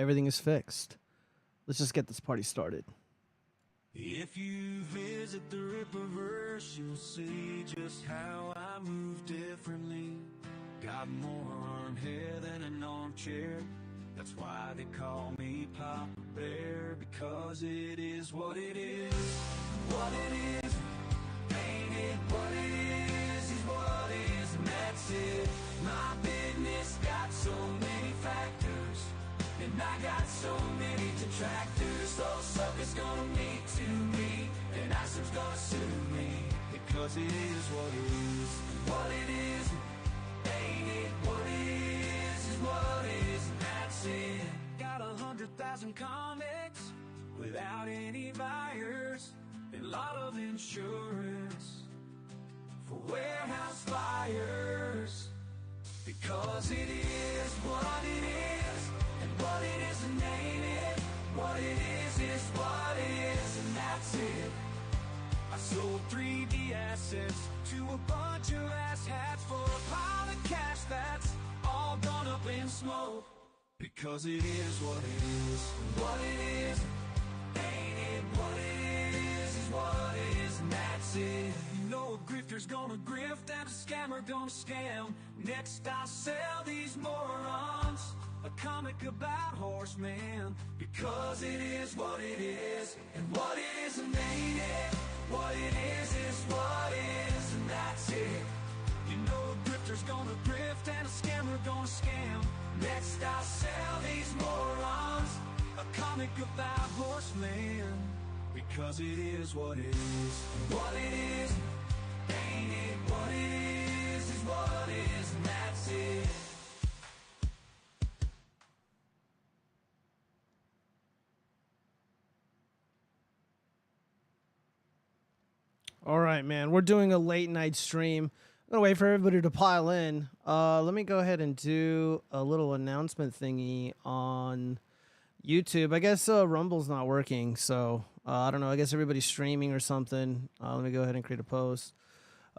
everything is fixed. Let's just get this party started. If you visit the Rippaverse, you'll see just how I move differently. Got more arm hair than an armchair. That's why they call me Papa Bear, because it is what it is. What it is, ain't it? What it is what it is, and that's it. My business got so many factors, and I got so many detractors. Those suckers gonna need to me, and ISIM's gonna sue me, because it is what it is. What it is, ain't it? What it is what it is, and that's it. Got 100,000 comics without any buyers, and a lot of insurance for warehouse fires, because it is what it is, and what it is and ain't it. What it is what it is, and that's it. I sold 3D assets to a bunch of asshats for a pile of cash that's all gone up in smoke, because it is what it is. What it is, ain't it? What it is what it is, and that's it. You know a grifter's gonna grift and a scammer gonna scam. Next I'll sell these morons a comic about horsemen, because it is what it is, and what it is and ain't it. What it is what it is, and that's it. You know a grifter's gonna grift and a scammer gonna scam. Next I'll sell these morons a comic about horsemen, because it is what it is. What it is, ain't it? What it is what it is, and that's it. All right, man. We're doing a late night stream. I'm gonna wait for everybody to pile in. Let me go ahead and do a little announcement thingy on YouTube. I guess Rumble's not working, so I don't know. I guess everybody's streaming or something. Let me go ahead and create a post.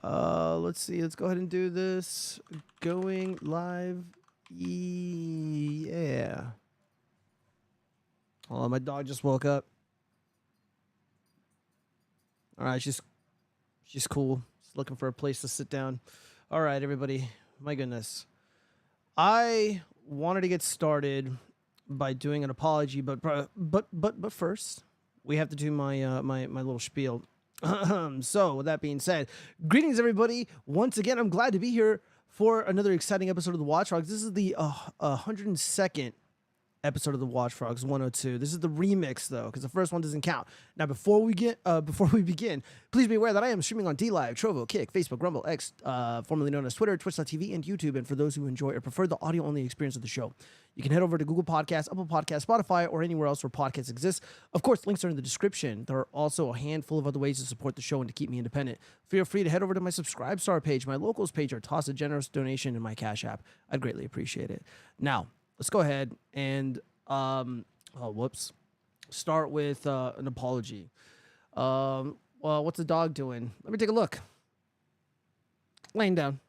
Let's see. Let's go ahead and do this. Going live. Yeah. Oh, my dog just woke up. All right, she's cool. She's looking for a place to sit down. All right, everybody. My goodness. I wanted to get started by doing an apology, but first, we have to do my my little spiel. So, with that being said, greetings, everybody. Once again, I'm glad to be here for another exciting episode of the Watchfrogs. This is the 102nd episode of the Watchfrogs 102. This is the remix, though, because the first one doesn't count. Now, before we begin, please be aware that I am streaming on dlive, Trovo, Kick, Facebook, Rumble, X, formerly known as Twitter, Twitch.tv, and YouTube. And for those who enjoy or prefer the audio-only experience of the show, you can head over to Google Podcasts, Apple Podcasts, Spotify, or anywhere else where podcasts exist. Of course, links are in the description. There are also a handful of other ways to support the show and to keep me independent. Feel free to head over to my Subscribe Star page, my Locals page, or toss a generous donation in my Cash App. I'd greatly appreciate it. Now, let's go ahead and start with an apology. Well, what's the dog doing? Let me take a look. Laying down.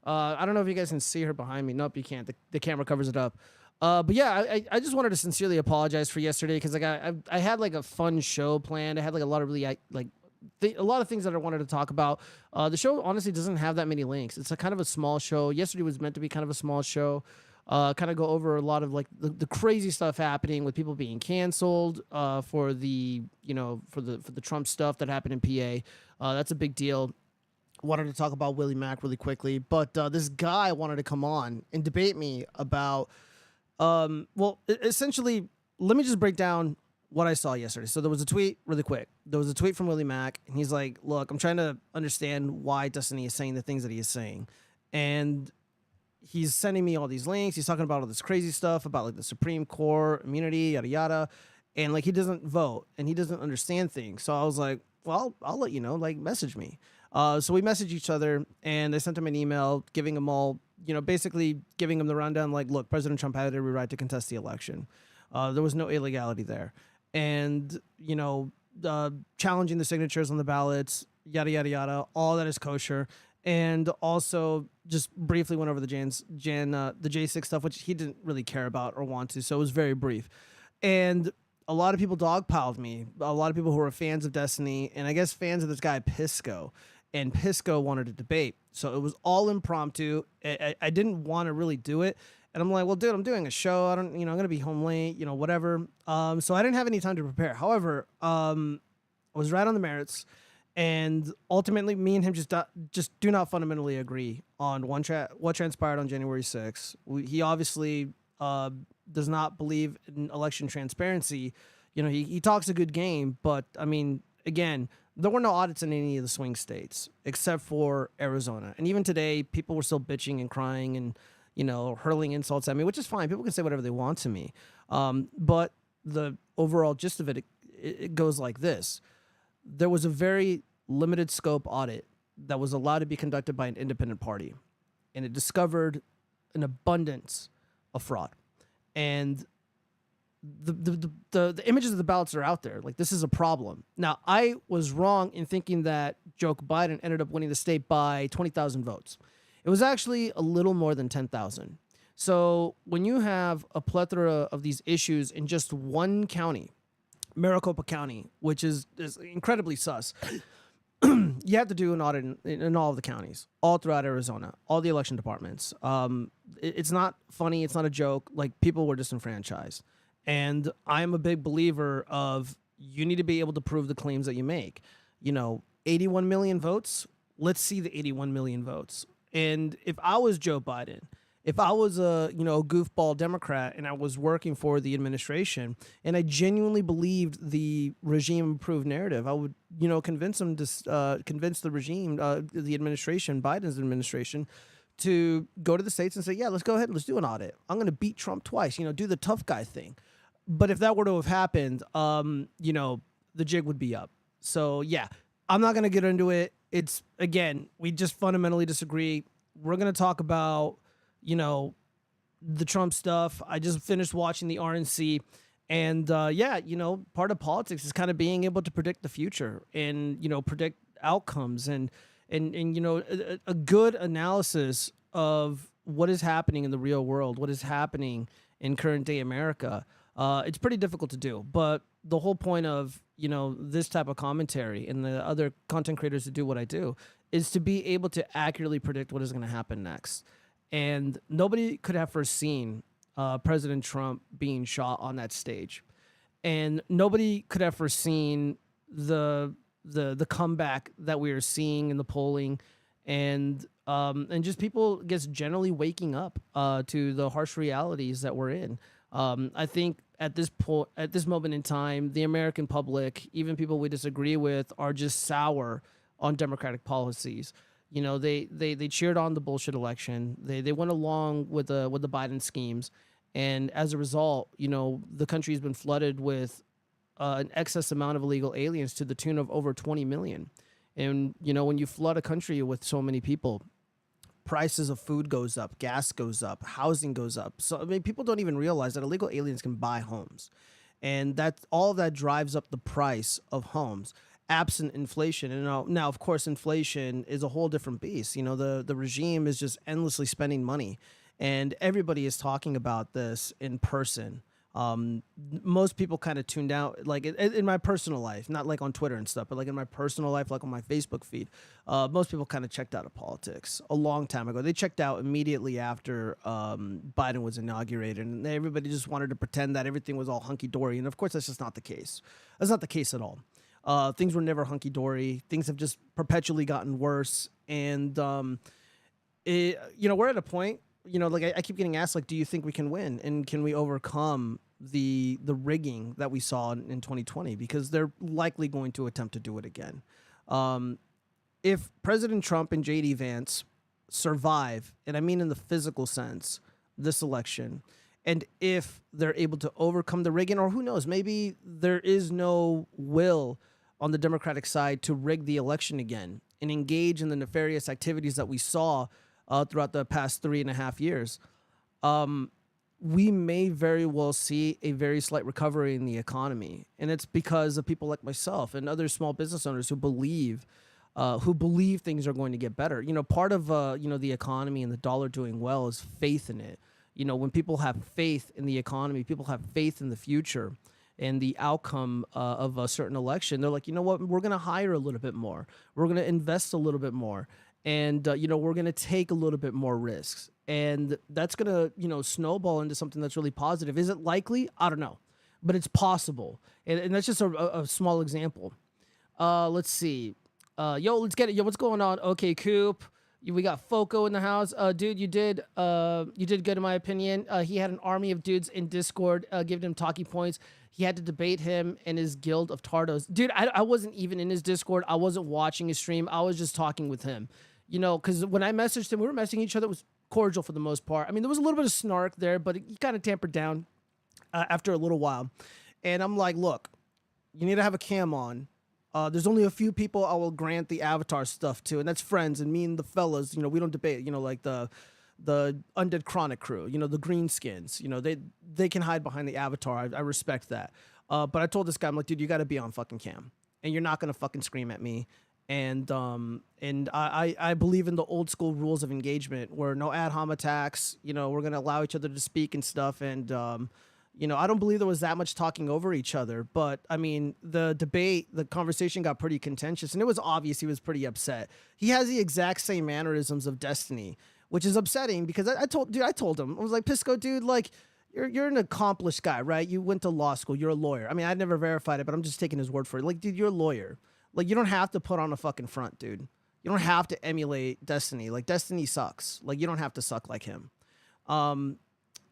I don't know if you guys can see her behind me. Nope, you can't. The camera covers it up. But yeah, I just wanted to sincerely apologize for yesterday, because like I had like a fun show planned. I had like a lot of really a lot of things that I wanted to talk about. The show honestly doesn't have that many links. It's a kind of a small show. Yesterday was meant to be kind of a small show. Kind of go over a lot of like the crazy stuff happening with people being canceled for the Trump stuff that happened in PA. That's a big deal. Wanted to talk about Willie Mack really quickly, but this guy wanted to come on and debate me about essentially, let me just break down what I saw yesterday. So there was a tweet really quick. There was a tweet from Willie Mack, and he's like, look, I'm trying to understand why Destiny is saying the things that he is saying. And he's sending me all these links. He's talking about all this crazy stuff about like the Supreme Court, immunity, yada, yada. And like, he doesn't vote and he doesn't understand things. So I was like, well, I'll let you know, like message me. So we messaged each other, and I sent him an email giving him all, basically giving him the rundown. Like, look, President Trump had every right to contest the election. There was no illegality there. And, challenging the signatures on the ballots, yada, yada, yada, all that is kosher. and also just briefly went over the the J6 stuff, which he didn't really care about or want to, so it was very brief. And a lot of people dogpiled me. A lot of people who were fans of Destiny, and I guess fans of this guy Pisco. And Pisco wanted to debate, so it was all impromptu. I didn't want to really do it, and I'm like, well, dude, I'm doing a show. I don't, I'm gonna be home late, whatever. So I didn't have any time to prepare. However, I was right on the merits. And ultimately, me and him just do not fundamentally agree on what transpired on January 6th. He obviously does not believe in election transparency. He talks a good game, but I mean, again, there were no audits in any of the swing states except for Arizona. And even today, people were still bitching and crying and hurling insults at me, which is fine. People can say whatever they want to me. But the overall gist of it goes like this. There was a very limited scope audit that was allowed to be conducted by an independent party, and it discovered an abundance of fraud. And the images of the ballots are out there. Like, this is a problem. Now, I was wrong in thinking that Joe Biden ended up winning the state by 20,000 votes. It was actually a little more than 10,000. So when you have a plethora of these issues in just one county, Maricopa County, which is incredibly sus, you have to do an audit in all of the counties, all throughout Arizona, all the election departments. It's not funny. It's not a joke. Like, people were disenfranchised. And I'm a big believer of, you need to be able to prove the claims that you make. 81 million votes. Let's see the 81 million votes. And if I was Joe Biden, if I was a goofball Democrat and I was working for the administration and I genuinely believed the regime improved narrative, I would convince them to convince the regime, the administration, Biden's administration, to go to the states and say, yeah, let's go ahead and let's do an audit. I'm going to beat Trump twice. Do the tough guy thing. But if that were to have happened, the jig would be up. So yeah, I'm not going to get into it. It's, again, we just fundamentally disagree. We're going to talk about the Trump stuff. I just finished watching the RNC, and part of politics is kind of being able to predict the future and predict outcomes and a good analysis of what is happening in the real world, what is happening in current day America. It's pretty difficult to do, but the whole point of this type of commentary and the other content creators that do what I do is to be able to accurately predict what is going to happen next. And nobody could have foreseen President Trump being shot on that stage, and nobody could have foreseen the comeback that we are seeing in the polling, and just people just generally waking up to the harsh realities that we're in. I think at this moment in time, the American public, even people we disagree with, are just sour on Democratic policies. They cheered on the bullshit election. They went along with the Biden schemes, and as a result, the country has been flooded with an excess amount of illegal aliens to the tune of over 20 million. And when you flood a country with so many people, prices of food goes up, gas goes up, housing goes up. So people don't even realize that illegal aliens can buy homes, and that all of that drives up the price of homes, absent inflation. And now, of course, inflation is a whole different beast. The regime is just endlessly spending money, and everybody is talking about this in person. Most people kind of tuned out, like in my personal life, not like on Twitter and stuff, but like in my personal life, like on my Facebook feed. Most people kind of checked out of politics a long time ago. They checked out immediately after Biden was inaugurated, and everybody just wanted to pretend that everything was all hunky-dory. And of course, that's just not the case. That's not the case at all. Things were never hunky-dory. Things have just perpetually gotten worse. And, we're at a point, like I keep getting asked, like, do you think we can win? And can we overcome the rigging that we saw in 2020? Because they're likely going to attempt to do it again. If President Trump and J.D. Vance survive, and I mean in the physical sense, this election, and if they're able to overcome the rigging, or who knows, maybe there is no will on the Democratic side to rig the election again and engage in the nefarious activities that we saw throughout the past 3.5 years, we may very well see a very slight recovery in the economy. And it's because of people like myself and other small business owners who believe who believe things are going to get better. You know, part of the economy and the dollar doing well is faith in it. You know, when people have faith in the economy, people have faith in the future and the outcome of a certain election. They're like, you know what, we're going to hire a little bit more. We're going to invest a little bit more. And, we're going to take a little bit more risks. And that's going to, snowball into something that's really positive. Is it likely? I don't know. But it's possible. And that's just a small example. Let's see. Let's get it. Yo, what's going on? Okay, Coop. We got Foco in the house. Dude, you did good in my opinion. He had an army of dudes in Discord giving him talking points. He had to debate him and his guild of Tardos. Dude, I wasn't even in his Discord. I wasn't watching his stream. I was just talking with him. You know, because when I messaged him, we were messaging each other. It was cordial for the most part. I mean, there was a little bit of snark there, but he kind of tampered down after a little while. And I'm like, look, you need to have a cam on. There's only a few people I will grant the avatar stuff to, and that's friends and me and the fellas. You know, we don't debate. You know, like the Undead Chronic crew. You know, the Greenskins. You know, they can hide behind the avatar. I respect that. But I told this guy, I'm like, dude, you got to be on fucking cam, and you're not gonna fucking scream at me. And I believe in the old school rules of engagement, where no ad hom attacks. You know, we're gonna allow each other to speak and stuff, and I don't believe there was that much talking over each other, but I mean, the conversation got pretty contentious, and it was obvious he was pretty upset. He has the exact same mannerisms of Destiny, which is upsetting because I told him, I was like, Pisco, dude, like, you're an accomplished guy, right? You went to law school, you're a lawyer. I mean, I never verified it, but I'm just taking his word for it. Like, dude, you're a lawyer. Like, you don't have to put on a fucking front, dude. You don't have to emulate Destiny. Like, Destiny sucks. Like, you don't have to suck like him.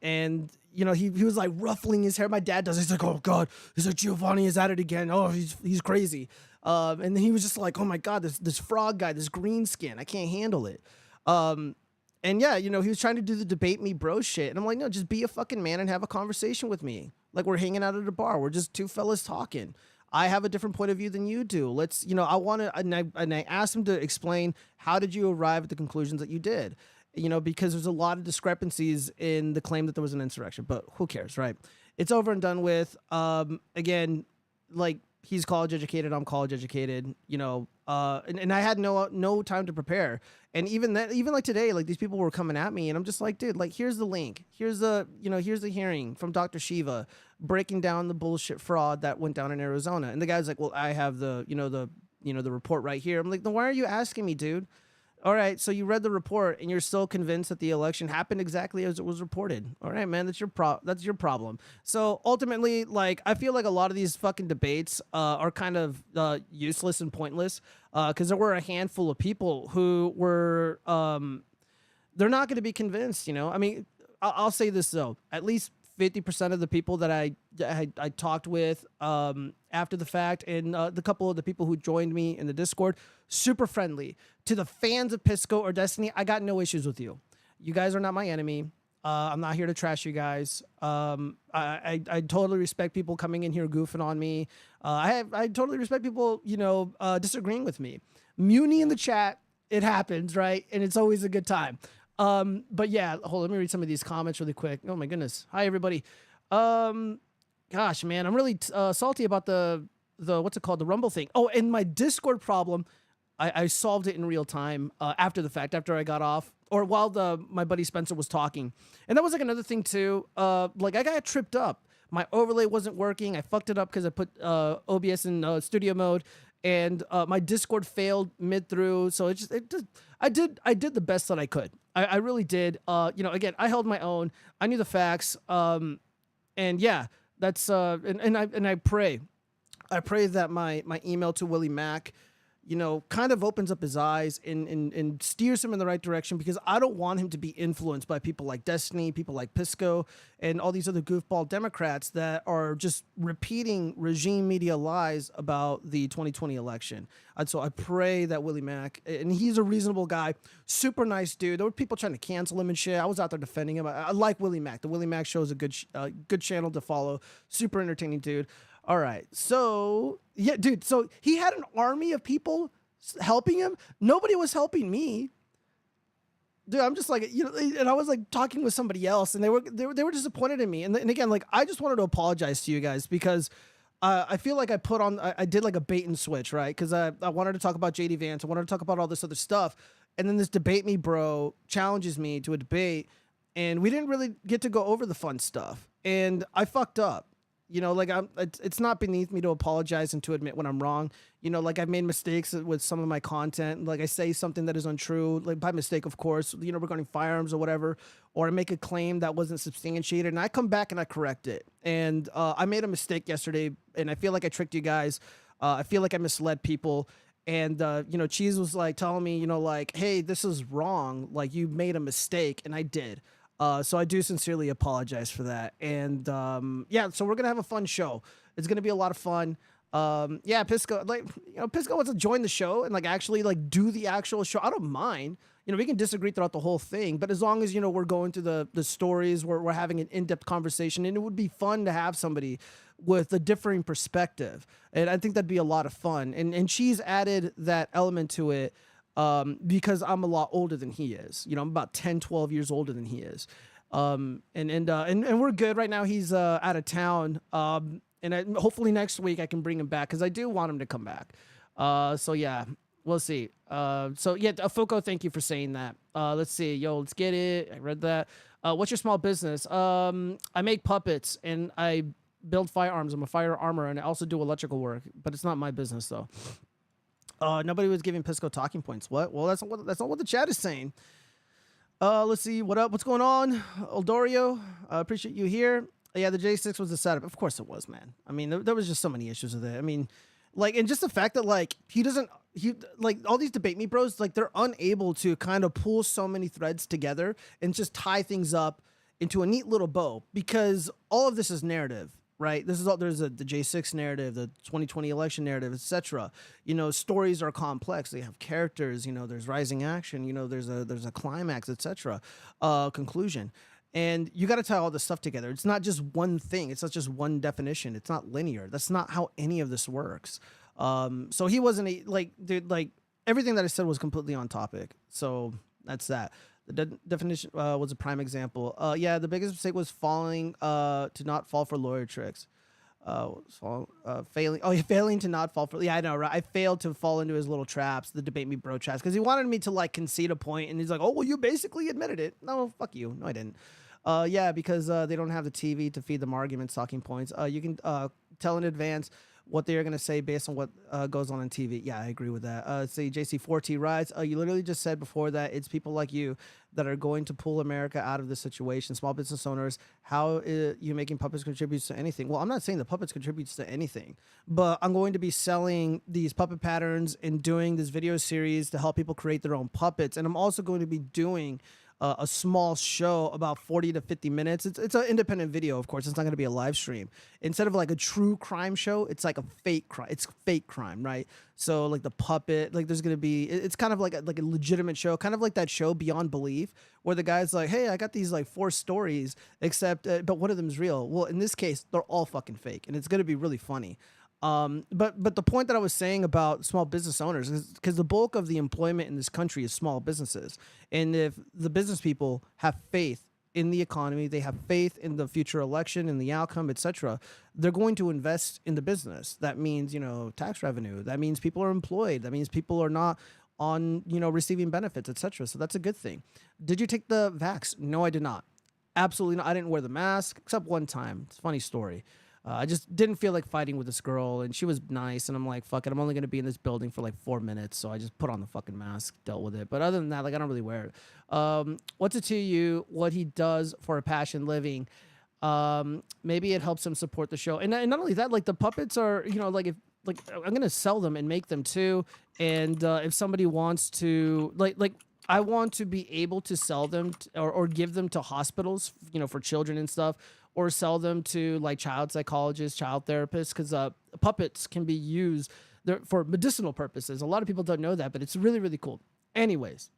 And he was like ruffling his hair. My dad does. He's like, oh God, he's like, Giovanni is at it again. Oh, he's crazy. And then he was just like, oh my God, this frog guy, this green skin, I can't handle it. And yeah, he was trying to do the debate me bro shit. And I'm like, no, just be a fucking man and have a conversation with me. Like, we're hanging out at a bar. We're just two fellas talking. I have a different point of view than you do. Let's, I want to, and I asked him to explain, how did you arrive at the conclusions that you did? Because there's a lot of discrepancies in the claim that there was an insurrection, but who cares, right? It's over and done with. Again, like, he's college educated, I'm college educated, and I had no time to prepare. And even like today, like, these people were coming at me, and I'm just like, dude, like, here's the link. Here's the hearing from Dr. Shiva breaking down the bullshit fraud that went down in Arizona. And the guy's like, well, I have the report right here. I'm like, then why are you asking me, dude? All right, so you read the report and you're still convinced that the election happened exactly as it was reported. All right, man, that's your problem. So ultimately, like, I feel like a lot of these fucking debates are kind of useless and pointless because there were a handful of people who were they're not going to be convinced. I mean, I'll say this though, at least 50% of the people that I talked with after the fact, and the couple of the people who joined me in the Discord, super friendly. To the fans of Pisco or Destiny, I got no issues with you. You guys are not my enemy. I'm not here to trash you guys. I totally respect people coming in here goofing on me. I totally respect people, disagreeing with me. Muni in the chat, it happens, right? And it's always a good time. But yeah, let me read some of these comments really quick. Oh my goodness. Hi, everybody. Gosh, man, I'm really salty about the what's it called? The Rumble thing. Oh, and my Discord problem, I solved it in real time after the fact, after I got off, or while my buddy Spencer was talking. And that was like another thing too. Like, I got tripped up. My overlay wasn't working. I fucked it up because I put OBS in studio mode, and my Discord failed mid through. So I did the best that I could. I really did. Again, I held my own. I knew the facts. And yeah, that's and I pray that my email to Willie Mack, kind of opens up his eyes and steers him in the right direction, because I don't want him to be influenced by people like Destiny, people like Pisco, and all these other goofball Democrats that are just repeating regime media lies about the 2020 election. And so I pray that Willie Mack, and he's a reasonable guy, super nice dude. There were people trying to cancel him and shit. I was out there defending him. I like Willie Mack. The Willie Mack show is a good channel to follow. Super entertaining dude. All right, so yeah, dude. So he had an army of people helping him. Nobody was helping me, dude. I'm just like, and I was like talking with somebody else, and they were disappointed in me. And again, like, I just wanted to apologize to you guys, because I feel like I did like a bait and switch, right? Because I wanted to talk about JD Vance. I wanted to talk about all this other stuff. And then this debate me bro challenges me to a debate. And we didn't really get to go over the fun stuff. And I fucked up. You know, like it's not beneath me to apologize and to admit when I'm wrong. You know, like I've made mistakes with some of my content. Like I say something that is untrue, like by mistake, of course, you know, regarding firearms or whatever, or I make a claim that wasn't substantiated and I come back and I correct it. And I made a mistake yesterday and I feel like I tricked you guys. I feel like I misled people. And, you know, Cheese was like telling me, you know, like, hey, this is wrong. Like you made a mistake. And I did. So I do sincerely apologize for that. And yeah, so we're gonna have a fun show. It's gonna be a lot of fun. Yeah, Pisco, like you know, Pisco wants to join the show and like actually like do the actual show. I don't mind. You know, we can disagree throughout the whole thing, but as long as you know we're going through the stories, we're having an in-depth conversation, and it would be fun to have somebody with a differing perspective. And I think that'd be a lot of fun. And she's added that element to it. Because I'm a lot older than he is. You know, I'm about 10, 12 years older than he is. And we're good right now. He's out of town. Hopefully next week I can bring him back because I do want him to come back. So yeah, we'll see. So yeah, Foucault, thank you for saying that. Let's see. Yo, let's get it. I read that. What's your small business? I make puppets and I build firearms. I'm a fire armor and I also do electrical work, but it's not my business though. Nobody was giving Pisco talking points. What? Well, that's not what the chat is saying. Let's see. What up? What's going on? Oldorio, appreciate you here. Yeah, the J6 was a setup. Of course it was, man. I mean, there was just so many issues with it. I mean, like, and just the fact that like he like all these debate me bros, like they're unable to kind of pull so many threads together and just tie things up into a neat little bow because all of this is narrative. Right. This is all there's the J6 narrative, the 2020 election narrative, etc. You know, stories are complex. They have characters. You know, there's rising action. You know, there's a climax, etc. Conclusion, and you got to tie all this stuff together. It's not just one thing. It's not just one definition. It's not linear. That's not how any of this works. So he wasn't like, dude, like everything that I said was completely on topic. So that's that. The definition was a prime example. Yeah, the biggest mistake was falling to not fall for lawyer tricks. Failing. Oh, yeah, failing to not fall for. Yeah, I know, right? I failed to fall into his little traps, the debate me bro traps, because he wanted me to like concede a point, and he's like, "Oh, well, you basically admitted it." No, fuck you. No, I didn't. Yeah, because they don't have the TV to feed them arguments, talking points. You can tell in advance what they're going to say based on what goes on TV. Yeah, I agree with that. Say JC4T Rise. You literally just said before that it's people like you that are going to pull America out of this situation. Small business owners, how you making puppets contributes to anything? Well, I'm not saying the puppets contributes to anything, but I'm going to be selling these puppet patterns and doing this video series to help people create their own puppets. And I'm also going to be doing a small show about 40 to 50 minutes. It's an independent video, of course. It's not going to be a live stream. Instead of like a true crime show, it's like a fake crime. It's fake crime, right? So like the puppet, like there's going to be, it's kind of like a legitimate show, kind of like that show Beyond Belief, where the guy's like, hey, I got these like 4 stories, except, but one of them is real. Well, in this case, they're all fucking fake, and it's going to be really funny. But the point that I was saying about small business owners is because the bulk of the employment in this country is small businesses. And if the business people have faith in the economy, they have faith in the future election and the outcome, etc., they're going to invest in the business. That means, you know, tax revenue. That means people are employed. That means people are not on, you know, receiving benefits, etc. So that's a good thing. Did you take the vax? No, I did not. Absolutely not. I didn't wear the mask except one time. It's a funny story. I just didn't feel like fighting with this girl, and she was nice, and I'm like, fuck it, I'm only going to be in this building for like 4 minutes, so I just put on the fucking mask, dealt with it. But other than that, like, I don't really wear it. What's it to you, what he does for a passion living? Maybe it helps him support the show. And not only that, like, the puppets are, you know, like, if, like, I'm going to sell them and make them too, and if somebody wants to, like, I want to be able to sell them or give them to hospitals, you know, for children and stuff, or sell them to like child psychologists, child therapists, because puppets can be used for medicinal purposes. A lot of people don't know that, but it's really, really cool. Anyways,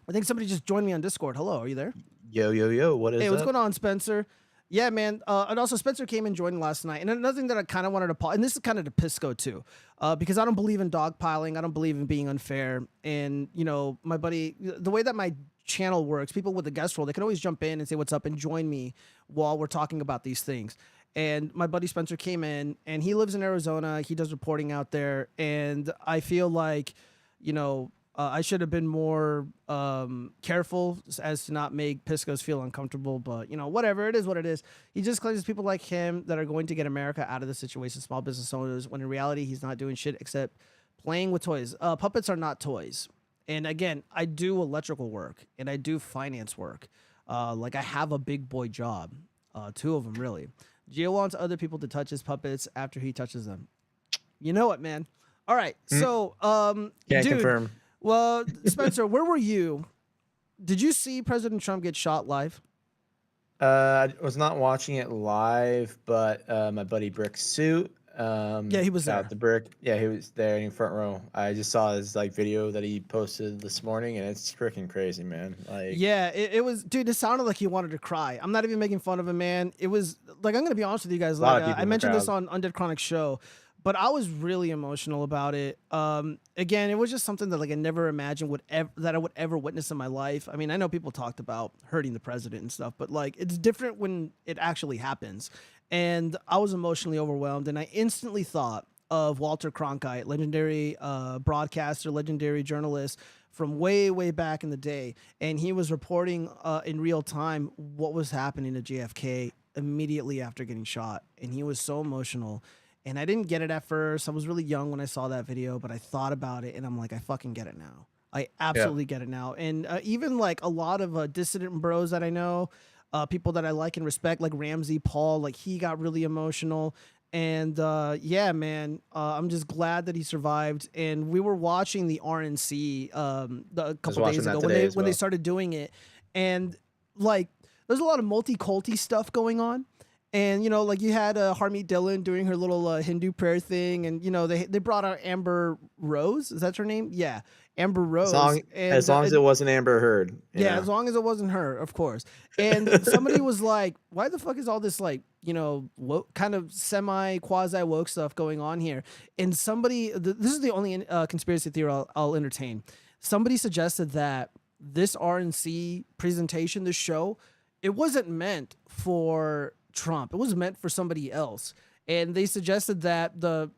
I think somebody just joined me on Discord. Hello, are you there? Yo, what is Hey, what's up? going on, Spencer? Yeah, man. And also, Spencer came and joined last night. And another thing that I kind of wanted to and this is kind of to Pisco too, because I don't believe in dogpiling. I don't believe in being unfair. And, you know, my buddy, the way that my channel works, people with the guest role, they can always jump in and say what's up and join me while we're talking about these things. And my buddy Spencer came in, and he lives in Arizona. He does reporting out there, and I feel like, I should have been more careful as to not make Piscos feel uncomfortable. But whatever, it is what it is. He just claims people like him that are going to get America out of the situation, small business owners, when in reality he's not doing shit except playing with toys. Puppets are not toys. And again, I do electrical work and I do finance work. Like I have a big boy job, 2 of them really. Gio wants other people to touch his puppets after he touches them. You know what, man? All right. So, Can't dude, confirm. well, Spencer, where were you? Did you see President Trump get shot live? I was not watching it live, but my buddy Brick Suit. Yeah, he was shout there. out to Brick. Yeah, he was there in front row. I just saw his video that he posted this morning, and it's freaking crazy, man. Yeah, it was, dude. It sounded like he wanted to cry. I'm not even making fun of him, man. It was like, I'm gonna be honest with you guys. Like, I mentioned this on Undead Chronic show, but I was really emotional about it. Again, it was just something that like I never imagined that I would ever witness in my life. I mean, I know people talked about hurting the president and stuff, but like it's different when it actually happens. And I was emotionally overwhelmed, and I instantly thought of Walter Cronkite, legendary broadcaster, legendary journalist from way, way back in the day. And he was reporting in real time what was happening to JFK immediately after getting shot. And he was so emotional. And I didn't get it at first. I was really young when I saw that video, but I thought about it and I'm like, I fucking get it now. I absolutely get it now. And even like a lot of dissident bros that I know, people that I like and respect, like Ramsey Paul, like he got really emotional. And yeah, man, I'm just glad that he survived. And we were watching the RNC a couple days ago when they started doing it. And like, there's a lot of multi-culty stuff going on. And, like you had Harmeet Dillon doing her little Hindu prayer thing. And, they brought out Amber Rose. Is that her name? Yeah. Amber Rose. As long as it wasn't Amber Heard. Yeah, as long as it wasn't her, of course. And somebody was like, why the fuck is all this like, woke, kind of quasi woke stuff going on here? And somebody, this is the only conspiracy theory I'll entertain. Somebody suggested that this RNC presentation, this show, it wasn't meant for Trump. It was meant for somebody else. And they suggested that the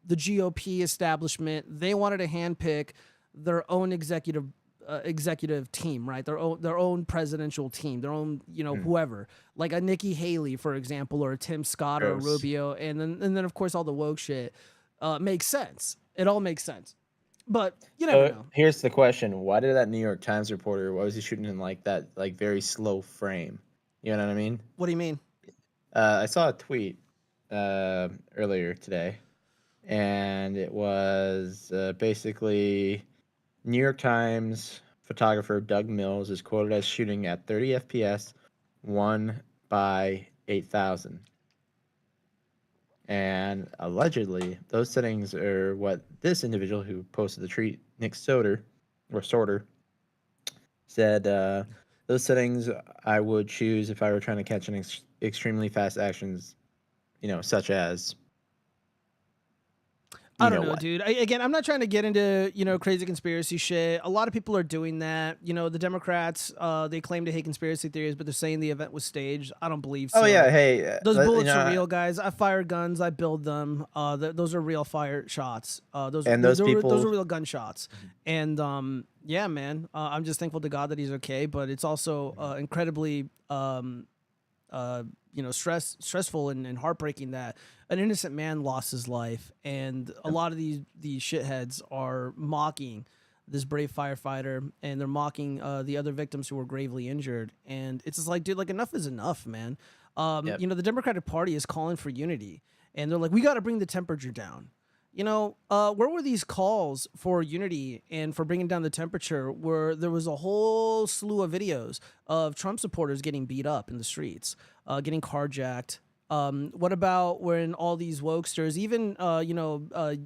GOP establishment, they wanted to handpick their own executive team, right? Their own presidential team, their own, whoever, like a Nikki Haley, for example, or a Tim Scott or a Rubio. And then of course all the woke shit makes sense. It all makes sense. But you never know. Here's the question. Why did that New York Times reporter, why was he shooting in like that, like very slow frame? You know what I mean? What do you mean? I saw a tweet earlier today, and it was basically New York Times photographer Doug Mills is quoted as shooting at 30 FPS, 1/8,000. And allegedly, those settings are what this individual who posted the tweet, Nick Soder, said, those settings I would choose if I were trying to catch an extremely fast actions, such as... I don't know, dude. Again, I'm not trying to get into, crazy conspiracy shit. A lot of people are doing that. The Democrats, they claim to hate conspiracy theories, but they're saying the event was staged. I don't believe so. Oh, yeah. Hey, those bullets are real, guys. I fire guns. I build them. Those are real fire shots. Those are real gunshots. And yeah, man, I'm just thankful to God that he's okay. But it's also incredibly stressful and heartbreaking that an innocent man lost his life, and a lot of these shitheads are mocking this brave firefighter, and they're mocking the other victims who were gravely injured. And it's just like, dude, like enough is enough, man. The Democratic Party is calling for unity, and they're like, we got to bring the temperature down. Where were these calls for unity and for bringing down the temperature, where there was a whole slew of videos of Trump supporters getting beat up in the streets, getting carjacked? What about when all these wokesters, even,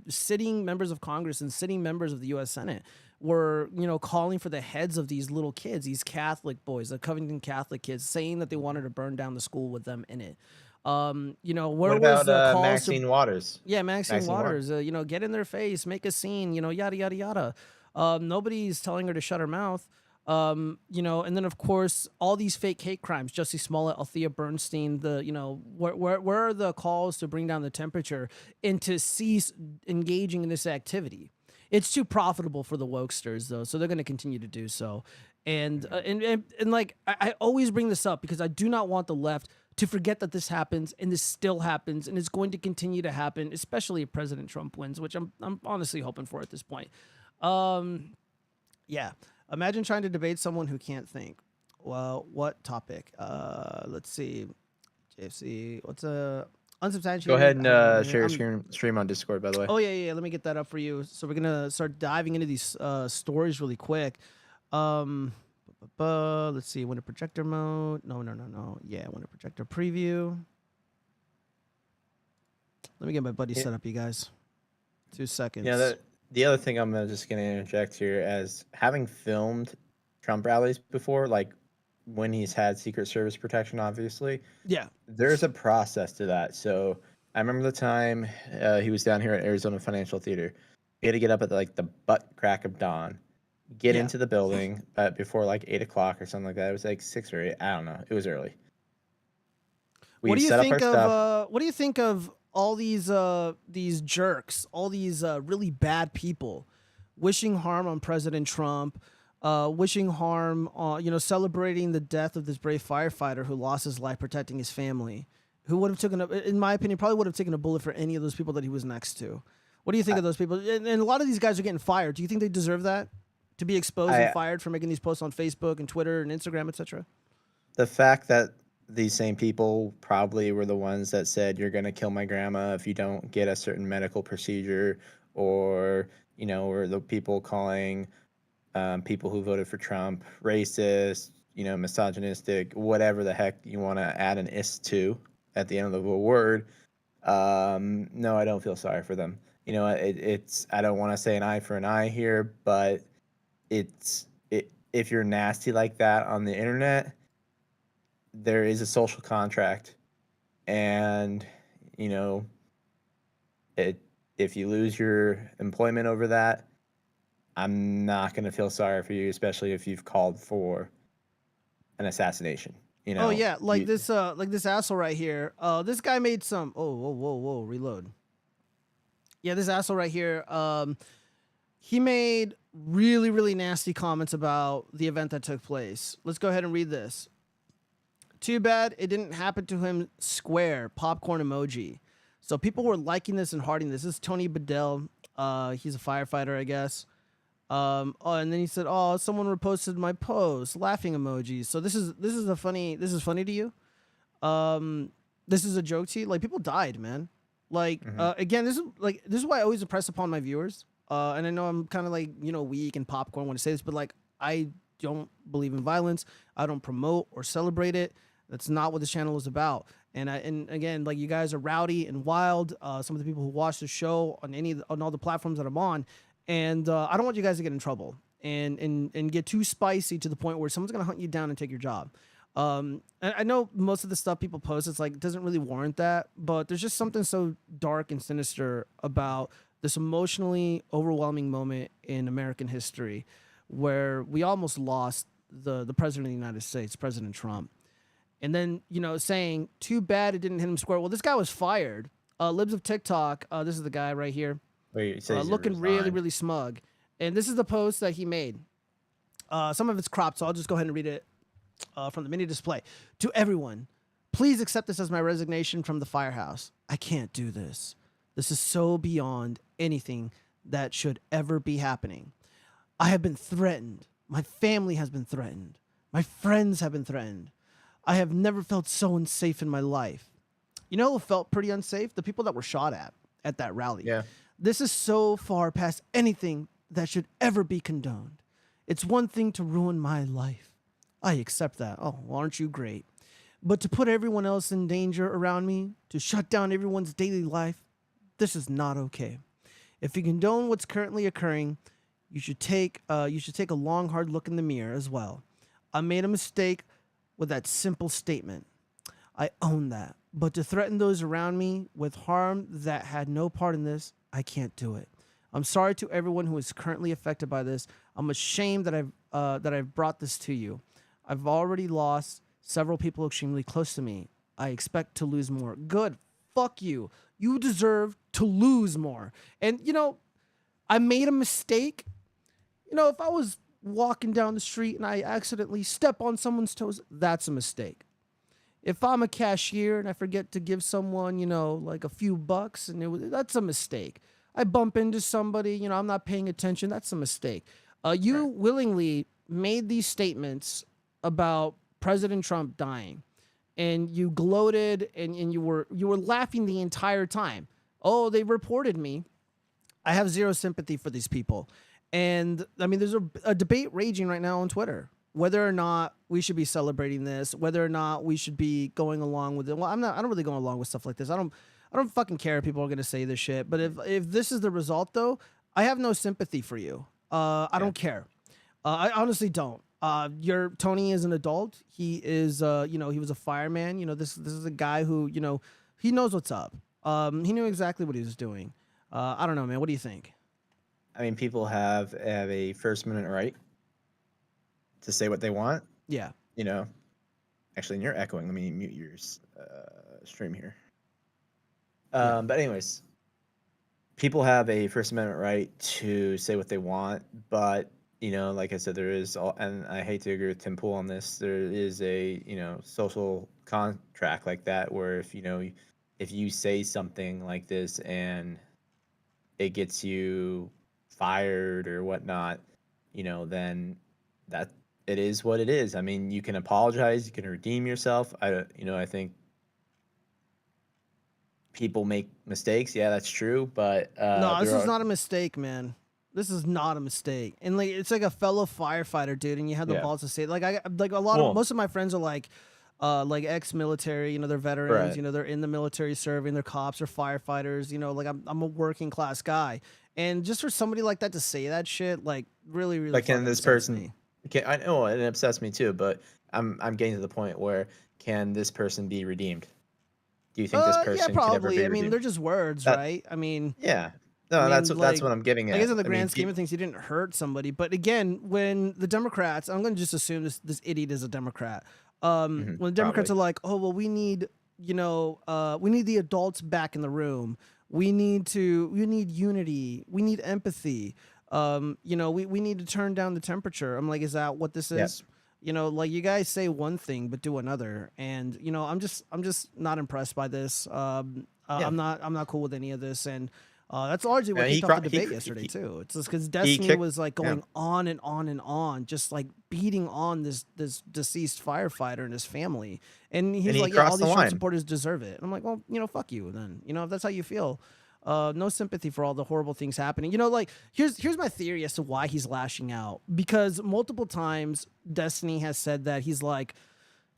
sitting members of Congress and sitting members of the U.S. Senate were, calling for the heads of these little kids, these Catholic boys, the Covington Catholic kids, saying that they wanted to burn down the school with them in it. Where was the calls Maxine Waters? Yeah, Maxine Waters. Get in their face, make a scene. Yada yada yada. Nobody's telling her to shut her mouth. You know, and then of course all these fake hate crimes, Jussie Smollett, Althea Bernstein, you know, where are the calls to bring down the temperature and to cease engaging in this activity? It's too profitable for the wokesters though, so they're going to continue to do so. And like I always bring this up because I do not want the left to forget that this happens, and this still happens, and it's going to continue to happen, especially if President Trump wins, which I'm honestly hoping for at this point. Yeah. Imagine trying to debate someone who can't think. Well, what topic? Let's see. JFC. What's a unsubstantiated? Go ahead and share your I'm- stream on Discord, by the way. Oh yeah. Let me get that up for you. So we're gonna start diving into these stories really quick. Let's see. Window projector mode. No. Yeah, window projector preview. Let me get my buddy set up, you guys. 2 seconds. Yeah, the other thing I'm just going to interject here, as having filmed Trump rallies before, like when he's had Secret Service protection, obviously. Yeah. There's a process to that. So I remember the time he was down here at Arizona Financial Theater. He had to get up at like the butt crack of dawn, get into the building before like 8 o'clock or something like that. It was like 6 or 8. I don't know. It was early. What do you think of? What do you think of all these jerks, all these really bad people, wishing harm on President Trump, wishing harm on, you know, celebrating the death of this brave firefighter who lost his life protecting his family, who would have taken, in my opinion, probably would have taken a bullet for any of those people that he was next to. What do you think of those people? And a lot of these guys are getting fired. Do you think they deserve that? To be exposed and fired for making these posts on Facebook and Twitter and Instagram, etc.? The fact that these same people probably were the ones that said, you're going to kill my grandma if you don't get a certain medical procedure, or, you know, or the people calling people who voted for Trump racist, you know, misogynistic, whatever the heck you want to add an "ist" to at the end of the word. No, I don't feel sorry for them. You know, it's I don't want to say an eye for an eye here, but if you're nasty like that on the internet, there is a social contract, and you know, if you lose your employment over that, I'm not going to feel sorry for you, especially if you've called for an assassination. You know? Oh yeah, like this asshole right here. This guy made some. Oh, whoa, reload. Yeah, this asshole right here. He made really nasty comments about the event that took place. Let's go ahead and read this. Too bad it didn't happen to him. Square popcorn emoji. So people were liking this and hearting this. This is Tony Bedell. He's a firefighter, I guess. Oh, and then he said, "Oh, someone reposted my post, laughing emojis." So this is funny to you. This is a joke to you. Like, people died, man. Like, again, this is why I always impress upon my viewers. And I know I'm kind of like, you know, weak and popcorn when I say this, but like, I don't believe in violence. I don't promote or celebrate it. That's not what this channel is about. And again, like, you guys are rowdy and wild. Some of the people who watch the show on all the platforms that I'm on, and I don't want you guys to get in trouble and get too spicy to the point where someone's gonna hunt you down and take your job. And I know most of the stuff people post, it's like, it doesn't really warrant that, but there's just something so dark and sinister about this emotionally overwhelming moment in American history where we almost lost the president of the United States, President Trump. And then, you know, saying, too bad it didn't hit him square. Well, this guy was fired. Libs of TikTok, this is the guy right here. Wait, looking really smug. And this is the post that he made. Some of it's cropped, so I'll just go ahead and read it from the mini display. To everyone, please accept this as my resignation from the firehouse. I can't do this. This is so beyond anything that should ever be happening. I have been threatened. My family has been threatened. My friends have been threatened. I have never felt so unsafe in my life. You know who felt pretty unsafe? The people that were shot at that rally. Yeah. This is so far past anything that should ever be condoned. It's one thing to ruin my life. I accept that. Oh, well, aren't you great? But to put everyone else in danger around me, to shut down everyone's daily life, this is not okay. If you condone what's currently occurring, you should take a long, hard look in the mirror as well. I made a mistake with that simple statement. I own that. But to threaten those around me with harm that had no part in this, I can't do it. I'm sorry to everyone who is currently affected by this. I'm ashamed that that I've brought this to you. I've already lost several people extremely close to me. I expect to lose more. Good. Fuck you. You deserve to lose more. And, you know, I made a mistake. You know, if I was walking down the street and I accidentally step on someone's toes, that's a mistake. If I'm a cashier and I forget to give someone, you know, like a few bucks, and that's a mistake. I bump into somebody, you know, I'm not paying attention, that's a mistake. You willingly made these statements about President Trump dying, and you gloated and you were laughing the entire time. Oh, they reported me. I have zero sympathy for these people. And I mean, there's a debate raging right now on Twitter whether or not we should be celebrating this, whether or not we should be going along with it. Well, I don't really go along with stuff like this. I don't fucking care if people are going to say this shit. But if this is the result, though, I have no sympathy for you. I don't care. I honestly don't. Tony is an adult. He is, you know, he was a fireman. You know, this is a guy who, you know, he knows what's up. He knew exactly what he was doing. I don't know, man. What do you think? I mean, people have a First Amendment right to say what they want. Yeah. You know, actually, and you're echoing. Let me mute your stream here. But anyways, people have a First Amendment right to say what they want, but you know, like I said, there is, and I hate to agree with Tim Pool on this, there is a, you know, social contract like that where if, you know, if you say something like this and it gets you fired or whatnot, you know, then that it is what it is. I mean, you can apologize, you can redeem yourself. I think people make mistakes. Yeah, that's true. But no, this is not a mistake, man. This is not a mistake. And like, it's like a fellow firefighter, dude. And you have the balls to say it. Like most of my friends are like ex-military, you know, they're veterans, right. You know, they're in the military serving, they're cops or firefighters, you know, like I'm a working class guy. And just for somebody like that to say that shit, like really, really, like, can this person, I know it upsets me too, but I'm getting to the point where can this person be redeemed? Do you think this person yeah, probably. could ever be I mean, redeemed? they're just words, right? I mean, yeah. No, I mean, that's what I'm getting at. I guess in the grand scheme of things, he didn't hurt somebody. But again, when the Democrats, I'm going to just assume this idiot is a Democrat. When the Democrats are like, oh, well, we need, you know, we need the adults back in the room. We need unity. We need empathy. You know, we need to turn down the temperature. I'm like, is that what this is? You know, like you guys say one thing but do another, and you know, I'm just not impressed by this. I'm not cool with any of this, and that's largely what kicked off the debate yesterday too. It's just because Destiny was like going on and on and on, just like beating on this deceased firefighter and his family, and he's like, yeah, all these Trump supporters deserve it. And I'm like, well, you know, fuck you then. You know, if that's how you feel. No sympathy for all the horrible things happening. You know, like here's my theory as to why he's lashing out, because multiple times Destiny has said that he's like,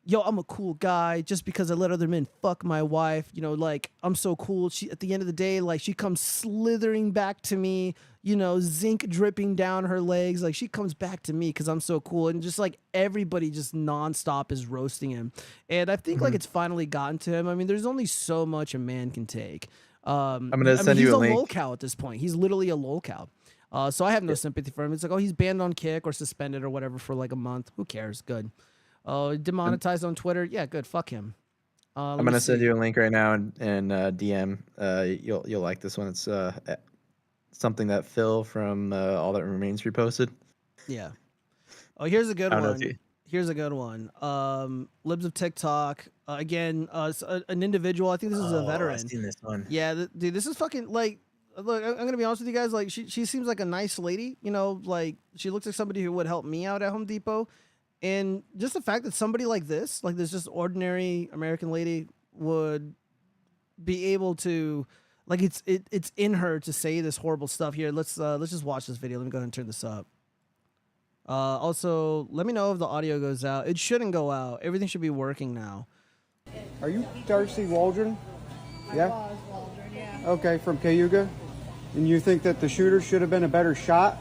yo, I'm a cool guy just because I let other men fuck my wife. You know, like I'm so cool. She, at the end of the day, like she comes slithering back to me, you know, zinc dripping down her legs. Like she comes back to me because I'm so cool. And just like everybody just nonstop is roasting him. And I think like it's finally gotten to him. I mean, there's only so much a man can take. I'm gonna send you a link. He's a lolcow at this point. He's literally a lolcow. So I have no sympathy for him. It's like, oh, he's banned on Kick or suspended or whatever for like a month. Who cares? Good. Demonetized on Twitter. Yeah, good. Fuck him. I'm gonna send you a link right now and DM. You'll like this one. It's something that Phil from All That Remains reposted. Yeah. Oh, here's a good one. Here's a good one. Libs of TikTok. Again, an individual. I think this is a veteran. I've seen this one. Yeah, dude, this is fucking like. Look, I'm gonna be honest with you guys. Like, she seems like a nice lady. You know, like she looks like somebody who would help me out at Home Depot. And just the fact that somebody like this just ordinary American lady, would be able to, like, it's in her to say this horrible stuff. Here, let's just watch this video. Let me go ahead and turn this up. Also, let me know if the audio goes out. It shouldn't go out. Everything should be working now. Are you Darcy Waldron? Yeah? I was Waldron, yeah. Okay, from Cayuga. And you think that the shooter should have been a better shot?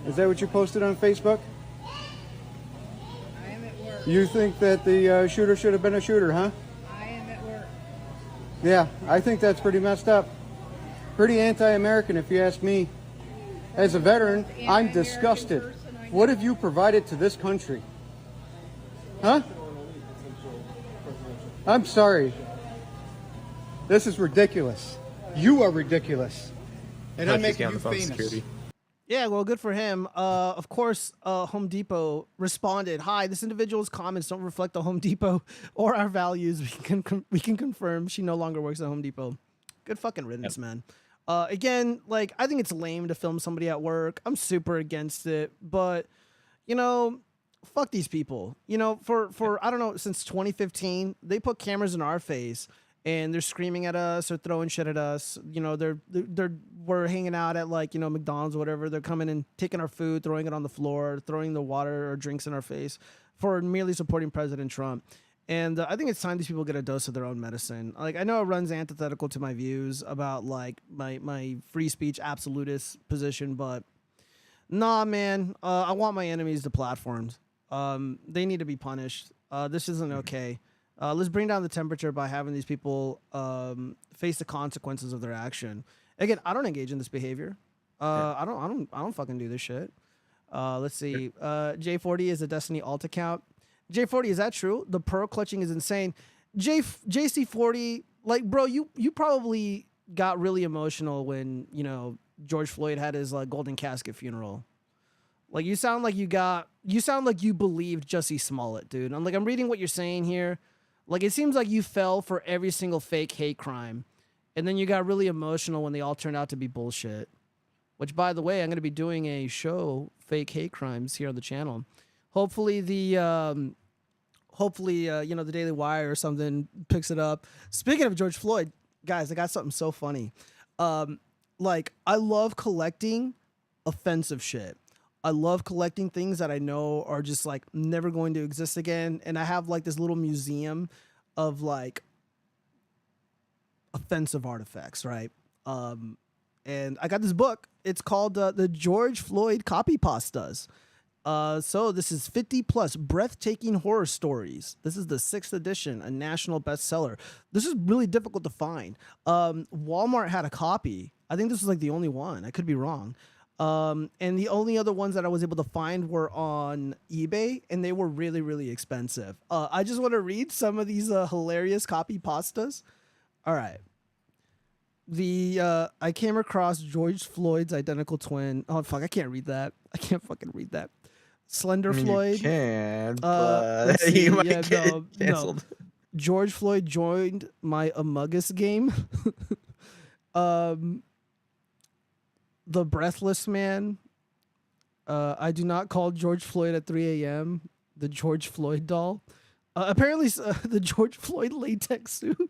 Is that what you posted on Facebook? I am at work. You think that the shooter should have been a shooter, huh? I am at work. Yeah, I think that's pretty messed up. Pretty anti-American, if you ask me. As a veteran, I'm disgusted. Person I What have you provided to this country? Huh? I'm sorry. This is ridiculous. You are ridiculous. And I'm making you famous. Yeah, well, good for him. Of course, Home Depot responded, "Hi, this individual's comments don't reflect the Home Depot or our values. We can confirm she no longer works at Home Depot." Good fucking riddance, man. Again, like, I think it's lame to film somebody at work. I'm super against it, but you know, fuck these people. You know, for I don't know, since 2015, they put cameras in our face. And they're screaming at us or throwing shit at us. You know, we're hanging out at, like, you know, McDonald's or whatever. They're coming and taking our food, throwing it on the floor, throwing the water or drinks in our face for merely supporting President Trump. And I think it's time these people get a dose of their own medicine. Like, I know it runs antithetical to my views about, like, my free speech absolutist position, but nah, man. I want my enemies to platforms. They need to be punished. This isn't okay. Let's bring down the temperature by having these people face the consequences of their action. Again, I don't engage in this behavior. I don't fucking do this shit. Let's see. J40 is a Destiny alt account. J40, is that true? The pearl clutching is insane. JC40, like, bro, you probably got really emotional when, you know, George Floyd had his, like, golden casket funeral. Like, you sound like you believed Jussie Smollett, dude. I'm reading what you're saying here. Like, it seems like you fell for every single fake hate crime, and then you got really emotional when they all turned out to be bullshit. Which, by the way, I'm going to be doing a show, Fake Hate Crimes, here on the channel. Hopefully, you know, the Daily Wire or something picks it up. Speaking of George Floyd, guys, I got something so funny. Like, I love collecting offensive shit. I love collecting things that I know are just, like, never going to exist again. And I have, like, this little museum of, like, offensive artifacts, right? And I got this book. It's called The George Floyd Copy Pastas. So this is 50 plus breathtaking horror stories. This is the 6th edition, a national bestseller. This is really difficult to find. Walmart had a copy. I think this was, like, the only one. I could be wrong. And the only other ones that I was able to find were on eBay, and they were really, really expensive. I just want to read some of these hilarious copy pastas. All right. I came across George Floyd's identical twin. Oh, fuck, I can't read that. I can't fucking read that. Slender Floyd. You can, but you might get canceled. No. George Floyd joined my Among Us game. The Breathless Man. I do not call George Floyd at 3 a.m. The George Floyd doll. Apparently, the George Floyd latex suit.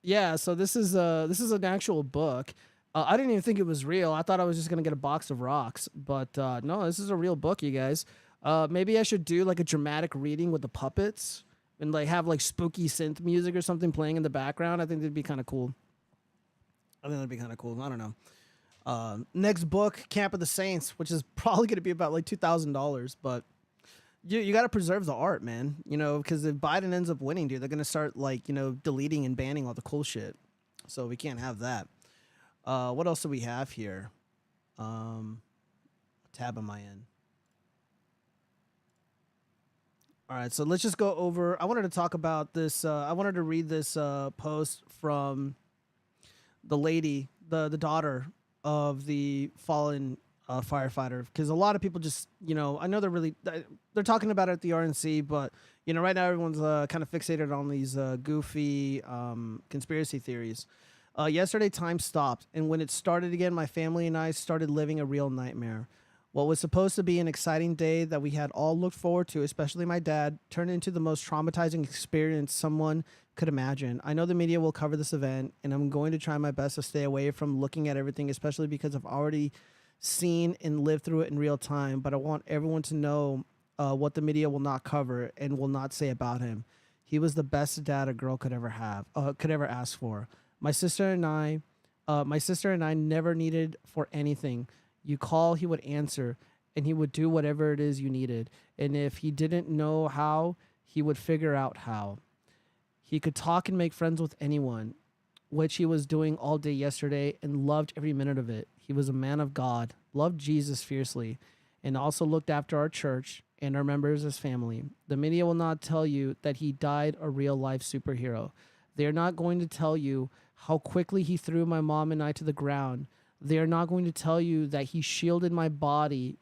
Yeah. So this is an actual book. I didn't even think it was real. I thought I was just gonna get a box of rocks, but no, this is a real book, you guys. Maybe I should do, like, a dramatic reading with the puppets and, like, have, like, spooky synth music or something playing in the background. I think that'd be kind of cool. I don't know. Next book, Camp of the Saints, which is probably going to be about, like, $2,000, but you got to preserve the art, man. You know, because if Biden ends up winning, dude, they're going to start, like, you know, deleting and banning all the cool shit. So we can't have that. What else do we have here? Tab on my end. All right, so let's just go over. I wanted to talk about this. I wanted to read this post from the lady, the daughter of the fallen firefighter, because a lot of people just, you know, I know they're talking about it at the RNC, but, you know, right now everyone's kind of fixated on these goofy conspiracy theories. Yesterday, time stopped, and when it started again, my family and I started living a real nightmare. What was supposed to be an exciting day that we had all looked forward to, especially my dad, turned into the most traumatizing experience someone could imagine. I know the media will cover this event, and I'm going to try my best to stay away from looking at everything, especially because I've already seen and lived through it in real time. But I want everyone to know what the media will not cover and will not say about him. He was the best dad a girl could ever ask for. My sister and I never needed for anything. You call, he would answer, and he would do whatever it is you needed. And if he didn't know how, he would figure out how. He could talk and make friends with anyone, which he was doing all day yesterday, and loved every minute of it. He was a man of God, loved Jesus fiercely, and also looked after our church and our members as family. The media will not tell you that he died a real life superhero. They're not going to tell you how quickly he threw my mom and I to the ground. They are not going to tell you that he shielded my body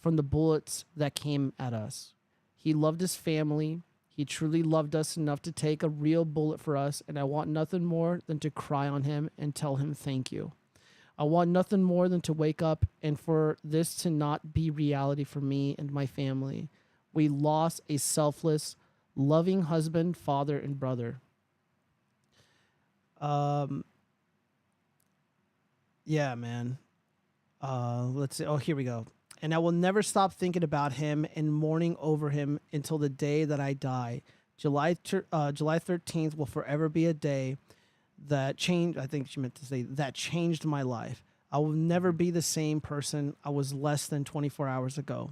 from the bullets that came at us. He loved his family. He truly loved us enough to take a real bullet for us, and I want nothing more than to cry on him and tell him thank you. I want nothing more than to wake up and for this to not be reality for me and my family. We lost a selfless, loving husband, father, and brother. Yeah, man. Let's see. Oh, here we go. And I will never stop thinking about him and mourning over him until the day that I die. July 13th will forever be a day that changed. I think she meant to say that changed my life. I will never be the same person I was less than 24 hours ago.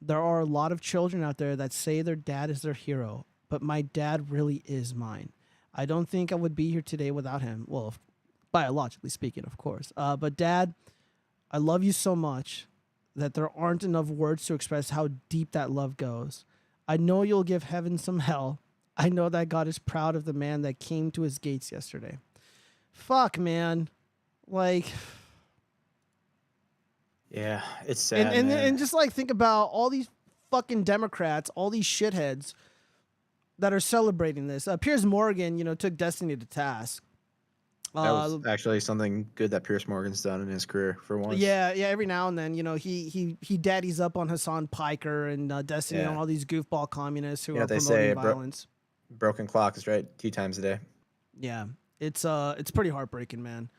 There are a lot of children out there that say their dad is their hero, but my dad really is mine. I don't think I would be here today without him. Well, biologically speaking, of course. But Dad, I love you so much that there aren't enough words to express how deep that love goes. I know you'll give heaven some hell. I know that God is proud of the man that came to his gates yesterday. Fuck, man. Like, Yeah, it's sad, and man. just like think about all these fucking Democrats, all these shitheads that are celebrating this. Piers Morgan, took Destiny to task. That was actually something good that Pierce Morgan's done in his career for once. Yeah. Every now and then, he daddies up on Hassan Piker and Destiny on all these goofball communists who are promoting violence. Broken clock is right 2 times a day. Yeah, it's pretty heartbreaking, man.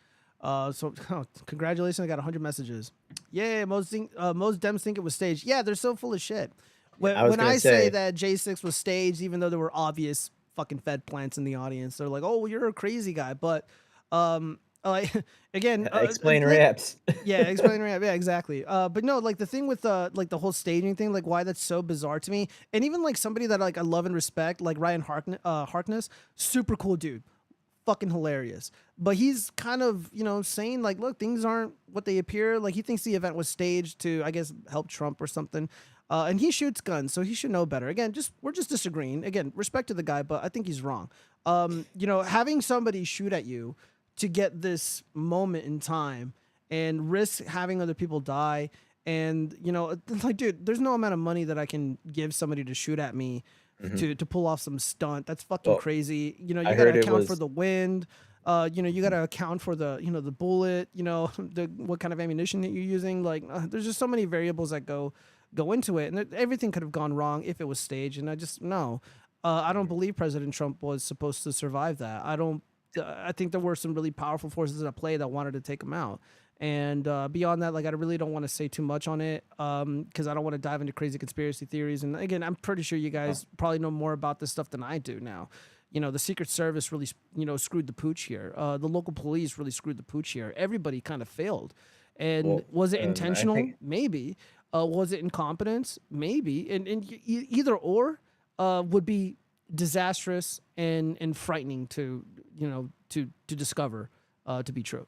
Congratulations! I got 100 messages. Yeah, most Dems think it was staged. Yeah, they're so full of shit. When I say that J6 was staged, even though there were obvious fucking Fed plants in the audience, they're like, "Oh, you're a crazy guy." But again, explain raps. Yeah, explain rap. Yeah, exactly. But no, like the thing with the whole staging thing, like why that's so bizarre to me, and even like somebody that like I love and respect, like Ryan Harkness, super cool dude, fucking hilarious. But he's kind of saying like, look, things aren't what they appear. Like he thinks the event was staged to, I guess, help Trump or something. And he shoots guns, so he should know better. Again, we're just disagreeing. Again, respect to the guy, but I think he's wrong. Having somebody shoot at you to get this moment in time and risk having other people die, and like, dude, there's no amount of money that I can give somebody to shoot at me to pull off some stunt. That's fucking crazy. You gotta account for the wind. You gotta account for the the bullet. What kind of ammunition that you're using. Like, there's just so many variables that go into it, and everything could have gone wrong if it was staged. And I just I don't believe President Trump was supposed to survive that. I think there were some really powerful forces at play that wanted to take him out. And beyond that, like, I really don't want to say too much on it because I don't want to dive into crazy conspiracy theories. And again, I'm pretty sure you guys probably know more about this stuff than I do now. The Secret Service really, screwed the pooch here. The local police really screwed the pooch here. Everybody kind of failed. And was it intentional? Maybe. Was it incompetence? Maybe. And either or would be disastrous and frightening to discover to be true.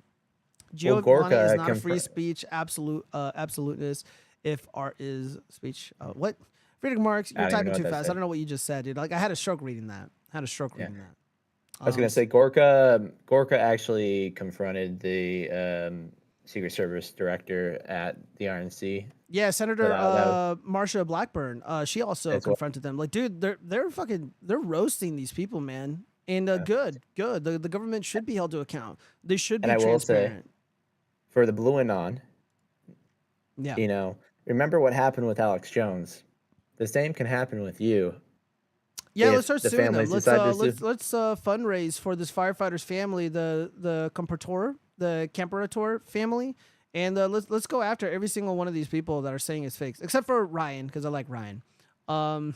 Giovanni is not a free speech absoluteness if art is speech. What? Friedrich Marx, you're typing too fast. I don't know what you just said, dude. Like, I had a stroke reading that. I was gonna say Gorka actually confronted the Secret Service director at the RNC. Yeah, Senator Marsha Blackburn. She also confronted them. Like, dude, they're roasting these people, man. And good. The government should be held to account. They should be transparent. Will say, for the blue and on, remember what happened with Alex Jones. The same can happen with you. Yeah, let's start suing them. Let's fundraise for this firefighter's family, the Comparator family, and let's go after every single one of these people that are saying it's fakes, except for Ryan, because I like Ryan. But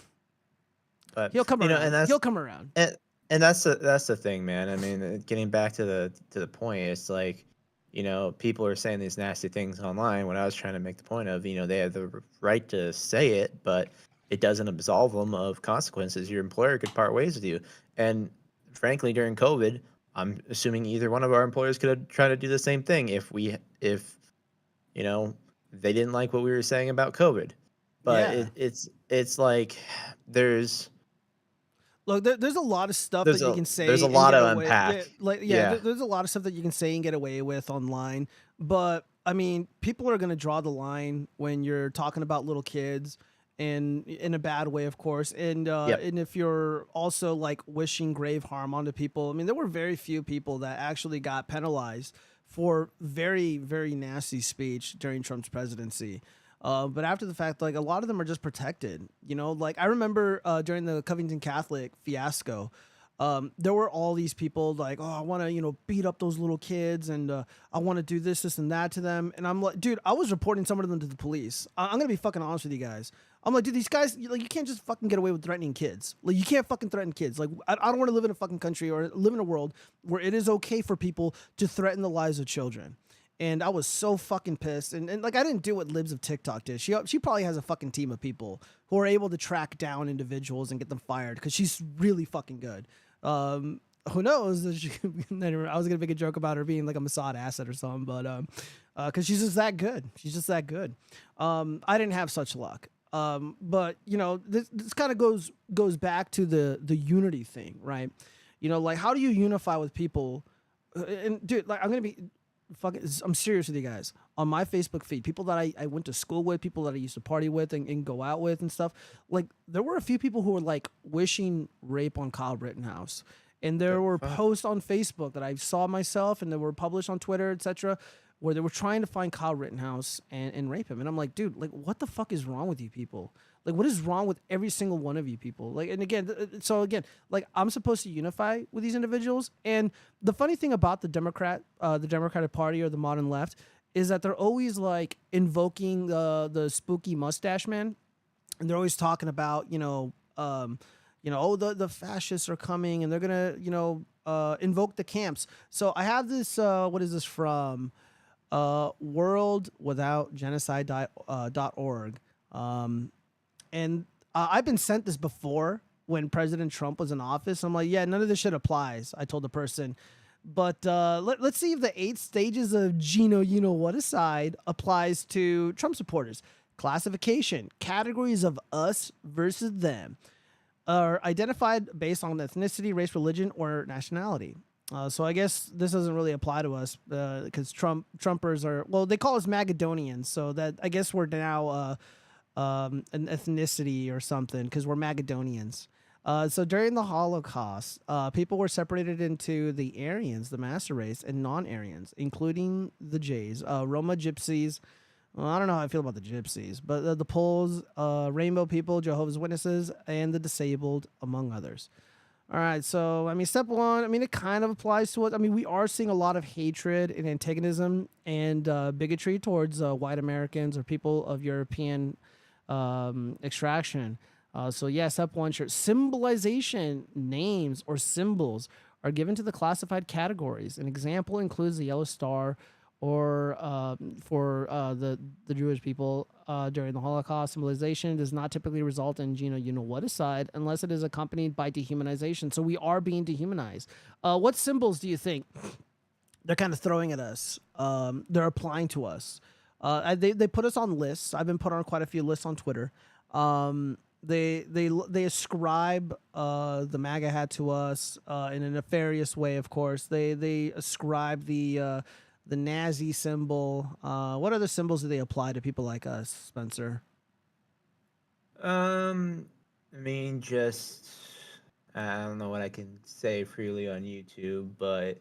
he'll come around. He'll come around. And that's the thing, man. I mean, getting back to the point, it's like, people are saying these nasty things online. When I was trying to make the point of, they have the right to say it, but it doesn't absolve them of consequences. Your employer could part ways with you. And frankly, during COVID, I'm assuming either one of our employers could have tried to do the same thing. If they didn't like what we were saying about COVID. But Yeah. it's like there's Look, there's a lot of stuff that you can there's say a and lot get to away. unpack. Yeah, like Yeah. there's a lot of stuff that you can say and get away with online. But I mean, people are gonna draw the line when you're talking about little kids, and in a bad way, of course. Yep. And if you're also like wishing grave harm onto people, I mean, there were very few people that actually got penalized for very very nasty speech during Trump's presidency. But after the fact, like a lot of them are just protected. You know, like I remember during the Covington Catholic fiasco, there were all these people like, oh, I want to, beat up those little kids and I want to do this, and that to them. And I'm like, dude, I was reporting some of them to the police. I'm going to be fucking honest with you guys. I'm like, dude, these guys, like, you can't just fucking get away with threatening kids. Like, you can't fucking threaten kids. Like, I don't want to live in a fucking country or live in a world where it is okay for people to threaten the lives of children. And I was so fucking pissed. And like, I didn't do what Libs of TikTok did. She probably has a fucking team of people who are able to track down individuals and get them fired because she's really fucking good. Who knows? I was gonna make a joke about her being like a Mossad asset or something, but because she's just that good. She's just that good. I didn't have such luck. But this kind of goes back to the unity thing, right? Like, how do you unify with people? And dude, like, I'm serious with you guys. On my Facebook feed, people that I went to school with, people that I used to party with and go out with and stuff, like, there were a few people who were like wishing rape on Kyle Rittenhouse. And there were posts on Facebook that I saw myself and they were published on Twitter, etc., where they were trying to find Kyle Rittenhouse and rape him. And I'm like, dude, like, what the fuck is wrong with you people? Like, what is wrong with every single one of you people? Like, and again, like, I'm supposed to unify with these individuals. And the funny thing about the Democratic Party or the modern left is that they're always like invoking the spooky mustache man, and they're always talking about the fascists are coming and they're gonna invoke the camps. So I have this what is this from worldwithoutgenocide.org. And I've been sent this before when President Trump was in office. I'm like, yeah, none of this shit applies. I told the person. But let's see if the 8 stages of you-know-what-aside applies to Trump supporters. Classification. Categories of us versus them are identified based on ethnicity, race, religion, or nationality. So I guess this doesn't really apply to us because Trumpers are, well, they call us Magadonians. So that, I guess, we're now an ethnicity or something because we're Magadonians. So during the Holocaust, people were separated into the Aryans, the master race, and non-Aryans, including the Jays, Roma, Gypsies. Well, I don't know how I feel about the Gypsies, but the Poles, Rainbow people, Jehovah's Witnesses, and the disabled, among others. All right, so, I mean, step one, I mean, it kind of applies to us. I mean, we are seeing a lot of hatred and antagonism and bigotry towards white Americans or people of European extraction. So, yeah, step one, sure. Symbolization, names or symbols are given to the classified categories. An example includes the yellow star or for the Jewish people during the Holocaust. Symbolization does not typically result in you-know-what-aside unless it is accompanied by dehumanization. So we are being dehumanized. What symbols do you think they're kind of throwing at us? They're applying to us. They put us on lists. I've been put on quite a few lists on Twitter. They ascribe the MAGA hat to us in a nefarious way. Of course, they ascribe the Nazi symbol. What other symbols do they apply to people like us, Spencer? I mean, just, I don't know what I can say freely on YouTube, but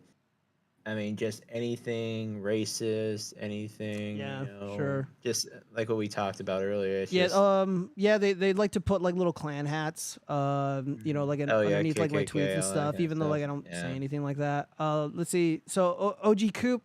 I mean, just anything racist, anything, Yeah, sure. just like what we talked about earlier. It's Yeah, just, they like like to put like little Klan hats, like underneath like my KKK, tweets and all that stuff, kinda even though like I stuff. don't say Yeah. anything like that. Let's see. So OG Coop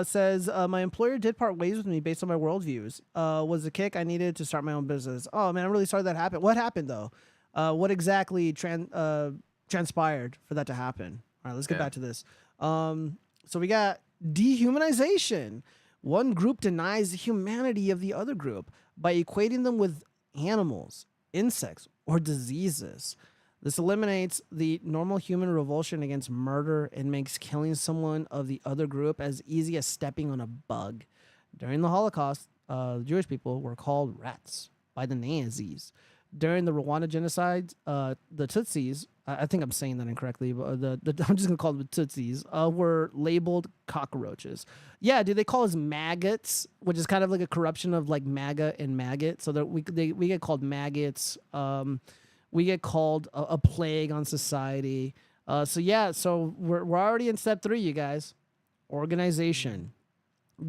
says, my employer did part ways with me based on my worldviews. Was the kick I needed to start my own business. Oh man, I'm really sorry that happened. What happened though? What exactly transpired for that to happen? All right, let's get back to this. So we got dehumanization. One group denies the humanity of the other group by equating them with animals, insects, or diseases. This eliminates the normal human revulsion against murder and makes killing someone of the other group as easy as stepping on a bug. During the Holocaust, Jewish people were called rats by the Nazis. During the Rwanda genocide, the Tutsis, I think I'm saying that incorrectly, but I'm just going to call them Tutsis, were labeled cockroaches. Yeah, dude, they call us maggots, which is kind of like a corruption of like MAGA and maggot. So that we get called maggots. We get called a plague on society. So we're already in step 3, you guys. Organization.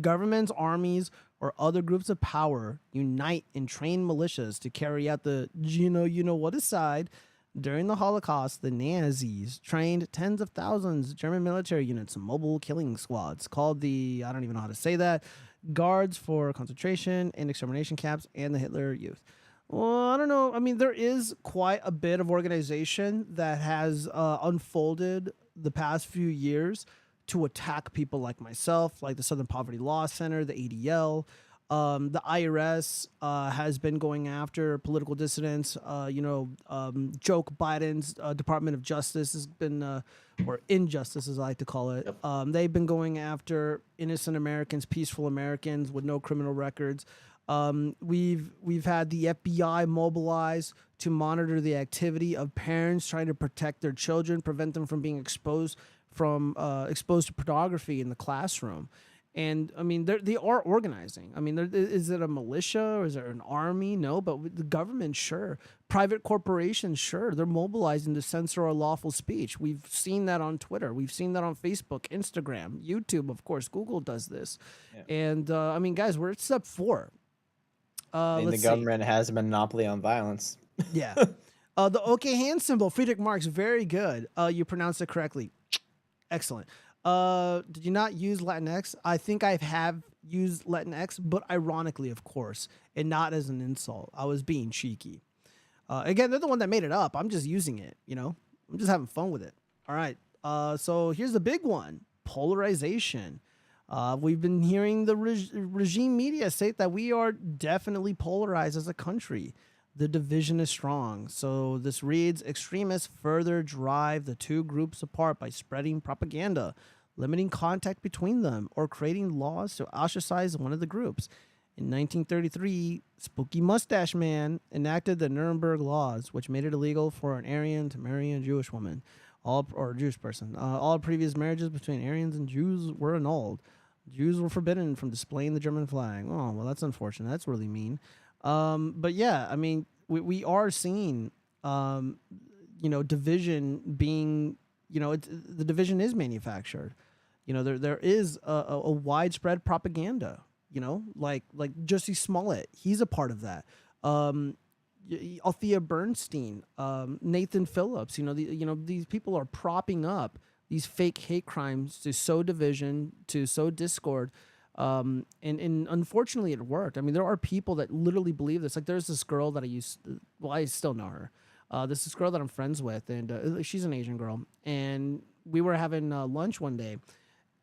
Governments, armies, or other groups of power unite and train militias to carry out the you know what aside. During the Holocaust, the Nazis trained tens of thousands of German military units and mobile killing squads called the, I don't even know how to say that, Guards for Concentration and Extermination Camps and the Hitler Youth. Well, I don't know. I mean, there is quite a bit of organization that has unfolded the past few years to attack people like myself, like the Southern Poverty Law Center, the ADL. The IRS has been going after political dissidents. Joe Biden's Department of Justice has been, or Injustice as I like to call it. Yep. They've been going after innocent Americans, peaceful Americans with no criminal records. We've had the FBI mobilize to monitor the activity of parents trying to protect their children, prevent them from being exposed to pornography in the classroom. And I mean, they are organizing. I mean, is it a militia or is there an army? No, but with the government, sure. Private corporations, sure. They're mobilizing to censor our lawful speech. We've seen that on Twitter. We've seen that on Facebook, Instagram, YouTube, of course. Google does this. Yeah. And I mean, guys, we're at step 4. The government has a monopoly on violence. Yeah. The OK hand symbol, Friedrich Marx, very good. You pronounced it correctly. Excellent. Did you not use Latinx? I think I have used Latinx, but ironically, of course, and not as an insult. I was being cheeky. Again, they're the one that made it up. I'm just using it, I'm just having fun with it. All right. So here's the big one, polarization. We've been hearing the regime media state that we are definitely polarized as a country. The division is strong. So this reads, extremists further drive the two groups apart by spreading propaganda, limiting contact between them, or creating laws to ostracize one of the groups. In 1933, Spooky Mustache Man enacted the Nuremberg Laws, which made it illegal for an Aryan to marry a Jewish woman, or a Jewish person. All previous marriages between Aryans and Jews were annulled. Jews were forbidden from displaying the German flag. Oh, well, that's unfortunate. That's really mean. But yeah, I mean, we are seeing, division being, the division is manufactured. There is a widespread propaganda, like Jussie Smollett. He's a part of that. Althea Bernstein, Nathan Phillips, these people are propping up these fake hate crimes to sow division, to sow discord. And unfortunately it worked. I mean, there are people that literally believe this. Like there's this girl that I still know her. There's this girl that I'm friends with, and she's an Asian girl. And we were having lunch one day,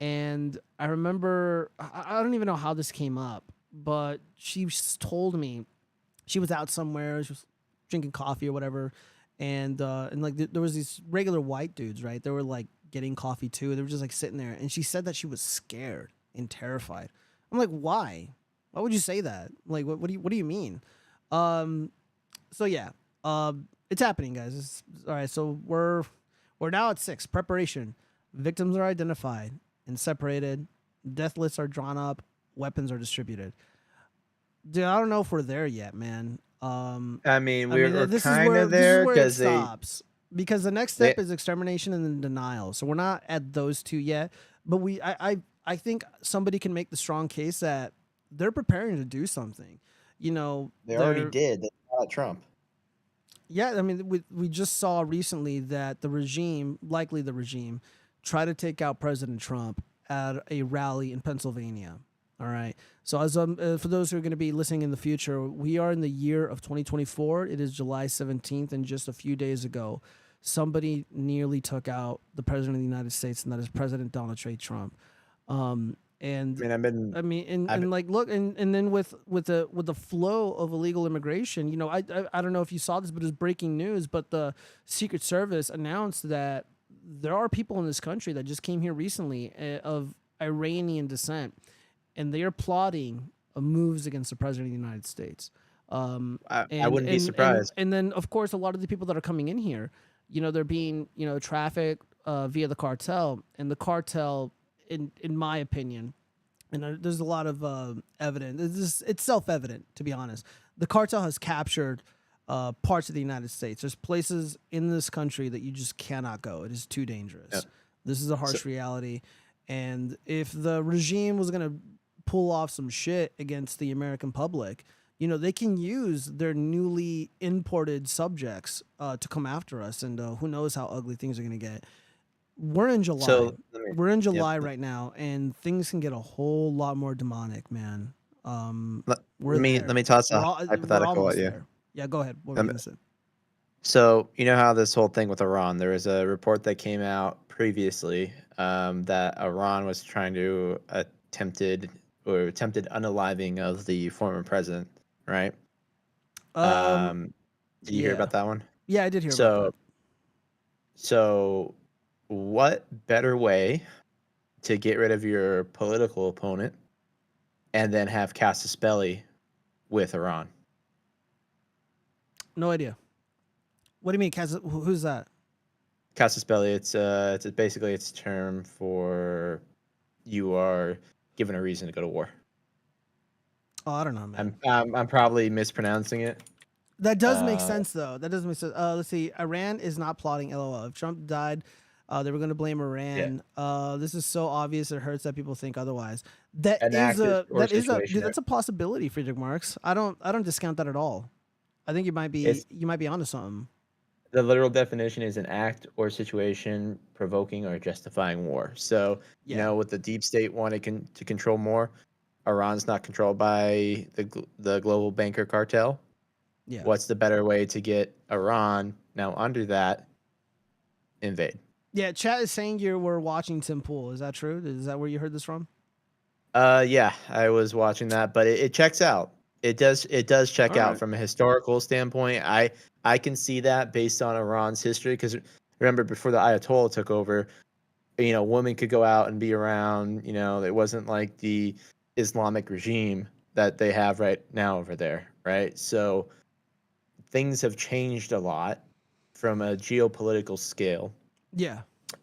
and I remember, I don't even know how this came up, but she told me she was out somewhere, she was drinking coffee or whatever, and like there was these regular white dudes, right? They were like getting coffee too. They were just like sitting there, and she said that she was scared and terrified. I'm like, why? Why would you say that? Like, what do you mean? So yeah, it's happening, guys. All right, so we're now at 6. Preparation. Victims are identified and separated. Death lists are drawn up. Weapons are distributed. Dude, I don't know if we're there yet, man. We're kind of there because it stops. Because the next step is extermination and then denial. So we're not at those two yet. But I think somebody can make the strong case that they're preparing to do something. They already did. They got Trump. Yeah, I mean, we just saw recently that the regime, tried to take out President Trump at a rally in Pennsylvania. All right. So as for those who are going to be listening in the future, we are in the year of 2024. It is July 17th, and just a few days ago, somebody nearly took out the president of the United States, and that is President Donald J. Trump. And like, look, and then with the flow of illegal immigration, I don't know if you saw this, but it was breaking news. But the Secret Service announced that there are people in this country that just came here recently of Iranian descent, and they are plotting moves against the president of the United States. I wouldn't be surprised. And then, of course, a lot of the people that are coming in here, they're being, trafficked via the cartel. And the cartel, in my opinion, and there's a lot of evidence. It's self-evident, to be honest. The cartel has captured parts of the United States. There's places in this country that you just cannot go. It is too dangerous. Yep. This is a harsh reality. And if the regime was going to pull off some shit against the American public, they can use their newly imported subjects to come after us. And who knows how ugly things are going to get. We're in July. We're in July right now, and things can get a whole lot more demonic, man. Let me toss a hypothetical at you. There. Yeah, go ahead. What were you gonna say? So you know how this whole thing with Iran, there was a report that came out previously that Iran was trying to attempted unaliving of the former president, right? Did you hear about that one? Yeah, I did hear about that. So what better way to get rid of your political opponent and then have casus belli with Iran? No idea. What do you mean, who's that? Casus belli. It's basically a term for you are given a reason to go to war. Oh, I don't know, man. I'm probably mispronouncing it. That does make sense, though. That does make sense. Let's see. Iran is not plotting. LOL. If Trump died, they were going to blame Iran. Yeah. This is so obvious it hurts that people think otherwise. That's a possibility, Friedrich Marx. I don't discount that at all. I think you might be onto something. The literal definition is an act or situation provoking or justifying war. So, with the deep state wanting to control more, Iran's not controlled by the global banker cartel. Yeah. What's the better way to get Iran now under that invade? Yeah, chat is saying you were watching Tim Pool. Is that true? Is that where you heard this from? Yeah, I was watching that, but it checks out. It does check out from a historical standpoint. I can see that based on Iran's history, because remember, before the Ayatollah took over, women could go out and be around. It wasn't like the Islamic regime that they have right now over there, right? So things have changed a lot from a geopolitical scale. Yeah.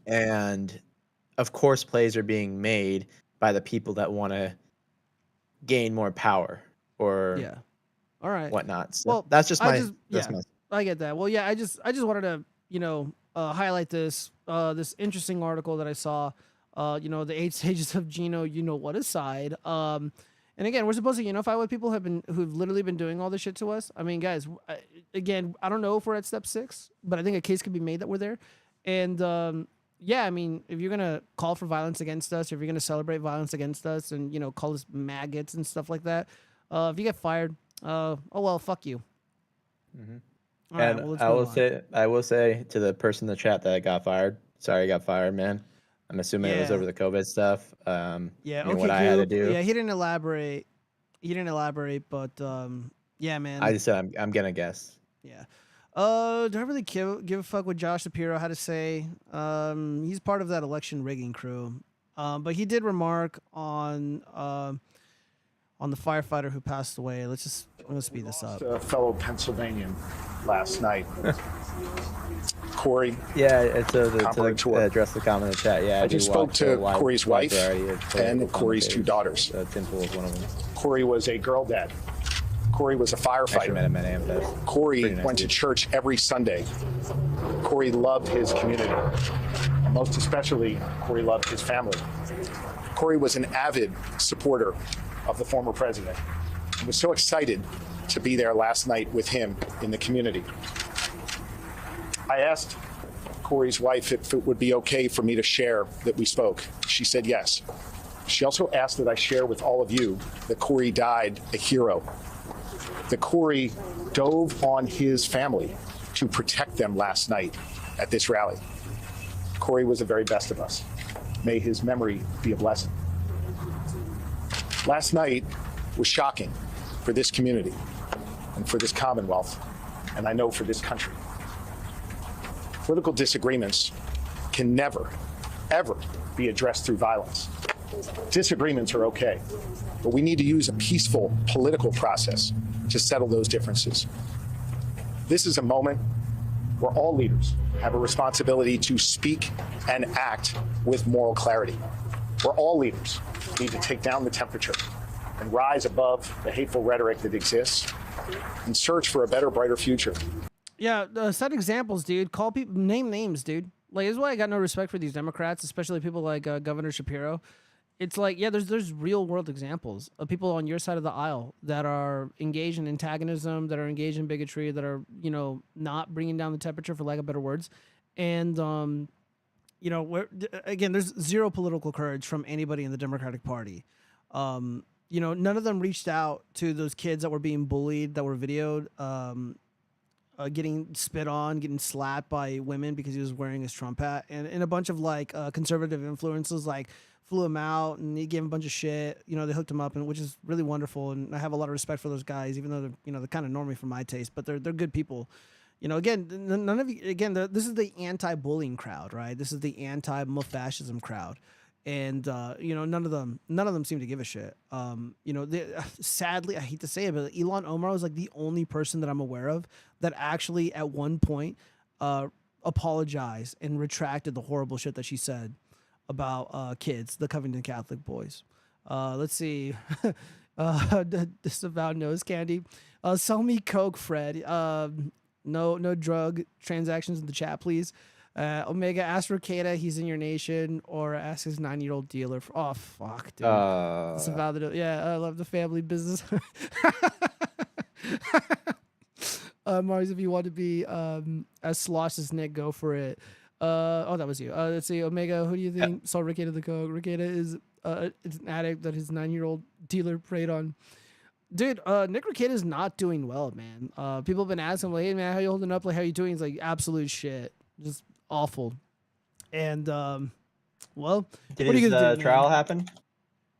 And of course, plays are being made by the people that want to gain more power or all right, whatnot. So that's just my. I get that. Well, yeah, I just wanted to highlight this interesting article that I saw. The 8 stages of Gino, what aside. And again, we're supposed to unify with people who've literally been doing all this shit to us. I mean, guys, again, I don't know if we're at step 6, but I think a case could be made that we're there. And I mean, if you're gonna call for violence against us, if you're gonna celebrate violence against us, and call us maggots and stuff like that, if you get fired, oh well, fuck you. Mm-hmm. And I will say to the person in the chat that got fired, sorry, I got fired, man. I'm assuming it was over the COVID stuff. What I had to do. Yeah, he didn't elaborate. But yeah, man. I just said I'm gonna guess. Yeah. Do I really give a fuck what Josh Shapiro had to say? He's part of that election rigging crew. But he did remark on the firefighter who passed away. I'm gonna speed this up. A fellow Pennsylvanian last night. Corey. Yeah, it's to address the comment in the chat. Yeah, I just spoke to Corey's wife and Corey's 2 daughters. Tim Pool is one of them. Corey was a girl dad. Corey was a firefighter. Corey went to church every Sunday. Corey loved his community. And most especially, Corey loved his family. Corey was an avid supporter of the former president and was so excited to be there last night with him in the community. I asked Corey's wife if it would be okay for me to share that we spoke. She said yes. She also asked that I share with all of you that Corey died a hero, that Corey dove on his family to protect them last night at this rally. Corey was the very best of us. May his memory be a blessing. Last night was shocking for this community and for this Commonwealth, and I know for this country. Political disagreements can never, ever be addressed through violence. Disagreements are okay, but we need to use a peaceful political process to settle those differences. This is a moment where all leaders have a responsibility to speak and act with moral clarity, where all leaders need to take down the temperature and rise above the hateful rhetoric that exists and search for a better, brighter future. Yeah, set examples, dude. Call people, name names, dude. Like, this is why I got no respect for these Democrats, especially people like Governor Shapiro. It's like, yeah, there's real world examples of people on your side of the aisle that are engaged in antagonism, that are engaged in bigotry, that are, you know, not bringing down the temperature, for lack of better words. And, you know, again, there's zero political courage from anybody in the Democratic Party. You know, none of them reached out to those kids that were being bullied, that were videoed, getting spit on, getting slapped by women because he was wearing his Trump hat, and a bunch of like conservative influences like flew him out and he gave him a bunch of shit. You know, they hooked him up, and which is really wonderful. And I have a lot of respect for those guys, even though they're, you know, they're kind of normie for my taste, but they're good people. You know, again, none of you, again, this is the anti-bullying crowd, right? This is the anti-fascism crowd. And you know, none of them seem to give a shit. You know, sadly, I hate to say it, but Ilhan Omar was like the only person that I'm aware of that actually at one point apologized and retracted the horrible shit that she said about kids, the Covington Catholic boys. Let's see. Disavow nose candy. Sell me Coke, Fred. No drug transactions in the chat, please. Omega, ask Ricada, he's in your nation, or ask his 9-year-old dealer. Oh, fuck, dude. Disavow the, yeah, I love the family business. Mars, if you want to be as slosh as Nick, go for it. Oh, that was you. Let's see, Omega, who do you think saw Ricada the Coke? Ricada is it's an addict that his 9-year-old dealer preyed on. Dude, Nick Ricada is not doing well, man. People have been asking, like, hey, man, how you holding up? Like, how you doing? He's like, absolute shit. Just awful. And, well, did what are you his gonna do, trial man? happen?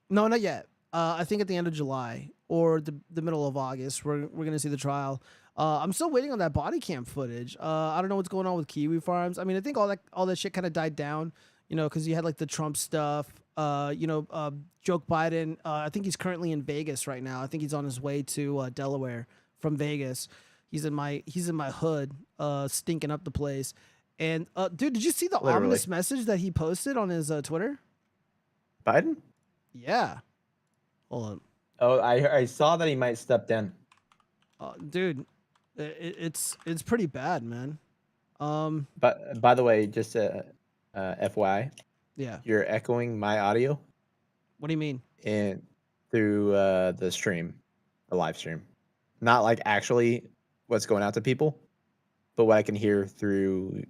No, not yet. I think at the end of July or the middle of August, we're going to see the trial. I'm still waiting on that body cam footage. I don't know what's going on with Kiwi Farms. I mean, I think all that shit kind of died down, you know, because you had like the Trump stuff. You know, Joe Biden. I think he's currently in Vegas right now. I think he's on his way to Delaware from Vegas. He's in my hood, stinking up the place. And dude, did you see the ominous message that he posted on his Twitter? Biden? Yeah. Hold on. Oh, I saw that he might step down. Dude, it's pretty bad, man. But by the way, just FYI, Yeah. you're echoing my audio. What do you mean? And through the stream, the live stream, not like actually what's going out to people, but what I can hear through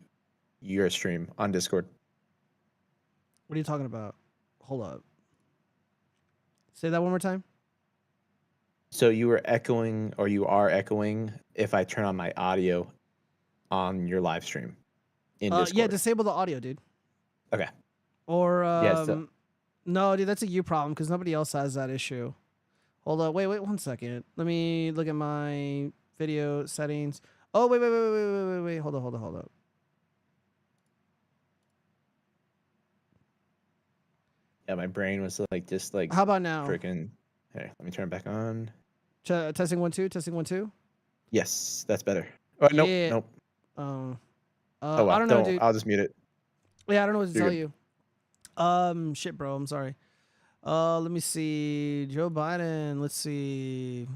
your stream on Discord. What are you talking about? Hold up. Say that one more time. So you were echoing, or you are echoing, if I turn on my audio on your live stream in Discord. Yeah, disable the audio, dude. Okay. Or Yeah, no, dude, that's a you problem because nobody else has that issue. Hold up, wait 1 second. Let me look at my video settings. Oh, wait. Hold up. Yeah, my brain was like just like. How about now? Freaking. Here, let me turn it back on. Testing 1 2. Testing 1 2. Yes, that's better. Oh, Yeah. Nope. Oh, Well, I don't know, dude. I'll just mute it. Yeah, I don't know what to You're tell you. Shit, bro. I'm sorry. Let me see. Joe Biden. Let's see.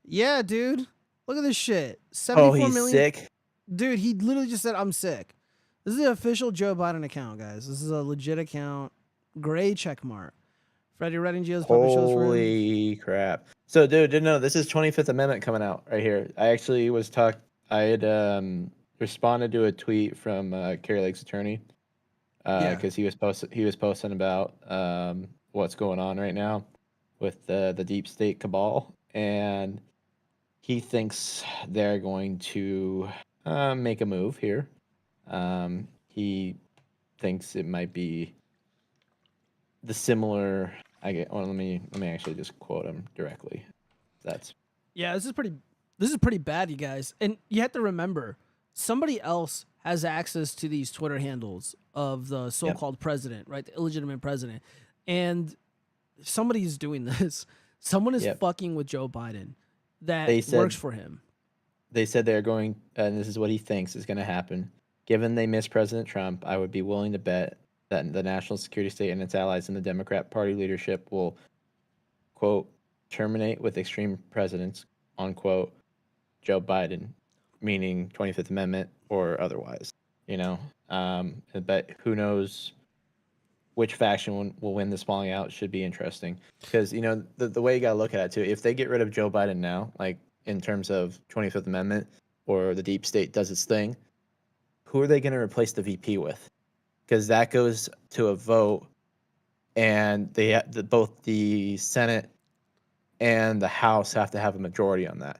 Yeah, dude. Look at this shit. 74 he's million. sick. Dude, he literally just said, I'm sick. This is the official Joe Biden account, guys. This is a legit account. Gray check mark. Freddie Redding's puppet shows for him. Holy crap. So, dude, no, this is 25th Amendment coming out right here. I actually I had responded to a tweet from Kerry Lake's attorney because he was posting about what's going on right now with the deep state cabal, and he thinks they're going to make a move here. He thinks it might be the similar. Let me actually just quote him directly. This is pretty bad, you guys. And you have to remember, somebody else has access to these Twitter handles of the so-called president, right? The illegitimate president. And somebody's doing this. Someone is fucking with Joe Biden that works for him. They said they're going, and this is what he thinks is going to happen. Given they miss President Trump, I would be willing to bet that the national security state and its allies in the Democrat Party leadership will, quote, terminate with extreme presidents, unquote, Joe Biden, meaning 25th Amendment or otherwise, you know? But who knows which faction will win this falling out. Should be interesting. Because, you know, the way you got to look at it, too, if they get rid of Joe Biden now, like in terms of 25th Amendment or the deep state does its thing, who are they going to replace the VP with? Because that goes to a vote, and both the Senate and the House have to have a majority on that.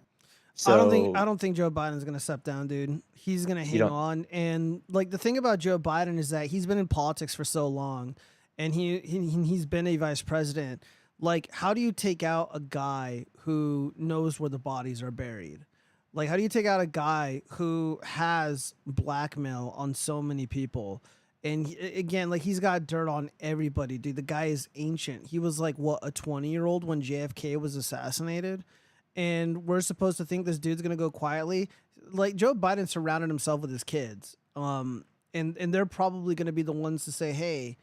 So I don't think Joe Biden's gonna step down, dude. He's gonna hang on. And like the thing about Joe Biden is that he's been in politics for so long, and he's been a vice president. Like, how do you take out a guy who knows where the bodies are buried? Like, how do you take out a guy who has blackmail on so many people? And again, like, he's got dirt on everybody, dude. The guy is ancient. He was like, what, a 20-year-old when JFK was assassinated? And we're supposed to think this dude's gonna go quietly. Like, Joe Biden surrounded himself with his kids, and they're probably gonna be the ones to say, "Hey,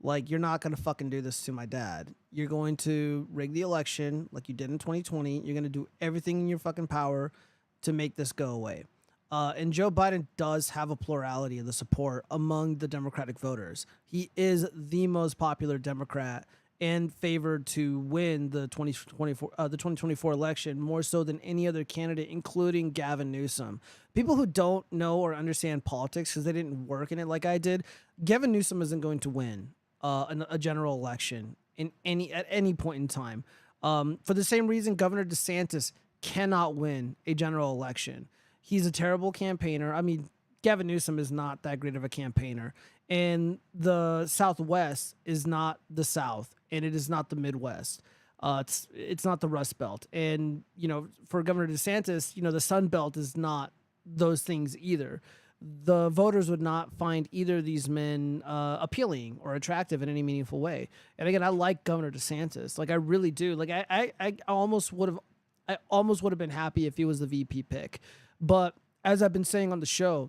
like, you're not gonna fucking do this to my dad. You're going to rig the election like you did in 2020. You're gonna do everything in your fucking power to make this go away." And Joe Biden does have a plurality of the support among the Democratic voters. He is the most popular Democrat and favored to win the 2024 election more so than any other candidate, including Gavin Newsom. People who don't know or understand politics because they didn't work in it like I did, Gavin Newsom isn't going to win a general election at any point in time. For the same reason, Governor DeSantis cannot win a general election. He's a terrible campaigner. I mean, Gavin Newsom is not that great of a campaigner. And the Southwest is not the South, and it is not the Midwest. It's not the Rust Belt. And, you know, for Governor DeSantis, you know, the Sun Belt is not those things either. The voters would not find either of these men appealing or attractive in any meaningful way. And again, I like Governor DeSantis. Like, I really do. Like, I almost would have been happy if he was the VP pick. But as I've been saying on the show,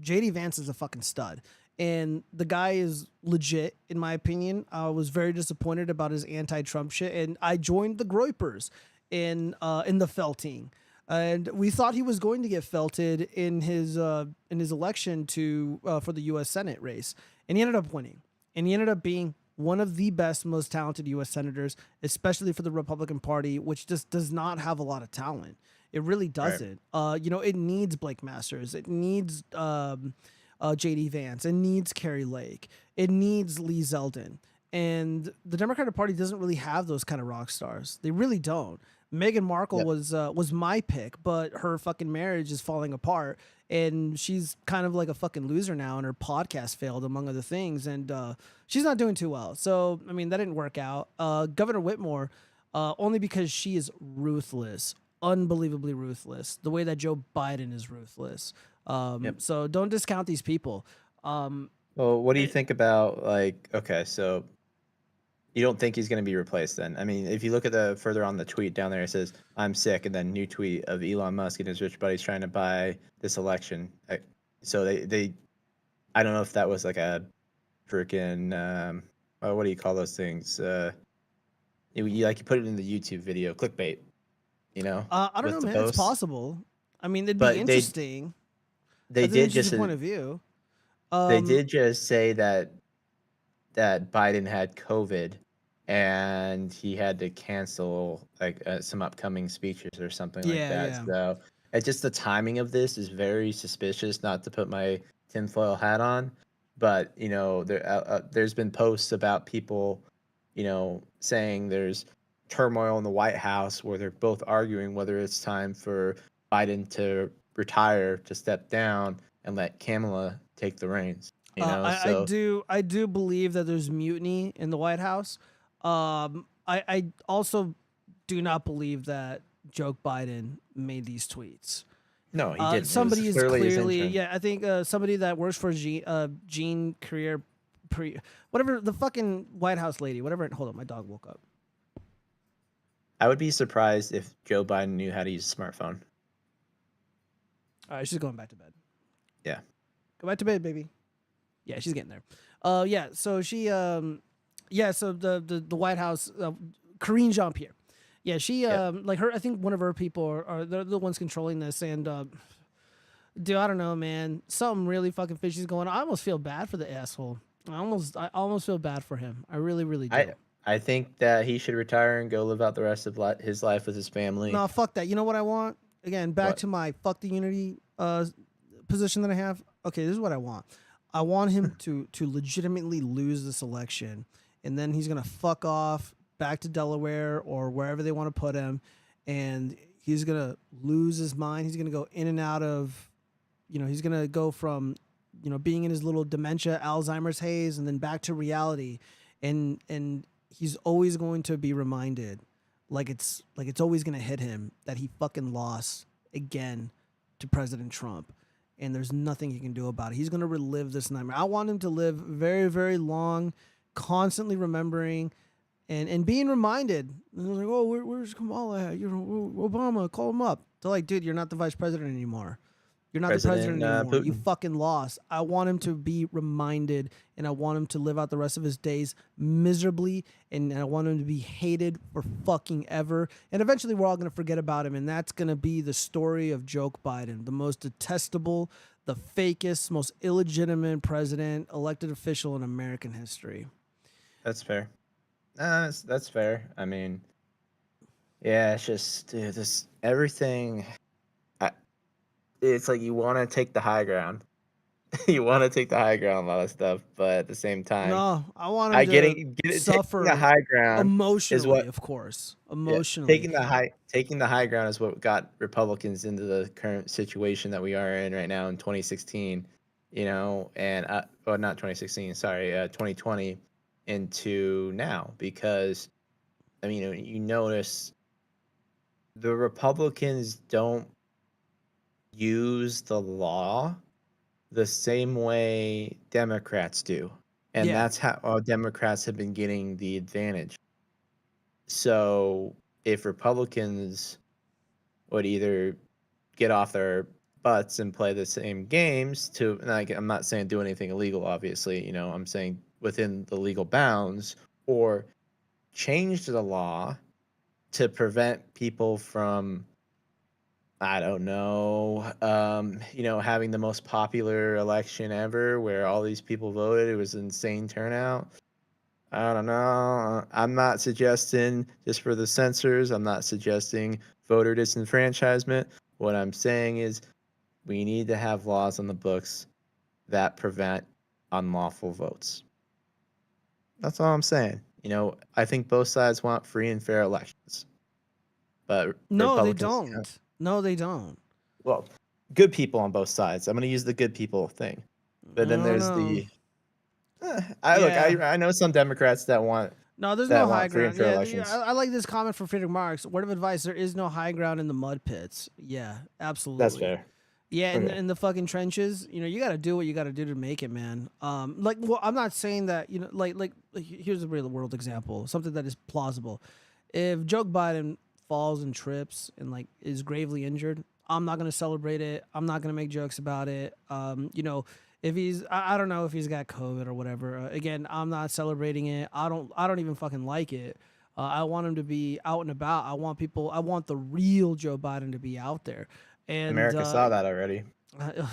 JD Vance is a fucking stud. And the guy is legit, in my opinion. I was very disappointed about his anti-Trump shit, and I joined the Groypers in the felting. And we thought he was going to get felted in his election for the U.S. Senate race, and he ended up winning. And he ended up being one of the best, most talented U.S. senators, especially for the Republican Party, which just does not have a lot of talent. It really doesn't. Right. You know, it needs Blake Masters. It needs J.D. Vance. It needs Carrie Lake. It needs Lee Zeldin. And the Democratic Party doesn't really have those kind of rock stars. They really don't. Meghan Markle was my pick, but her fucking marriage is falling apart, and she's kind of like a fucking loser now, and her podcast failed, among other things, and she's not doing too well. So, I mean, that didn't work out. Governor Whitmore, only because she is ruthless, unbelievably ruthless, the way that Joe Biden is ruthless. So don't discount these people. Well, what do you think about, like, okay, so you don't think he's going to be replaced then? I mean, if you look at the further on the tweet down there, it says, "I'm sick," and then new tweet of Elon Musk and his rich buddies trying to buy this election. So they I don't know if that was like a freaking, what do you call those things? You put it in the YouTube video, clickbait, you know? I don't know, man. It's possible. I mean, it'd be interesting. They did just point of view. They did just say that Biden had COVID and he had to cancel like some upcoming speeches or something like that. Yeah. So it's just the timing of this is very suspicious. Not to put my tinfoil hat on, but you know, there's been posts about people, you know, saying there's turmoil in the White House where they're both arguing whether it's time for Biden to retire, to step down, and let Kamala take the reins. You know, I do believe that there's mutiny in the White House. I also do not believe that Joe Biden made these tweets. No, he didn't. Somebody is clearly his clearly, intern. yeah, I think somebody that works for Gene Career, whatever, the fucking White House lady, whatever. Hold on, my dog woke up. I would be surprised if Joe Biden knew how to use a smartphone. All right, she's going back to bed. Yeah. Go back to bed, baby. Yeah, she's getting there. Yeah, so she, yeah, so the White House, Karine Jean-Pierre. Yeah, she, like her, I think one of her people are they're the ones controlling this, and dude, I don't know, man. Something really fucking fishy's going on. I almost feel bad for the asshole. I almost feel bad for him. I really, really do. I think that he should retire and go live out the rest of his life with his family. No, fuck that. You know what I want? Again, back to my fuck the unity position that I have. Okay, this is what I want. I want him to legitimately lose this election, and then he's gonna fuck off back to Delaware or wherever they want to put him, and he's gonna lose his mind. He's gonna go in and out of, he's gonna go from, being in his little dementia, Alzheimer's haze, and then back to reality, and he's always going to be reminded, like it's always gonna hit him that he fucking lost again to President Trump. And there's nothing he can do about it. He's going to relive this nightmare. I want him to live very, very long, constantly remembering and being reminded. And I was like, oh, where's Kamala at? Obama, call him up. They're like, dude, you're not the vice president anymore. You're not the president anymore. Putin. You fucking lost. I want him to be reminded, and I want him to live out the rest of his days miserably, and I want him to be hated for fucking ever. And eventually we're all going to forget about him, and that's going to be the story of Joke Biden, the most detestable, the fakest, most illegitimate president, elected official in American history. That's fair. That's fair. I mean, yeah, it's just, dude, this everything. It's like you want to take the high ground. You want to take the high ground on a lot of stuff, but at the same time, no, I want him to suffer taking the high ground emotionally, is what, of course, emotionally. Taking the high ground is what got Republicans into the current situation that we are in right now in 2016, and well, not 2016, sorry, 2020 into now, because I mean, you notice the Republicans don't use the law the same way Democrats do. And that's how Democrats have been getting the advantage. So if Republicans would either get off their butts and play the same games to, like, I'm not saying do anything illegal, obviously, I'm saying within the legal bounds, or change the law to prevent people from, I don't know, having the most popular election ever where all these people voted. It was an insane turnout. I don't know. I'm not suggesting, just for the censors, I'm not suggesting voter disenfranchisement. What I'm saying is we need to have laws on the books that prevent unlawful votes. That's all I'm saying. I think both sides want free and fair elections. But no, they don't. No, they don't. Well, good people on both sides. I'm going to use the good people thing. But then there's the... I know some Democrats that want... No, there's no high ground. Yeah, I like this comment from Friedrich Marx. Word of advice, there is no high ground in the mud pits. Yeah, absolutely. That's fair. Yeah, in the fucking trenches, you got to do what you got to do to make it, man. I'm not saying that, like here's a real world example, something that is plausible. If Joe Biden falls and trips and like is gravely injured, I'm not gonna celebrate it. I'm not gonna make jokes about it. If he's, I don't know if he's got COVID or whatever. Again, I'm not celebrating it. I don't even fucking like it. I want him to be out and about. I want the real Joe Biden to be out there. And America saw that already.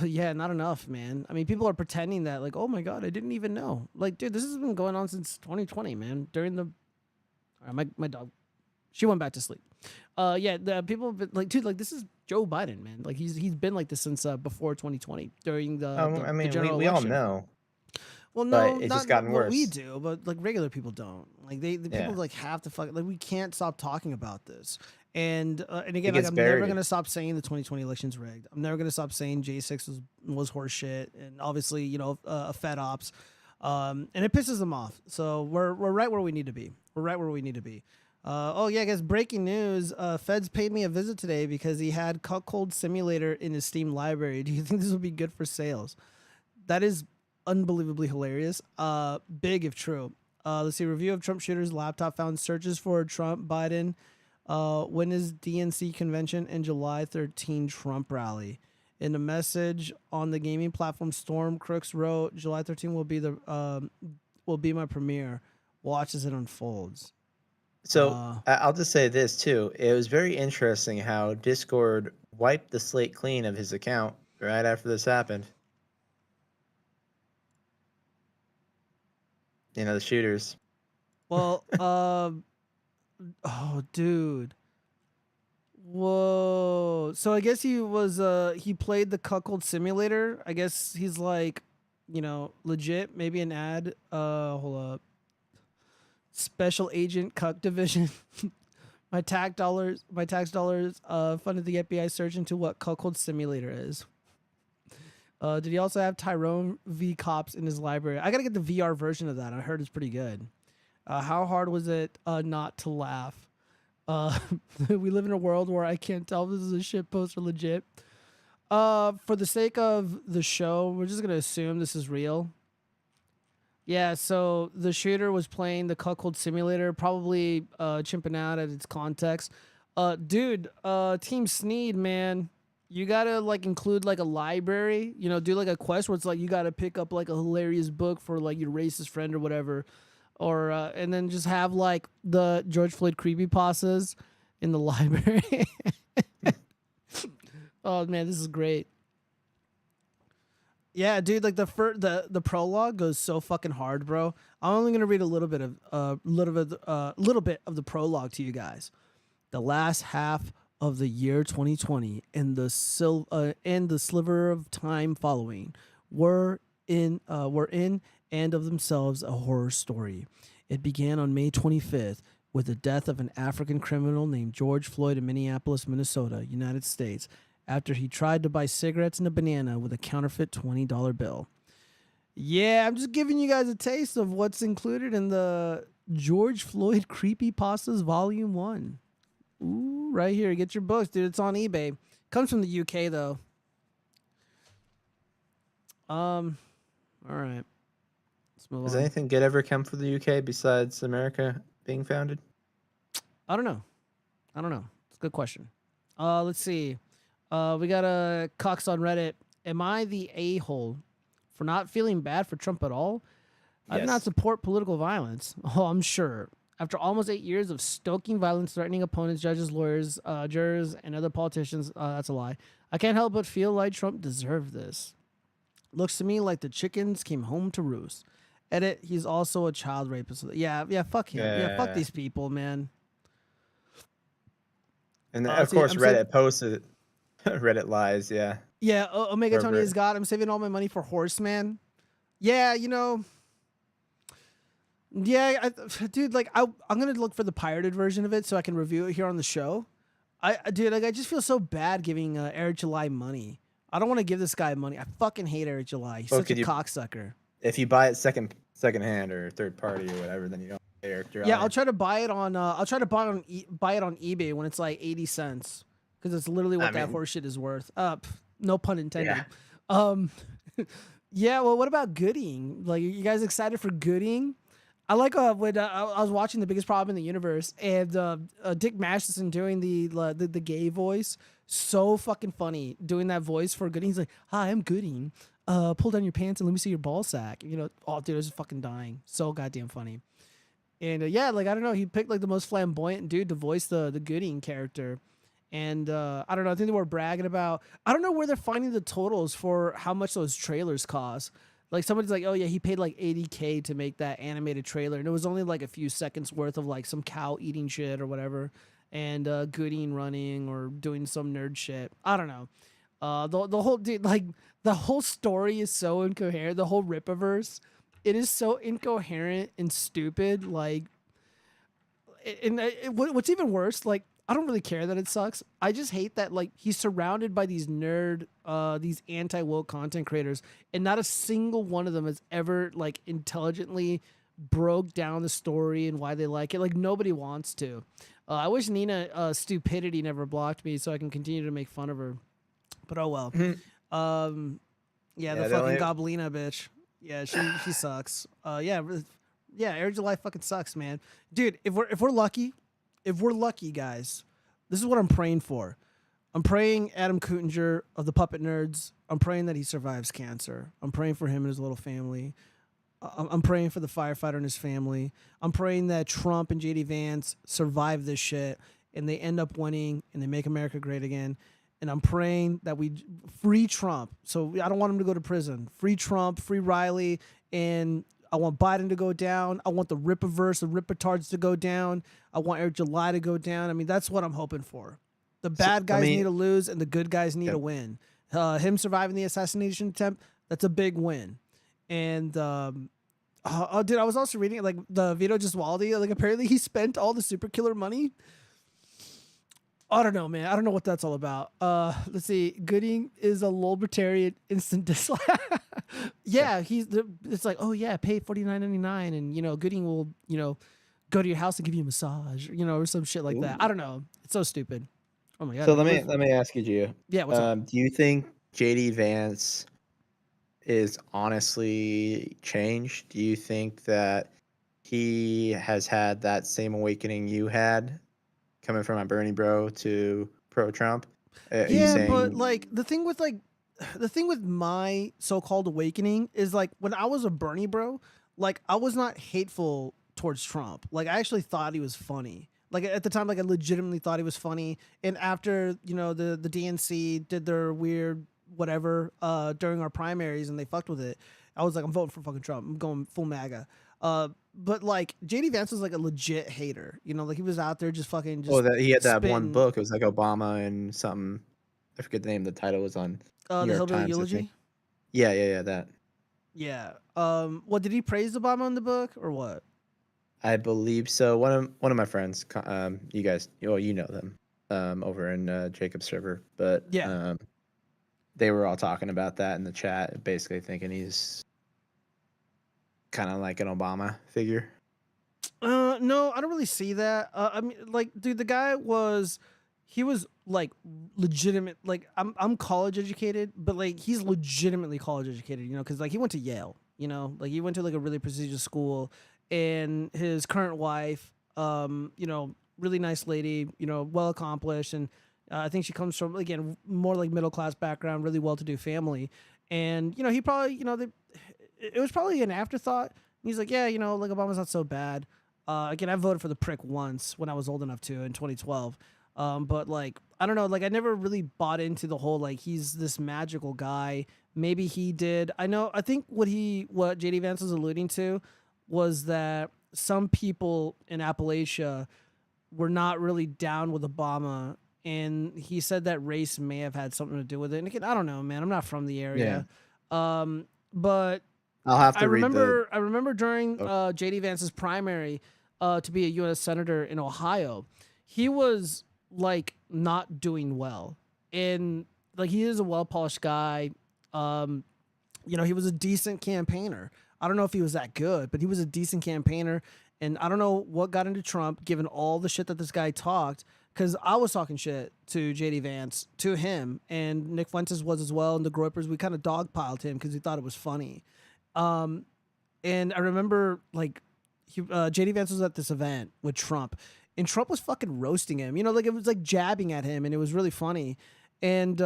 Yeah, not enough, man. I mean, people are pretending that, like, oh my God, I didn't even know. Like, dude, this has been going on since 2020, man. During the, my dog, she went back to sleep. The people have been like, dude, like, this is Joe Biden, man. Like, he's been like this since before 2020 during the general we election. all know. Well, no, it's not just gotten what worse. we do, but like regular people don't. Like the people like have to fuck. Like we can't stop talking about this. And again, like, I'm never gonna stop saying the 2020 election's rigged. I'm never gonna stop saying J6 was horseshit, and obviously, a Fed ops, and it pisses them off. So we're right where we need to be. We're right where we need to be. Oh yeah, I guess breaking news. Feds paid me a visit today because he had Cuckold Simulator in his Steam library. Do you think this will be good for sales? That is unbelievably hilarious. Big if true. Let's see. Review of Trump shooters laptop found searches for Trump Biden. When is DNC convention and July 13 Trump rally? In a message on the gaming platform, Storm Crooks wrote, "July 13 will be my premiere. Watch as it unfolds." So I'll just say this too. It was very interesting how Discord wiped the slate clean of his account right after this happened. You know, the shooters. Well, oh, dude. Whoa. So I guess he played the Cuckold Simulator. I guess he's like, legit. Maybe an ad. Hold up. Special Agent Cuck Division. My tax dollars funded the FBI search into what Cuckold Simulator is. Did he also have Tyrone V Cops in his library? I gotta get the VR version of that. I heard it's pretty good. How hard was it not to laugh? We live in a world where I can't tell if this is a shit post or legit. For the sake of the show, we're just gonna assume this is real. Yeah, so the shooter was playing the Cuckold Simulator, probably chimping out at its context. Dude, Team Sneed, man, you gotta like include like a library, do like a quest where it's like you gotta pick up like a hilarious book for like your racist friend or whatever, or and then just have like the George Floyd creepypastas in the library. Oh man, this is great. Yeah, dude, like the prologue goes so fucking hard, bro. I'm only gonna read a little bit of the prologue to you guys. The last half of the year 2020 and the sliver of time following were in and of themselves a horror story. It began on May 25th with the death of an African criminal named George Floyd in Minneapolis, Minnesota, United States, after he tried to buy cigarettes and a banana with a counterfeit $20 bill. Yeah, I'm just giving you guys a taste of what's included in the George Floyd Creepypastas Volume 1. Ooh, right here. Get your books, dude. It's on eBay. Comes from the UK, though. All right. Let's move on. Does anything good ever come from the UK besides America being founded? I don't know. It's a good question. Let's see. We got a Cox on Reddit. Am I the a-hole for not feeling bad for Trump at all? I do not support political violence. Oh, I'm sure. After almost 8 years of stoking violence, threatening opponents, judges, lawyers, jurors, and other politicians, that's a lie. I can't help but feel like Trump deserved this. Looks to me like the chickens came home to roost. Edit, he's also a child rapist. Yeah, fuck him. Yeah, fuck these people, man. And then, of course, Reddit posted... Reddit lies, yeah. Yeah, Omega Tony is God. I'm saving all my money for Horseman. Yeah, yeah, dude, like I'm gonna look for the pirated version of it so I can review it here on the show. I just feel so bad giving Eric July money. I don't want to give this guy money. I fucking hate Eric July. He's such a cocksucker. If you buy it second hand or third party or whatever, then you don't pay Eric July. Yeah, I'll try to buy it on. Buy it on eBay when it's like 80 cents. Because it's literally what that horse shit is worth. No pun intended. Yeah. Yeah, well, what about Gooding? Like, are you guys excited for Gooding? I like when I was watching The Biggest Problem in the Universe, and Dick Masterson doing the gay voice. So fucking funny doing that voice for Gooding. He's like, "Hi, I'm Gooding. Pull down your pants and let me see your ball sack." Oh, dude, I was fucking dying. So goddamn funny. And yeah, like, I don't know. He picked like the most flamboyant dude to voice the Gooding character. And I don't know. I think they were bragging about. I don't know where they're finding the totals for how much those trailers cost. Like somebody's like, "Oh yeah, he paid like $80K to make that animated trailer," and it was only like a few seconds worth of like some cow eating shit or whatever, and Gooding running or doing some nerd shit. I don't know. The whole dude, like the whole story is so incoherent. The whole Rippaverse, it is so incoherent and stupid. Like, and what's even worse, like. I don't really care that it sucks. I just hate that like he's surrounded by these these anti-woke content creators, and not a single one of them has ever like intelligently broke down the story and why they like it. Like nobody wants to. I wish Nina Stupidity never blocked me so I can continue to make fun of her. But oh well. Yeah, the fucking Goblina bitch. Yeah, she sucks. Yeah, Air July fucking sucks, man. Dude, if we're lucky, guys, this is what I'm praying for. I'm praying Adam Kutinger of the Puppet Nerds. I'm praying that he survives cancer. I'm praying for him and his little family. I'm praying for the firefighter and his family. I'm praying that Trump and JD Vance survive this shit and they end up winning and they make America great again. And I'm praying that we free Trump. So I don't want him to go to prison. Free Trump, free Riley, and I want Biden to go down. I want the Rippaverse, the Rippatards to go down. I want Eric July to go down. I mean, that's what I'm hoping for. The bad guys need to lose and the good guys need to win. Him surviving the assassination attempt, that's a big win. And dude, I was also reading like the Vito Gesualdi. Like apparently he spent all the super killer money. I don't know, man. I don't know what that's all about. Let's see. Gooding is a libertarian instant dislike. Yeah, it's like, oh yeah, pay $49.99, and Gooding will go to your house and give you a massage, or some shit like that. I don't know. It's so stupid. Oh my god. So let me ask you, Gio. Yeah. What's up? Do you think JD Vance is honestly changed? Do you think that he has had that same awakening you had, coming from a Bernie bro to pro Trump? But like the thing with my so-called awakening is like when I was a Bernie bro, like I was not hateful towards Trump. Like I actually thought he was funny. Like at the time, like I legitimately thought he was funny. And after the DNC did their weird whatever during our primaries and they fucked with it, I was like, I'm voting for fucking Trump. I'm going full MAGA. But like JD Vance was like a legit hater, like he was out there just fucking. He had that one book. It was like Obama and something. I forget the name. The title was on the Hillbilly Eulogy. Yeah, that. Yeah. What did he praise Obama in the book or what? I believe so. One of my friends, you guys, you know them, over in Jacob's server, but yeah, they were all talking about that in the chat, basically thinking he's kind of like an Obama figure. No, I don't really see that. I mean, like, dude, the guy was like legitimate. Like, I'm college educated, but like he's legitimately college educated, because like he went to Yale, like he went to like a really prestigious school, and his current wife, really nice lady, well accomplished, and I think she comes from, again, more like middle class background, really well to do family, and he probably, it was probably an afterthought. He's like, yeah, like Obama's not so bad. Again, I voted for the prick once when I was old enough to in 2012. But like, I don't know, like I never really bought into the whole, like, he's this magical guy. Maybe he did. I think what JD Vance was alluding to was that some people in Appalachia were not really down with Obama. And he said that race may have had something to do with it. And again, I don't know, man. I'm not from the area. Yeah. But I'll have to I remember during JD Vance's primary to be a U.S. Senator in Ohio, he was like not doing well. And like he is a well-polished guy. He was a decent campaigner. I don't know if he was that good, but he was a decent campaigner. And I don't know what got into Trump, given all the shit that this guy talked, because I was talking shit to JD Vance, to him, and Nick Fuentes was as well, and the Groypers, we kind of dogpiled him because we thought it was funny. And I remember, like, JD Vance was at this event with Trump, and Trump was fucking roasting him. Like, it was like jabbing at him, and it was really funny. And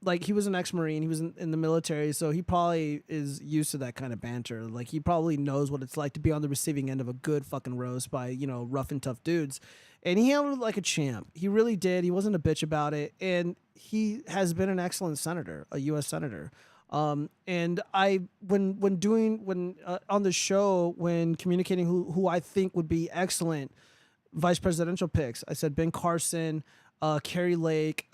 like, he was an ex-Marine, he was in the military, so he probably is used to that kind of banter. Like, he probably knows what it's like to be on the receiving end of a good fucking roast by, rough and tough dudes. And he handled it like a champ. He really did. He wasn't a bitch about it. And he has been an excellent senator, a U.S. senator. And I, when on the show, when communicating who I think would be excellent vice presidential picks, I said Ben Carson, Kerry Lake,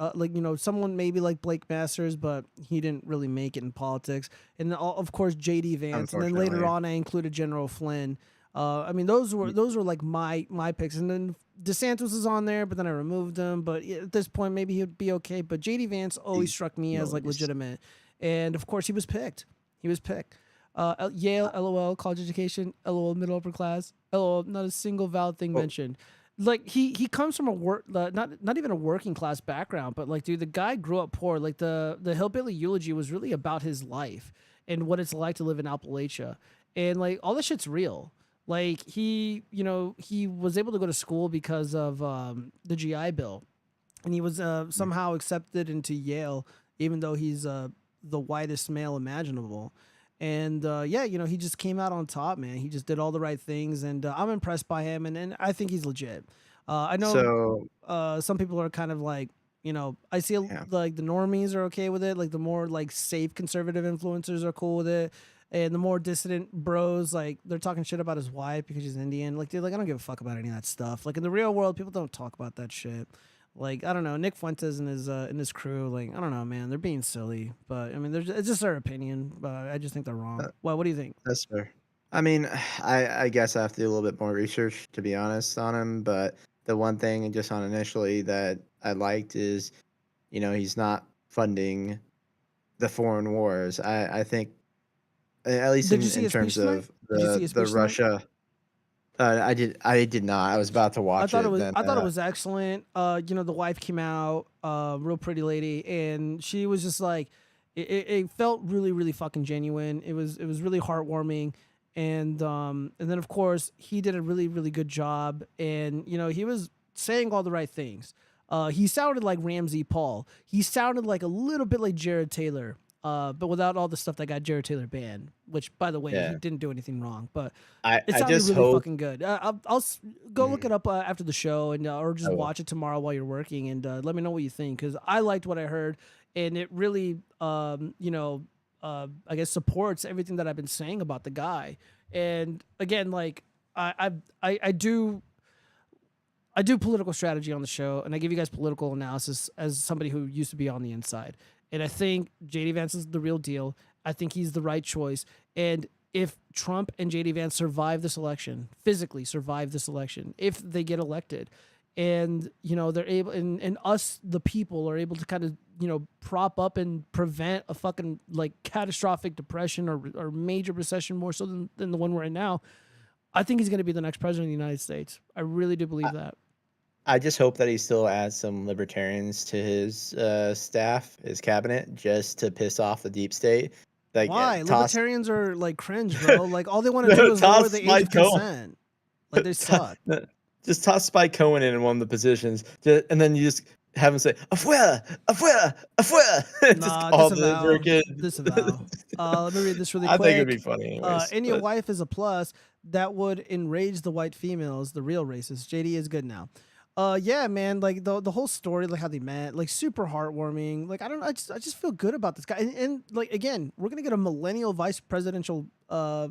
someone maybe like Blake Masters, but he didn't really make it in politics. And then, of course, JD Vance. And then later on, I included General Flynn. Those were like my picks. And then DeSantis was on there, but then I removed him. But at this point, maybe he'd be okay. But JD Vance always struck me as like legitimate. And of course, he was picked. Yale, LOL, college education, LOL, middle upper class, LOL, not a single valid thing mentioned. Like he comes from a not even a working class background, but like, dude, the guy grew up poor. Like the hillbilly eulogy was really about his life and what it's like to live in Appalachia, and like all this shit's real. Like he was able to go to school because of the GI Bill, and he was somehow accepted into Yale, even though he's the whitest male imaginable. And he just came out on top, man. He just did all the right things, and I'm impressed by him, and I think he's legit. I know some people are kind of like, I see like the normies are okay with it, like the more like safe conservative influencers are cool with it, and the more dissident bros, like they're talking shit about his wife because she's Indian. Like, dude, like I don't give a fuck about any of that stuff. Like in the real world, people don't talk about that shit. Like, I don't know, Nick Fuentes and his crew, like, I don't know, man, they're being silly. But I mean, it's just their opinion, but I just think they're wrong. Well, what do you think? That's fair. I mean, I guess I have to do a little bit more research, to be honest, on him. But the one thing just on initially that I liked is, he's not funding the foreign wars. I think, at least in terms of the Russia. I did not. I was about to watch it. I thought it was excellent. The wife came out, real pretty lady, and she was just like, it felt really, really fucking genuine. It was really heartwarming, and then of course he did a really, really good job, and he was saying all the right things. He sounded like Ramsey Paul. He sounded like a little bit like Jared Taylor. But without all the stuff that got Jared Taylor banned, which, by the way, he didn't do anything wrong. But it sounded really fucking good. I'll go look it up after the show, and or just watch it tomorrow while you're working, and let me know what you think, because I liked what I heard, and it really, I guess supports everything that I've been saying about the guy. And again, like I do political strategy on the show, and I give you guys political analysis as somebody who used to be on the inside. And I think JD Vance is the real deal. I think he's the right choice. And if Trump and JD Vance survive this election, physically survive this election, if they get elected, and they're able, and us, the people, are able to kind of prop up and prevent a fucking like catastrophic depression or major recession, more so than the one we're in now, I think he's going to be the next president of the United States. I really do believe that. I just hope that he still adds some libertarians to his staff, his cabinet, just to piss off the deep state. Like, why? Libertarians are like cringe, bro. Like all they want to do is lower the age of consent. Like they suck. Just toss Spike Cohen in one of the positions, and then you just have him say "afuera, afuera, afuera." Disavow. Let me read this really quick. I think it'd be funny. And your wife is a plus. That would enrage the white females, the real racists. JD is good now. Yeah, man, like the whole story, like how they met, like super heartwarming. Like I just feel good about this guy. And like again, we're gonna get a millennial vice presidential, a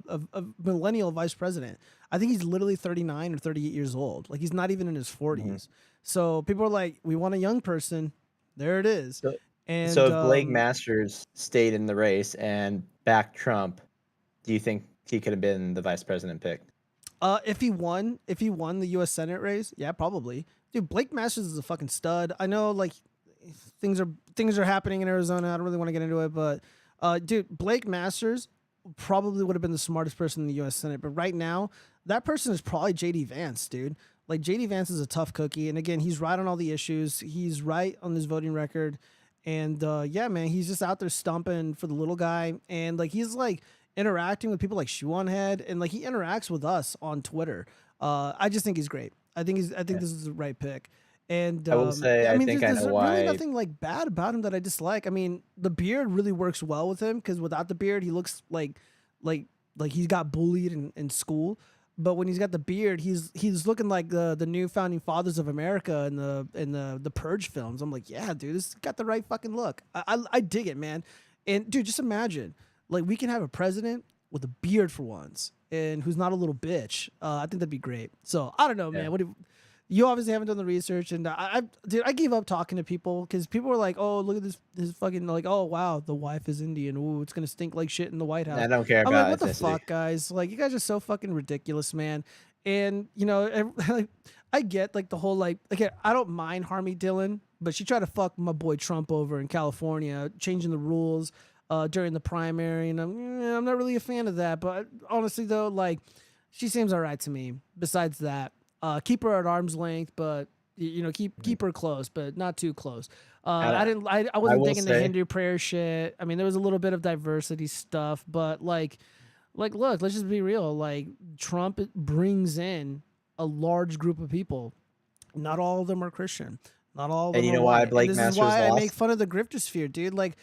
millennial vice president. I think he's literally 39 or 38 years old. Like he's not even in his 40s. Mm-hmm. So people are like, we want a young person. There it is. So if Blake Masters stayed in the race and backed Trump, do you think he could have been the vice president pick? If he won the U.S. Senate race, yeah, probably. Dude, Blake Masters is a fucking stud. I know, like, things are happening in Arizona. I don't really want to get into it, but, dude, Blake Masters probably would have been the smartest person in the U.S. Senate. But right now, that person is probably JD Vance, dude. Like, JD Vance is a tough cookie, and again, he's right on all the issues. He's right on his voting record, and yeah, man, he's just out there stumping for the little guy, and like he's like interacting with people like Shoe Head, and like he interacts with us on Twitter. I just think he's great. I think this is the right pick. And I will say, I think I know why. There's really nothing like bad about him that I dislike. I mean, the beard really works well with him, because without the beard, he looks like he's got bullied in school. But when he's got the beard, he's looking like the new founding fathers of America in the Purge films. I'm like, yeah, dude, this got the right fucking look. I dig it, man. And dude, just imagine, like, we can have a president with a beard for once, and who's not a little bitch. I think that'd be great. So I don't know, man. Yeah. You obviously haven't done the research, and dude, I gave up talking to people, because people were like, "Oh, look at this fucking, like, oh wow, the wife is Indian. Ooh, it's gonna stink like shit in the White House." I don't care I'm about like, what ethnicity. the fuck, guys? Like, you guys are so fucking ridiculous, man. And you know, I get like the whole like, okay, I don't mind Harmy Dillon, but she tried to fuck my boy Trump over in California, changing the rules. during the primary, and I'm not really a fan of that. But honestly, though, like, she seems all right to me. Besides that, keep her at arm's length, but keep her close, but not too close. I wasn't digging the Hindu prayer shit. I mean, there was a little bit of diversity stuff, but like, look, let's just be real. Like, Trump brings in a large group of people. Not all of them are Christian. Not all of them. And you know why Blake Masters lost? This is why I make fun of the grifter sphere, dude. Like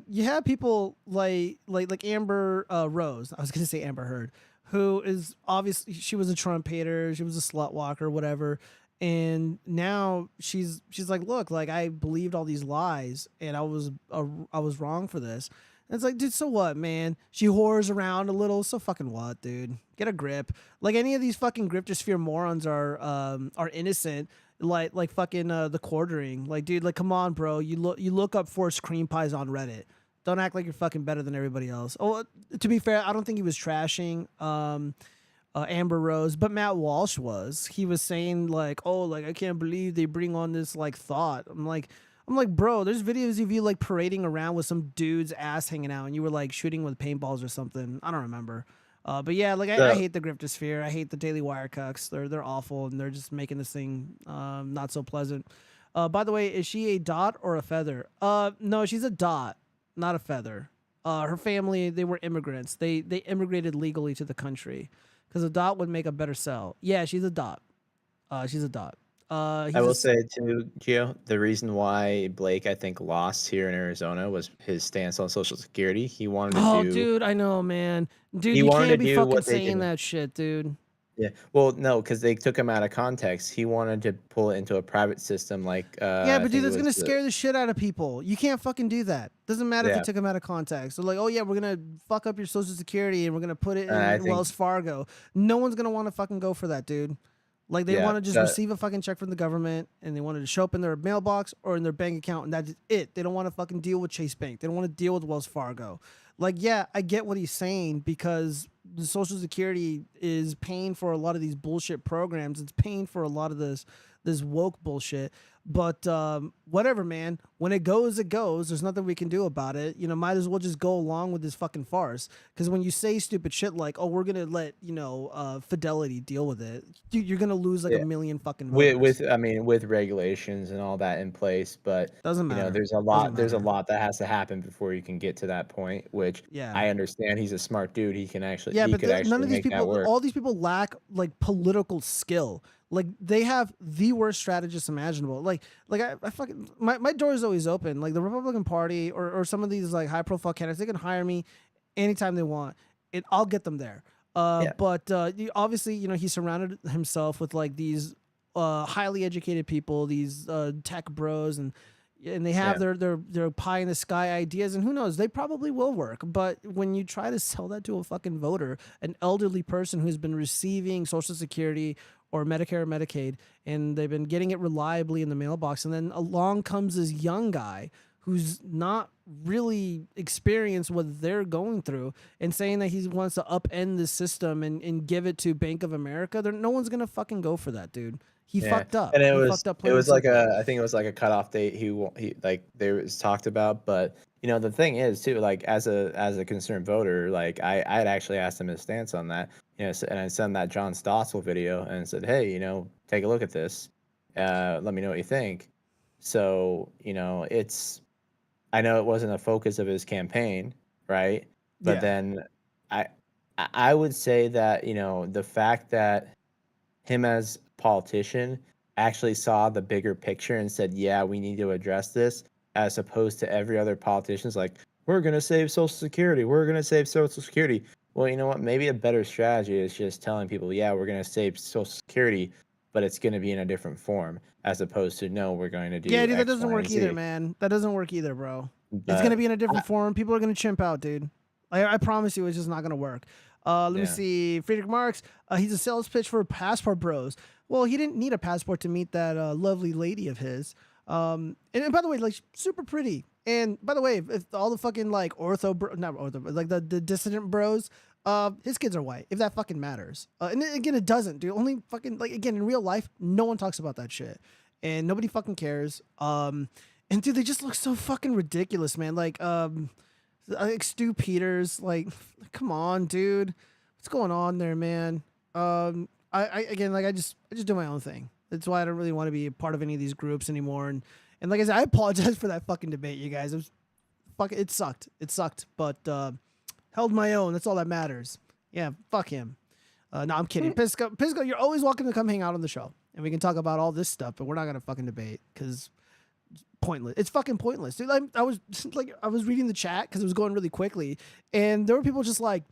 you have people like Amber Rose. I was gonna say Amber Heard, who is obviously, she was a Trump hater. She was a slut walker, whatever. And now she's like, look, like, I believed all these lies, and I was wrong for this. And it's like, dude, so what, man? She whores around a little, so fucking what, dude? Get a grip. Like, any of these fucking grifter sphere morons are innocent. Like fucking the quartering. Like, dude, like, come on, bro. You look up forced cream pies on Reddit. Don't act like you're fucking better than everybody else. Oh, to be fair, I don't think he was trashing Amber Rose, but Matt Walsh was. He was saying like, oh, like, I can't believe they bring on this like thought. I'm like, bro, there's videos of you like parading around with some dude's ass hanging out, and you were like shooting with paintballs or something. I don't remember. But yeah, like, I hate the grifter sphere. I hate the Daily Wire cucks. They're awful, and they're just making this thing not so pleasant. By the way, is she a dot or a feather? No, she's a dot, not a feather. Her family, they were immigrants. They immigrated legally to the country, because a dot would make a better sell. Yeah, she's a dot. She's a dot. I will say too, Gio, the reason why Blake, I think, lost here in Arizona was his stance on Social Security. He wanted to Oh, dude, I know, man. Dude, you can't be fucking saying that shit, dude. Yeah. Well, no, because they took him out of context. He wanted to pull it into a private system, like. Yeah, but dude, that's gonna scare the shit out of people. You can't fucking do that. Doesn't matter if you took him out of context. So like, oh yeah, we're gonna fuck up your Social Security and we're gonna put it in Wells Fargo. No one's gonna want to fucking go for that, dude. Like, they want to just receive a fucking check from the government, and they wanted to show up in their mailbox or in their bank account, and that's it. They don't want to fucking deal with Chase Bank. They don't want to deal with Wells Fargo. Like, yeah, I get what he's saying, because the Social Security is paying for a lot of these bullshit programs. It's paying for a lot of this woke bullshit. But whatever, man. When it goes, it goes. There's nothing we can do about it. You know, might as well just go along with this fucking farce. Because when you say stupid shit like, oh, we're gonna let Fidelity deal with it, dude, you're gonna lose like a million fucking voters. with regulations and all that in place. But doesn't matter. You know, there's a lot that has to happen before you can get to that point. Which I understand. He's a smart dude. He can actually none of these people, all these people lack like political skill. Like, they have the worst strategists imaginable. Like I fucking, my door is always open. Like, the Republican Party or some of these like high profile candidates, they can hire me anytime they want, and I'll get them there. But obviously, you know, he surrounded himself with like these highly educated people, these tech bros, and they have their pie in the sky ideas, and who knows, they probably will work. But when you try to sell that to a fucking voter, an elderly person who's been receiving Social Security or Medicare or Medicaid, and they've been getting it reliably in the mailbox, and then along comes this young guy who's not really experienced what they're going through, and saying that he wants to upend the system and give it to Bank of America, no one's gonna fucking go for that, dude. He fucked up. And it was like I think it was like a cutoff date. He like there was talked about, but you know, the thing is too, like, as a concerned voter, like I'd actually asked him his stance on that, you know, and I sent that John Stossel video and said, hey, you know, take a look at this, let me know what you think. So, you know, I know it wasn't a focus of his campaign, right? But then I would say that, you know, the fact that him as politician actually saw the bigger picture and said, yeah, we need to address this, as opposed to every other politician's like, we're going to save Social Security. We're going to save Social Security. Well, you know what? Maybe a better strategy is just telling people, yeah, we're going to save Social Security, but it's going to be in a different form, as opposed to, no, we're going to do dude, that doesn't work either, man. That doesn't work either, bro. It's going to be in a different form. People are going to chimp out, dude. I promise you, it's just not going to work. Let me see. Friedrich Marx, he's a sales pitch for Passport Bros. Well, he didn't need a passport to meet that lovely lady of his. And by the way, like, super pretty. And by the way, if all the fucking like not ortho, but like the dissident bros, his kids are white, if that fucking matters. And again, it doesn't, dude. Only fucking, like, again, in real life, no one talks about that shit, and nobody fucking cares. And dude, they just look so fucking ridiculous, man. Like, like Stu Peters, like, come on, dude, what's going on there, man? I again, like, I just do my own thing. That's why I don't really want to be a part of any of these groups anymore. And like I said, I apologize for that fucking debate, you guys. It sucked, but held my own. That's all that matters. Yeah, fuck him. No, I'm kidding. Pisco, you're always welcome to come hang out on the show, and we can talk about all this stuff. But we're not gonna fucking debate because pointless. It's fucking pointless, dude. I was reading the chat because it was going really quickly, and there were people just like,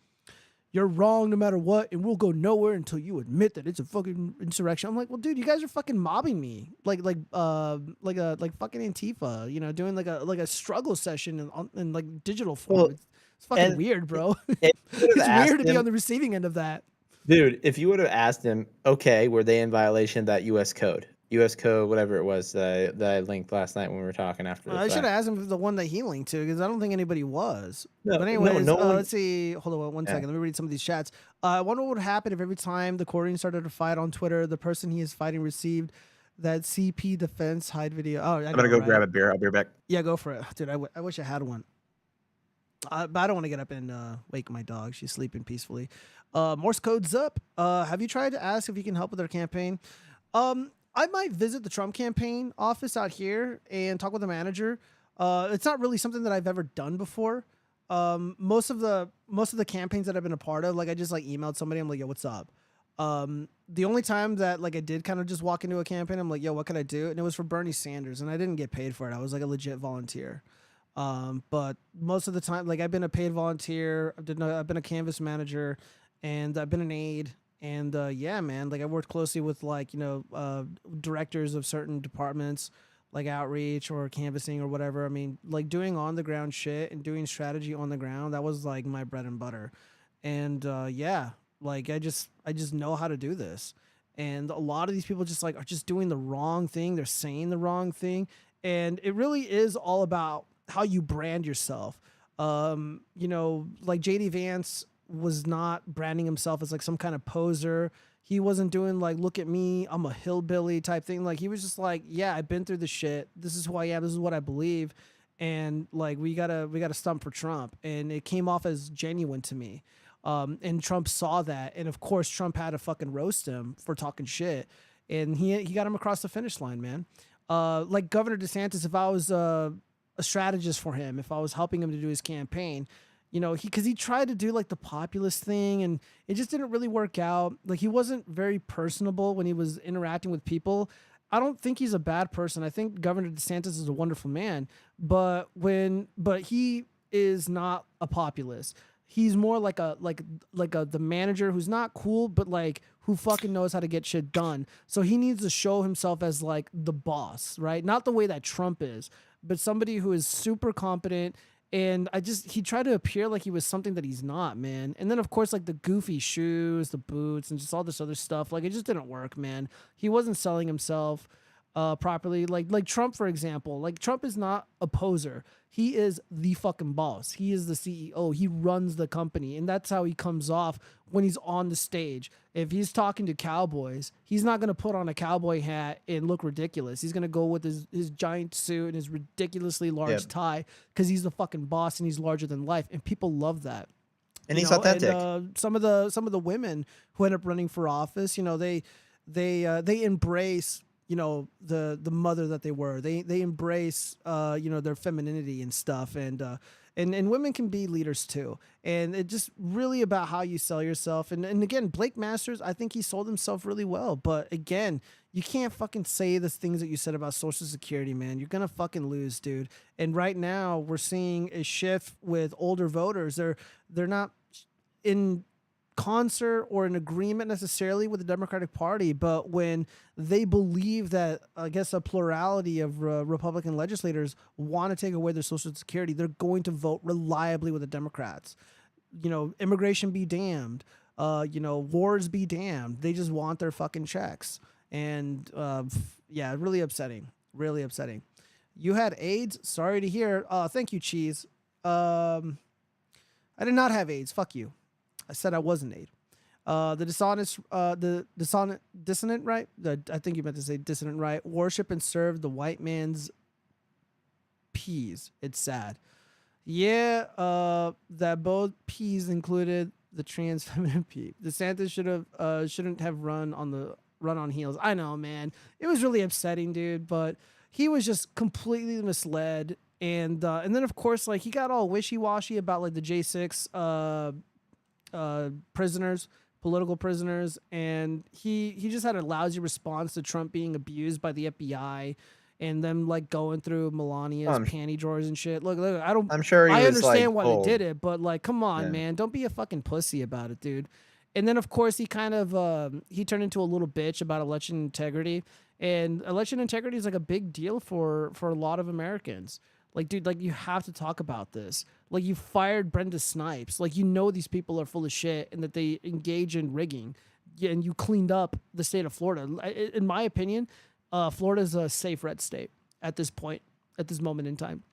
"You're wrong no matter what, and we'll go nowhere until you admit that it's a fucking insurrection." I'm like, well, dude, you guys are fucking mobbing me, like fucking Antifa, you know, doing like a struggle session in like digital form. Well, it's fucking weird, bro. It's weird to be on the receiving end of that. Dude, if you would have asked him, okay, were they in violation of that U.S. code, whatever it was that I linked last night when we were talking after the I fact. should have asked him if the one that he linked to, because I don't think anybody was. No, but anyways, no one... let's see. Hold on one second. Let me read some of these chats. I wonder what would happen if every time the Korean started a fight on Twitter, the person he is fighting received that CP defense hide video. Oh, I'm gonna go grab a beer. I'll be right back. Yeah, go for it, dude. I wish I had one. But I don't want to get up and wake my dog. She's sleeping peacefully. Morse code's up. Have you tried to ask if you can help with their campaign? I might visit the Trump campaign office out here and talk with the manager. It's not really something that I've ever done before. Most of the campaigns that I've been a part of, like I just like emailed somebody. I'm like, yo, what's up? The only time that like I did kind of just walk into a campaign, I'm like, yo, what can I do? And it was for Bernie Sanders, and I didn't get paid for it. I was like a legit volunteer. But most of the time, like I've been a paid volunteer. I've been a canvas manager, and I've been an aide. And yeah, man, like I worked closely with like, you know, directors of certain departments like outreach or canvassing or whatever. I mean, like doing on the ground shit and doing strategy on the ground, that was like my bread and butter. And yeah, like I just know how to do this. And a lot of these people just like are just doing the wrong thing. They're saying the wrong thing. And it really is all about how you brand yourself. You know, like JD Vance was not branding himself as like some kind of poser. He wasn't doing like, look at me, I'm a hillbilly type thing. Like he was just like, yeah, I've been through the shit. This is who I am. This is what I believe. And like, we gotta stump for Trump. And it came off as genuine to me. And Trump saw that. And of course Trump had to fucking roast him for talking shit. And he got him across the finish line, man. Like Governor DeSantis, if I was a strategist for him, if I was helping him to do his campaign, you know, because he tried to do like the populist thing and it just didn't really work out. Like he wasn't very personable when he was interacting with people. I don't think he's a bad person. I think Governor DeSantis is a wonderful man, but he is not a populist. He's more like the manager who's not cool, but like who fucking knows how to get shit done. So he needs to show himself as like the boss, right? Not the way that Trump is, but somebody who is super competent. And he tried to appear like he was something that he's not, man. And then of course, like the goofy shoes, the boots, and just all this other stuff, like it just didn't work, man. He wasn't selling himself properly. Like Trump, for example, like Trump is not a poser. He is the fucking boss. He is the CEO. He runs the company. And that's how he comes off when he's on the stage. If he's talking to cowboys, he's not going to put on a cowboy hat and look ridiculous. He's going to go with his giant suit and his ridiculously large tie because he's the fucking boss and he's larger than life. And people love that. And he's authentic. And, some of the women who end up running for office, you know, they embrace, you know, the mother that they were. They embrace you know, their femininity and stuff, and women can be leaders too. And it's just really about how you sell yourself. And again, Blake Masters, I think he sold himself really well. But again, you can't fucking say the things that you said about Social Security, man. You're gonna fucking lose, dude. And right now we're seeing a shift with older voters. They're not in concert or an agreement necessarily with the Democratic Party, but when they believe that, I guess, a plurality of Republican legislators want to take away their Social Security, they're going to vote reliably with the Democrats. You know, immigration be damned. You know, wars be damned. They just want their fucking checks. And yeah, really upsetting. Really upsetting. You had AIDS? Sorry to hear. Thank you, Cheese. I did not have AIDS. Fuck you. I said I wasn't aid. The dissonant right? I think you meant to say dissonant right. Worship and serve the white man's peas. It's sad. Yeah, that both P's included the trans feminine P. DeSantis shouldn't have run on heels. I know, man. It was really upsetting, dude, but he was just completely misled. And then of course, like, he got all wishy-washy about like the J6 prisoners, political prisoners, and he just had a lousy response to Trump being abused by the FBI and them like going through Melania's panty drawers and shit. Look, I'm sure he I was, understand like, why told. they did it, but like, come on, Yeah. man, don't be a fucking pussy about it, dude. And then of course he kind of he turned into a little bitch about election integrity, and election integrity is like a big deal for a lot of Americans. Like, dude, like, you have to talk about this. Like, you fired Brenda Snipes. Like, you know these people are full of shit and that they engage in rigging. Yeah, and you cleaned up the state of Florida. In my opinion, Florida's a safe red state at this point, at this moment in time.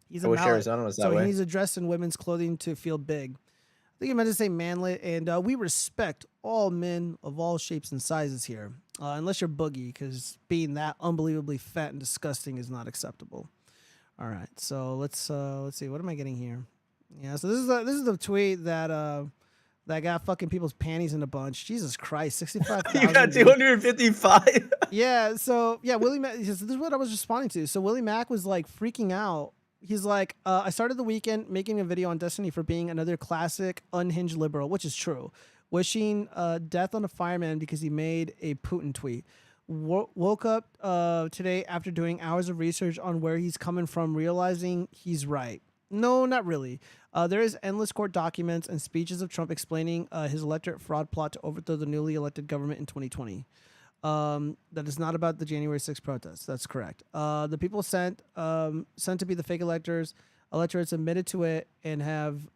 He's a I wish mallet, Arizona was that so way. he needs to dress in women's clothing to feel big. I think he meant to say manlet, and we respect all men of all shapes and sizes here, unless you're Boogie, because being that unbelievably fat and disgusting is not acceptable. All right, so let's see. What am I getting here? Yeah, so this is the tweet that got fucking people's panties in a bunch. Jesus Christ, 65,000. You got 255. Yeah, so yeah, Willie Mack. This is what I was responding to. So Willie Mack was like freaking out. He's like, I started the weekend making a video on Destiny for being another classic unhinged liberal, which is true. Wishing death on a fireman because he made a Putin tweet. Woke up today after doing hours of research on where he's coming from, realizing he's right. No, not really. There is endless court documents and speeches of Trump explaining his electorate fraud plot to overthrow the newly elected government in 2020. That is not about the January 6th protests. That's correct. The people sent to be the fake electors, electorates admitted to it and have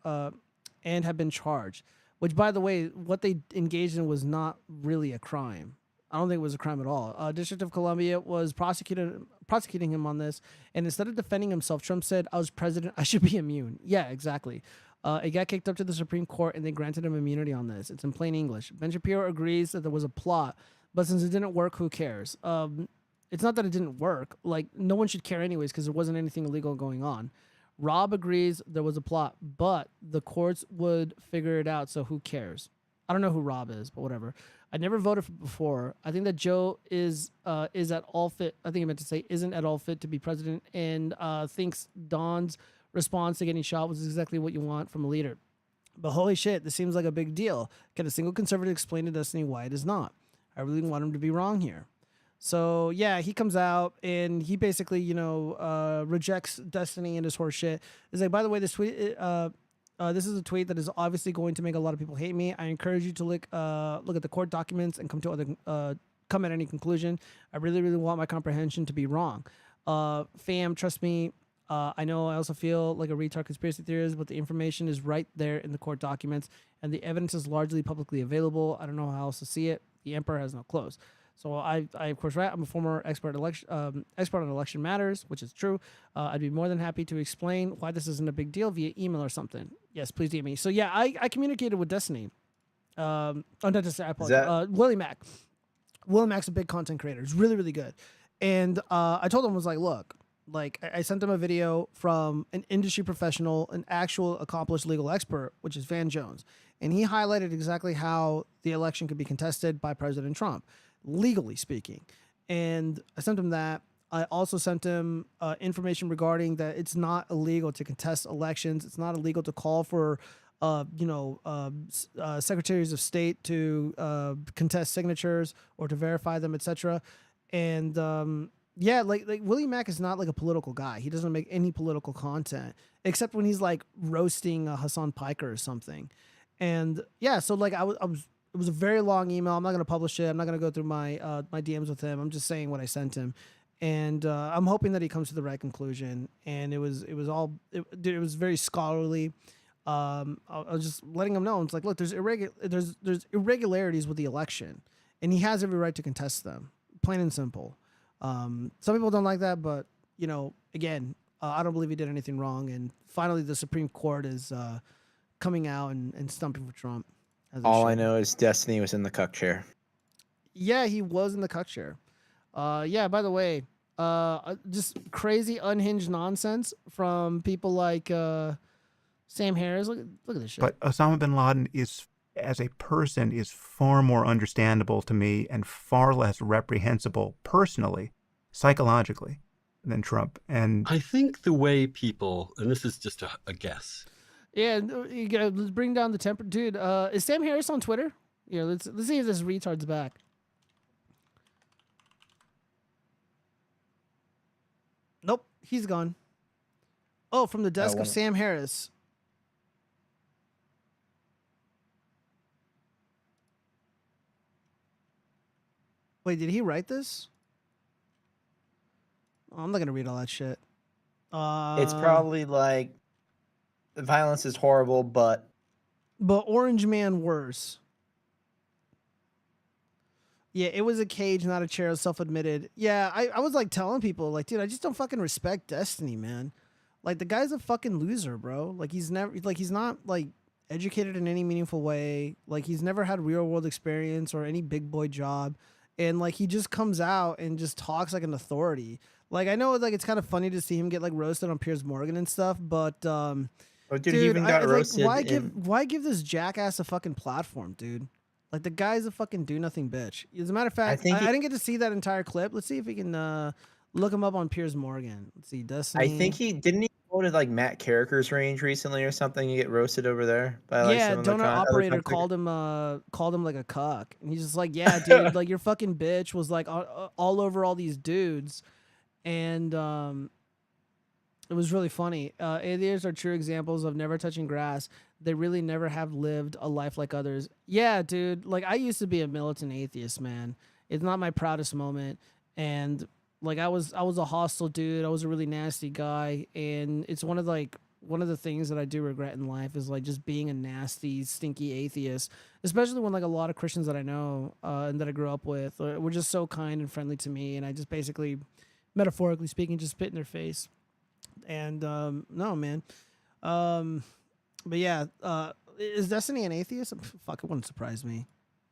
been charged. Which, by the way, what they engaged in was not really a crime. I don't think it was a crime at all. District of Columbia was prosecuting him on this, and instead of defending himself, Trump said, "I was president, I should be immune." Yeah, exactly. It got kicked up to the Supreme Court, and they granted him immunity on this. It's in plain English. Ben Shapiro agrees that there was a plot, but since it didn't work, who cares? It's not that it didn't work. Like, no one should care anyways because there wasn't anything illegal going on. Rob agrees there was a plot, but the courts would figure it out, so who cares? I don't know who Rob is, but whatever. I never voted for before. I think that Joe is at all fit. I think I meant to say isn't at all fit to be president, and thinks Don's response to getting shot was exactly what you want from a leader. But holy shit, this seems like a big deal. Can a single conservative explain to Destiny why it is not? I really want him to be wrong here. So yeah, he comes out and he basically, rejects Destiny and his horse shit. He's like, by the way, this tweet, this is a tweet that is obviously going to make a lot of people hate me. I encourage you to look at the court documents and come at any conclusion. I really, really want my comprehension to be wrong. Fam, trust me. I know I also feel like a retard conspiracy theorist, but the information is right there in the court documents, and the evidence is largely publicly available. I don't know how else to see it. The emperor has no clothes. So I of course, right. I'm a former expert on election matters, which is true. I'd be more than happy to explain why this isn't a big deal via email or something. Yes, please DM me. So yeah, I communicated with Destiny. Not Destiny, I apologize. Willie Mack. Willie Mack's a big content creator. He's really, really good. And I told him, I was like, look, like I sent him a video from an industry professional, an actual accomplished legal expert, which is Van Jones. And he highlighted exactly how the election could be contested by President Trump, legally speaking. And I sent him that. I also sent him information regarding that it's not illegal to contest elections. It's not illegal to call for, secretaries of state to contest signatures or to verify them, etc. And yeah, like Willie Mack is not like a political guy. He doesn't make any political content except when he's like roasting Hassan Piker or something. And yeah, so like I was. It was a very long email. I'm not gonna publish it. I'm not gonna go through my my DMs with him. I'm just saying what I sent him, and I'm hoping that he comes to the right conclusion. And it was very scholarly. I was just letting him know. It's like, look, there's irregularities with the election, and he has every right to contest them. Plain and simple. Some people don't like that, but again, I don't believe he did anything wrong. And finally, the Supreme Court is coming out and stumping for Trump. All I know is Destiny was in the cuck chair. Yeah, he was in the cuck chair. Yeah, by the way, Just crazy unhinged nonsense from people like Sam Harris. Look at this shit. But Osama bin Laden is, as a person, is far more understandable to me and far less reprehensible personally, psychologically, than Trump. And I think the way people, and this is just a guess. Yeah, you gotta, let's bring down the temper, dude. Is Sam Harris on Twitter? Yeah, let's see if this retard's back. Nope, he's gone. Oh, from the desk of Sam Harris. Wait, did he write this? Oh, I'm not gonna read all that shit. It's probably like the violence is horrible, but Orange Man worse. Yeah, it was a cage, not a chair, self-admitted. Yeah, I was like telling people, like, dude, I just don't fucking respect Destiny, man. Like, the guy's a fucking loser, bro. Like, he's not like educated in any meaningful way. Like, he's never had real world experience or any big boy job. And like, he just comes out and just talks like an authority. Like, I know, like, it's kind of funny to see him get like roasted on Piers Morgan and stuff, but oh, dude, he even got roasted. Like, why give this jackass a fucking platform, dude? Like, the guy's a fucking do nothing bitch. As a matter of fact, I didn't get to see that entire clip. Let's see if we can look him up on Piers Morgan. Let's see, Destiny. I think he go to like Matt Carricker's range recently or something. You get roasted over there by like yeah, donor operator called him like a cuck, and he's just like, yeah, dude, like your fucking bitch was like all over all these dudes, and it was really funny. Atheists are true examples of never touching grass. They really never have lived a life like others. Yeah, dude. Like, I used to be a militant atheist, man. It's not my proudest moment. And like, I was a hostile dude. I was a really nasty guy. And it's one of the things that I do regret in life is like just being a nasty, stinky atheist, especially when like a lot of Christians that I know and that I grew up with were just so kind and friendly to me. And I just basically, metaphorically speaking, just spit in their face. And no, man. But yeah, is Destiny an atheist? Fuck, it wouldn't surprise me.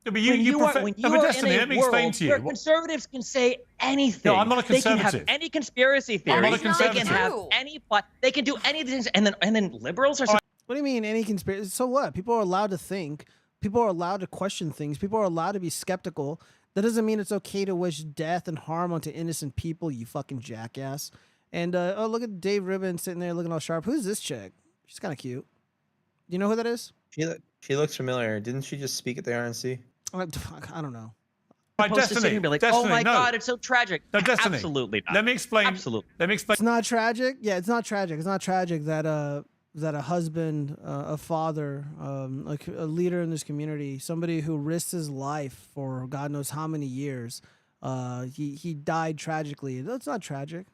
No, but you Destiny, let me explain to you. Where conservatives can say anything. No, I'm not a conservative. They can have any conspiracy theory. I'm not a conservative. They can have any plot. They can do anything. And then liberals are. What do you mean any conspiracy? So what? People are allowed to think. People are allowed to question things. People are allowed to be skeptical. That doesn't mean it's okay to wish death and harm onto innocent people, you fucking jackass. And oh, look at Dave Rubin sitting there looking all sharp. Who's this chick? She's kind of cute. Do you know who that is? She looks familiar. Didn't she just speak at the RNC? I don't know. Destiny, be like, Destiny, oh my no. God, it's so tragic. No, Destiny. Absolutely not. Let me explain. Absolutely. Let me explain. It's not tragic. Yeah, it's not tragic. It's not tragic that a husband, a father, like a leader in this community, somebody who risked his life for God knows how many years, he died tragically. That's not tragic.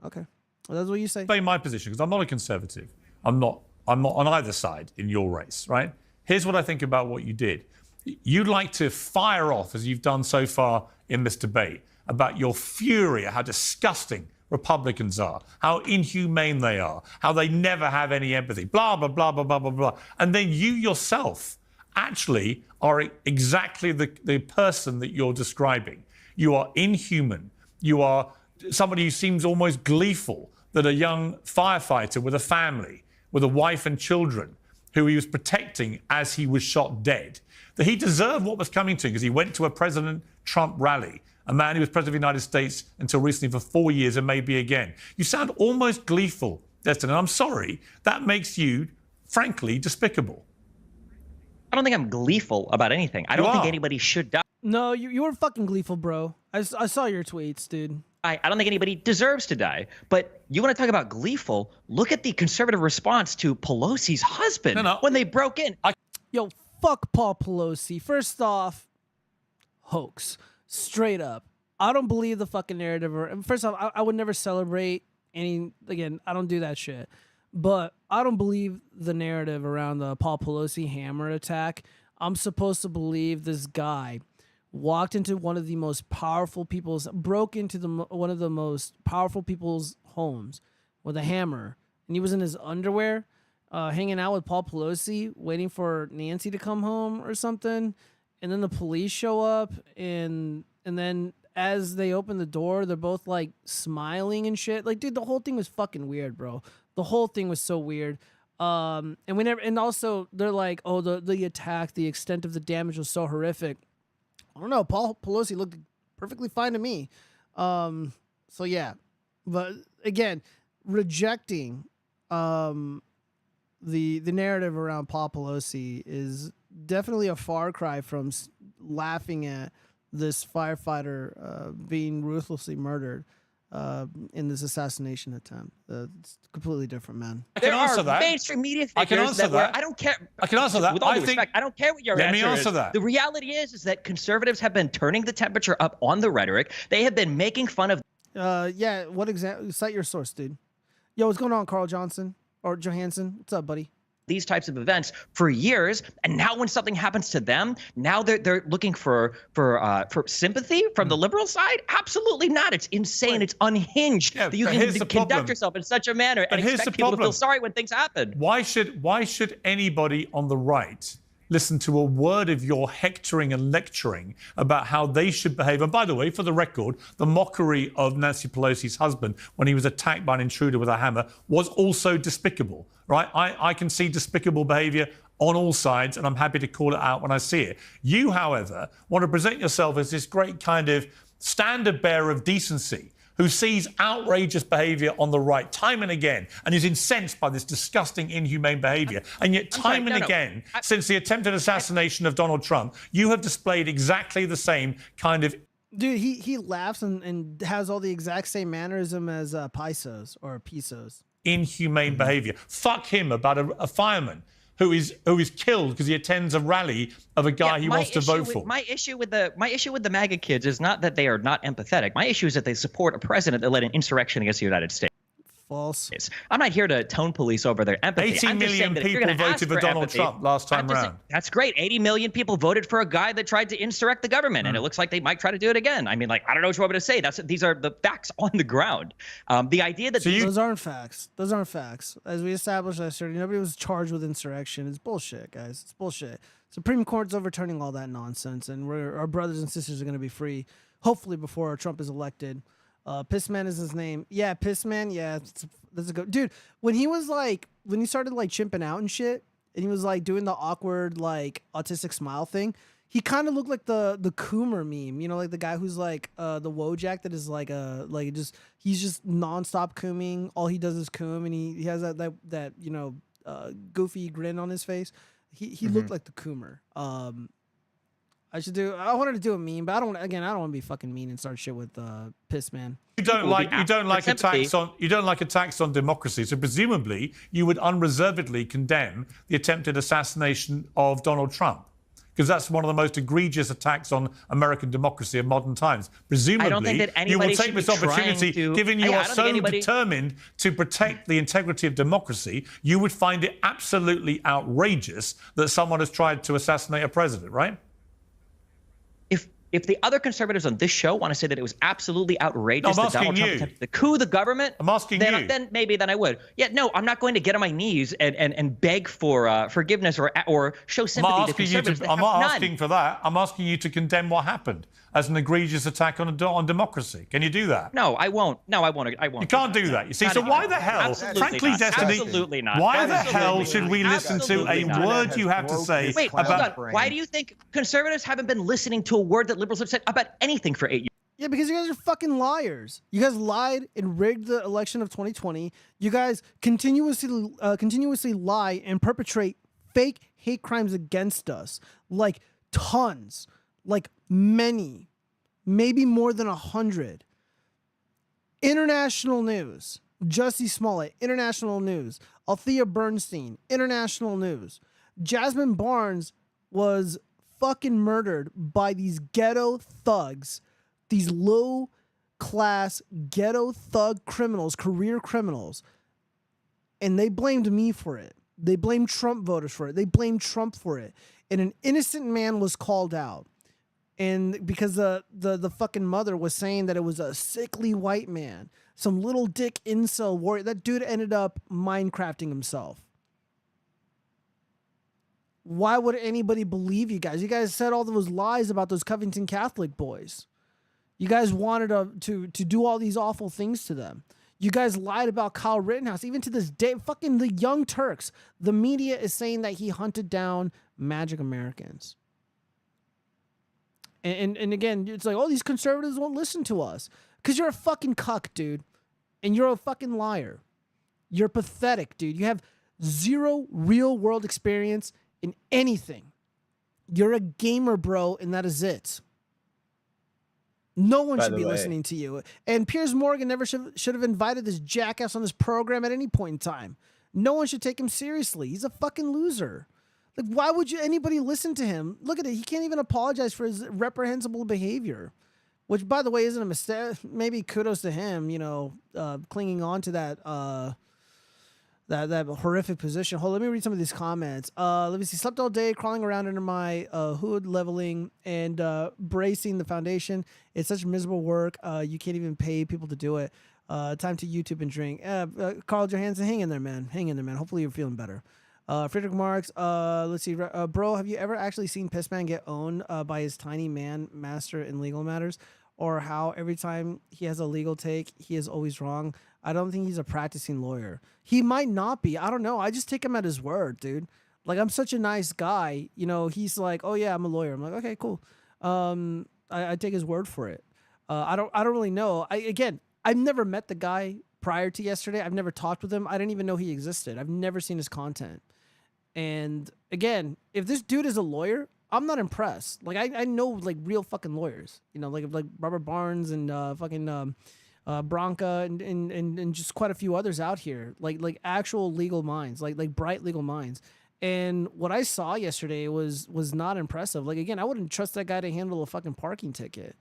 Okay, well, that's what you say. Explain my position because I'm not a conservative. I'm not on either side in your race, right? Here's what I think about what you did. You'd like to fire off, as you've done so far in this debate, about your fury at how disgusting Republicans are, how inhumane they are, how they never have any empathy, blah, blah, blah, blah, blah, blah, blah. And then you yourself actually are exactly the person that you're describing. You are inhuman. You are somebody who seems almost gleeful that a young firefighter with a family, with a wife and children, who he was protecting as he was shot dead, that he deserved what was coming to him because he went to a President Trump rally, a man who was president of the United States until recently for 4 years and maybe again. You sound almost gleeful, Destin, and I'm sorry. That makes you, frankly, despicable. I don't think I'm gleeful about anything. I don't think anybody should die. No, you were fucking gleeful, bro. I saw your tweets, dude. I don't think anybody deserves to die. But you want to talk about gleeful? Look at the conservative response to Pelosi's husband when they broke in. Yo, fuck Paul Pelosi. First off, hoax. Straight up. I don't believe the fucking narrative. First off, I would never celebrate any, again, I don't do that shit. But I don't believe the narrative around the Paul Pelosi hammer attack. I'm supposed to believe this guy walked into one of the most powerful people's, broke into one of the most powerful people's homes with a hammer. And he was in his underwear, hanging out with Paul Pelosi, waiting for Nancy to come home or something. And then the police show up, and then as they open the door, they're both like smiling and shit. Like, dude, the whole thing was fucking weird, bro. The whole thing was so weird. And also they're like, oh, the attack, the extent of the damage was so horrific. I don't know. Paul Pelosi looked perfectly fine to me. So yeah, but again, rejecting the narrative around Paul Pelosi is definitely a far cry from laughing at this firefighter being ruthlessly murdered in this assassination attempt. It's completely different, man. There are mainstream media figures that I don't care. I can answer that. With all due respect, I don't care what your answer is. Let me answer that. The reality is that conservatives have been turning the temperature up on the rhetoric. They have been making fun of. Yeah. What exactly? Cite your source, dude. Yo, what's going on, Carl Johnson or Johansson? What's up, buddy? These types of events for years, and now when something happens to them, now they're looking for sympathy from the liberal side. Absolutely not. It's insane. It's unhinged that you can conduct yourself in such a manner and expect people to feel sorry when things happen. Why should anybody on the right listen to a word of your hectoring and lecturing about how they should behave? And by the way, for the record, the mockery of Nancy Pelosi's husband when he was attacked by an intruder with a hammer was also despicable, right? I can see despicable behavior on all sides, and I'm happy to call it out when I see it. You, however, want to present yourself as this great kind of standard bearer of decency who sees outrageous behavior on the right time and again and is incensed by this disgusting, inhumane behavior. And yet time and again, since the attempted assassination of Donald Trump, you have displayed exactly the same kind of... Dude, he laughs and has all the exact same mannerism as Pisos or Pisos. Inhumane behavior. Fuck him about a fireman who is killed because he attends a rally of a guy he wants to vote for. My issue with the MAGA kids is not that they are not empathetic. My issue is that they support a president that led an insurrection against the United States. False. I'm not here to tone police over their empathy. 80 million people voted for Donald Trump last time round. That's great. 80 million people voted for a guy that tried to insurrect the government, and it looks like they might try to do it again. I mean, like, I don't know what you want me to say. These are the facts on the ground. The idea that those aren't facts. Those aren't facts. As we established last year, nobody was charged with insurrection. It's bullshit, guys. It's bullshit. Supreme Court's overturning all that nonsense, and our brothers and sisters are going to be free, hopefully before Trump is elected. Pissman is his name. Yeah, Pissman. Yeah, that's a good dude. When he started like chimping out and shit, and he was like doing the awkward like autistic smile thing, he kind of looked like the Coomer meme. You know, like the guy who's like the Wojak that is like he's just nonstop cooming. All he does is coom, and he has that goofy grin on his face. He looked like the Coomer. I wanted to do a meme, but I don't want to be fucking mean and start shit with Pissman. You don't like attacks on democracy, so presumably you would unreservedly condemn the attempted assassination of Donald Trump, because that's one of the most egregious attacks on American democracy in modern times. Presumably, I don't think that you will take this opportunity, given you are so determined to protect the integrity of democracy, you would find it absolutely outrageous that someone has tried to assassinate a president, right? If the other conservatives on this show want to say that it was absolutely outrageous that Donald Trump attempted to coup the government, then maybe I would. Yeah, no, I'm not going to get on my knees and beg for forgiveness or show sympathy to conservatives. I'm not asking for that. I'm asking you to condemn what happened as an egregious attack on democracy. Can you do that? No, I won't. I won't. You can't do that. You see, so why the hell, frankly, Destiny, absolutely not. Why the hell should we listen to a word you have to say about... Why do you think conservatives haven't been listening to a word that liberals have said about anything for 8 years? Yeah, because you guys are fucking liars. You guys lied and rigged the election of 2020. You guys continuously lie and perpetrate fake hate crimes against us, like tons, like many, maybe more than 100. International news. Jussie Smollett, international news. Althea Bernstein, international news. Jasmine Barnes was fucking murdered by these ghetto thugs, these low-class ghetto thug criminals, career criminals, and they blamed me for it. They blamed Trump voters for it. They blamed Trump for it, and an innocent man was called out. And because the fucking mother was saying that it was a sickly white man, some little dick incel warrior, that dude ended up Minecrafting himself. Why would anybody believe you guys? You guys said all those lies about those Covington Catholic boys. You guys wanted to do all these awful things to them. You guys lied about Kyle Rittenhouse. Even to this day, fucking the Young Turks. The media is saying that he hunted down Magic Americans. And again, it's like, oh, these conservatives won't listen to us. Because you're a fucking cuck, dude. And you're a fucking liar. You're pathetic, dude. You have zero real world experience in anything. You're a gamer, bro, and that is it. No one should be listening to you. And Piers Morgan never should have invited this jackass on this program at any point in time. No one should take him seriously. He's a fucking loser. Like, why would anybody listen to him? Look at it. He can't even apologize for his reprehensible behavior, which, by the way, isn't a mistake. Maybe kudos to him, clinging on to that that horrific position. Hold on, let me read some of these comments. Let me see. Slept all day, crawling around under my hood, leveling and bracing the foundation. It's such miserable work. You can't even pay people to do it. Time to YouTube and drink. Carl Johansson, hang in there, man. Hang in there, man. Hopefully you're feeling better. Friedrich Marx, let's see. Bro, have you ever actually seen Pissman get owned by his tiny man master in legal matters? Or how every time he has a legal take, he is always wrong? I don't think he's a practicing lawyer. He might not be. I don't know. I just take him at his word, dude. Like, I'm such a nice guy. He's like, oh, yeah, I'm a lawyer. I'm like, okay, cool. I take his word for it. I don't really know. I've never met the guy prior to yesterday. I've never talked with him. I didn't even know he existed. I've never seen his content. And again, if this dude is a lawyer, I'm not impressed. Like, I know, like, real fucking lawyers, like Robert Barnes and fucking Bronca and just quite a few others out here, like actual legal minds, like bright legal minds. And what I saw yesterday was not impressive. Like, again, I wouldn't trust that guy to handle a fucking parking ticket.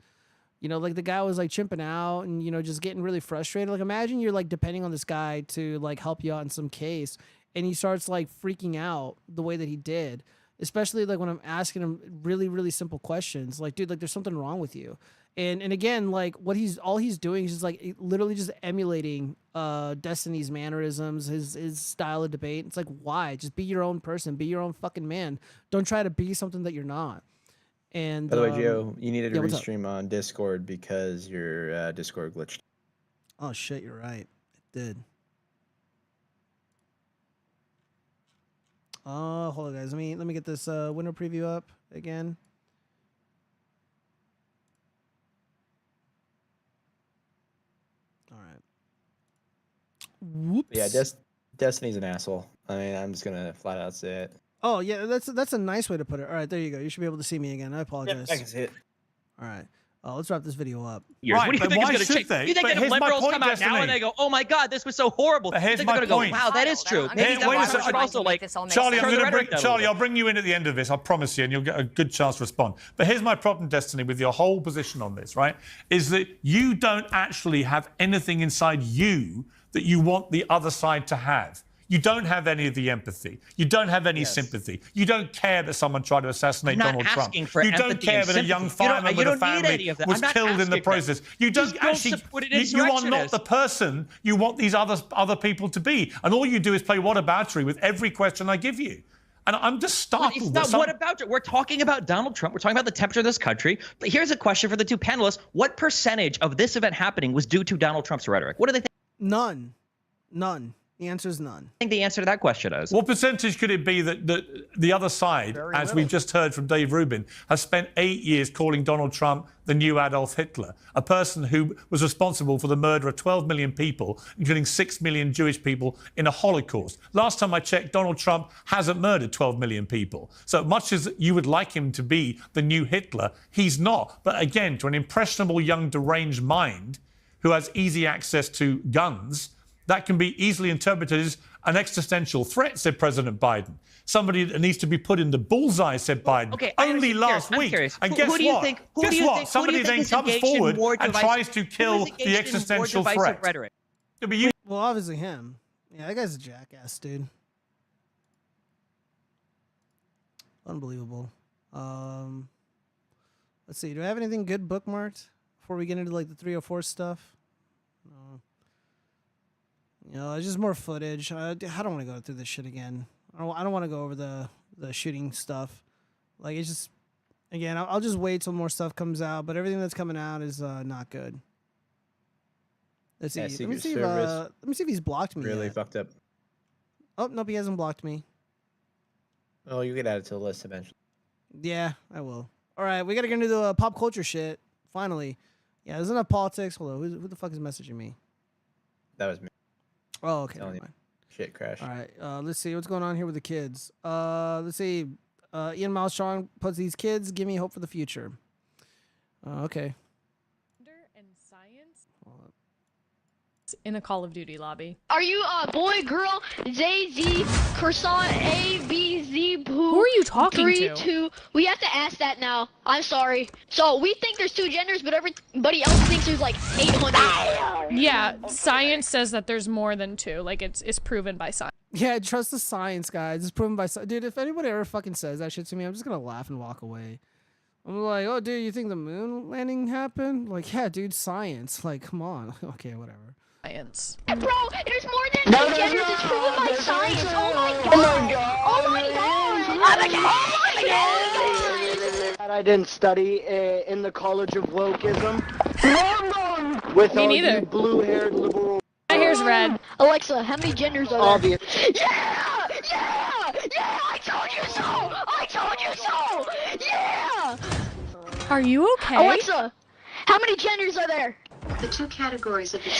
Like, the guy was like chimping out and, just getting really frustrated. Like, imagine you're like depending on this guy to like help you out in some case, and he starts like freaking out the way that he did. Especially like when I'm asking him really, really simple questions, like, dude, like, there's something wrong with you. And again, like, all he's doing is just like literally just emulating Destiny's mannerisms, his style of debate. It's like, why? Just be your own person, be your own fucking man. Don't try to be something that you're not. And by the way, Joe, you needed to restream on Discord because your Discord glitched. Oh shit, you're right. It did. Hold on, guys. Let me get this window preview up again. All right. Whoops. Yeah, Destiny's an asshole. I mean, I'm just gonna flat out say it. Oh yeah, that's a nice way to put it. All right, there you go. You should be able to see me again. I apologize. Yep, I can see it. All right. Let's wrap this video up. Right, what do you think is going to change? You think that if liberals come out now and they go, "Oh my God, this was so horrible," you think they're going to go, "Wow, that is true." Maybe that should also like Charlie, I'll bring you in at the end of this. I promise you, and you'll get a good chance to respond. But here's my problem, Destiny, with your whole position on this, right? Is that you don't actually have anything inside you that you want the other side to have. You don't have any of the empathy. You don't have any sympathy. You don't care that someone tried to assassinate Donald Trump. You don't care that a young fireman with a family was killed in the process. You don't actually. You are not the person you want these other people to be. And all you do is play whataboutery with every question I give you. And I'm just startled. Well, it's not what about it. We're talking about Donald Trump. We're talking about the temperature of this country. But here's a question for the two panelists: what percentage of this event happening was due to Donald Trump's rhetoric? What do they think? None. The answer is none. I think the answer to that question is. What percentage could it be that the other side, as we've just heard from Dave Rubin, has spent 8 years calling Donald Trump the new Adolf Hitler, a person who was responsible for the murder of 12 million people, including 6 million Jewish people in a Holocaust? Last time I checked, Donald Trump hasn't murdered 12 million people. So much as you would like him to be the new Hitler, he's not. But again, to an impressionable young deranged mind who has easy access to guns, that can be easily interpreted as an existential threat, said President Biden. Somebody that needs to be put in the bullseye, said Biden. Okay, only last week. And guess what? Guess what? Somebody then comes forward and tries to kill the existential threat. Well, obviously him. Yeah, that guy's a jackass, dude. Unbelievable. Let's see. Do I have anything good bookmarked before we get into like the 304 stuff? No. It's just more footage. I don't want to go through this shit again. I don't want to go over the shooting stuff. Like, it's just, Again, I'll just wait till more stuff comes out, but everything that's coming out is not good. Let's see. Yeah, let me Secret see Service if he's blocked me. really yet. fucked up. Oh nope, he hasn't blocked me. Oh, you get added to the list eventually. Yeah, I will. All right, we gotta get into the pop culture shit. Finally. Yeah, there's enough politics. Hold on, who the fuck is messaging me? That was me. Oh, okay. Telling Never you. mind. Shit crash. All right, let's see what's going on here with the kids. Let's see. Ian Miles Strong puts these kids give me hope for the future. Okay. And science in a Call of Duty lobby. Are you boy, girl, Z, croissant, A, B, Z, boo? Who are you talking 3, to? 2. We have to ask that now. I'm sorry. So we think there's 2 genders, but everybody else thinks there's like 800. Yeah, science says that there's more than 2. Like it's proven by science. Yeah, trust the science, guys. It's proven by dude. If anybody ever fucking says that shit to me, I'm just gonna laugh and walk away. I'm like, oh, dude, you think the moon landing happened? Like, yeah, dude, science. Like, come on. Okay, whatever. Science. Bro, there's more than 2 genders. It's proven by science. Oh my god. Oh my god. Oh my god. Oh my god. I didn't study in the College of Wokeism. With Me all neither. you blue-haired liberal. My hair's red. Alexa, how many genders are there? Obvious. Yeah! Yeah! Yeah! I told you so! I told you so! Yeah! Are you okay? Alexa, how many genders are there? The 2 categories of the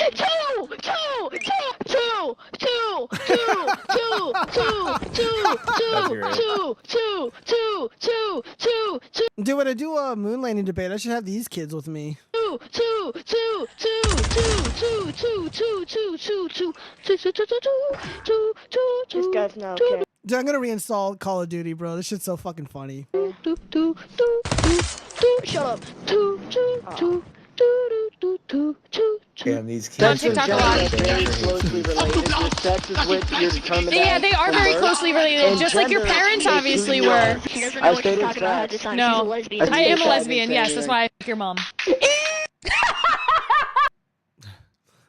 Dude, when I do a moon landing debate, I should have these kids with me. This guy's not okay. Dude, I'm gonna reinstall Call of Duty, bro. This shit's so fucking funny. Shut up. Damn, these On kids. TikTok a lot. Very closely related. Your sex is what you're determined Yeah, as they are from very birth. closely related, And just like your gender parents is who obviously you were. are. He doesn't know I what she's stated talking about at facts. this time. No, She's a lesbian. I am a I lesbian. didn't say Yes, anything. that's why I pick your mom.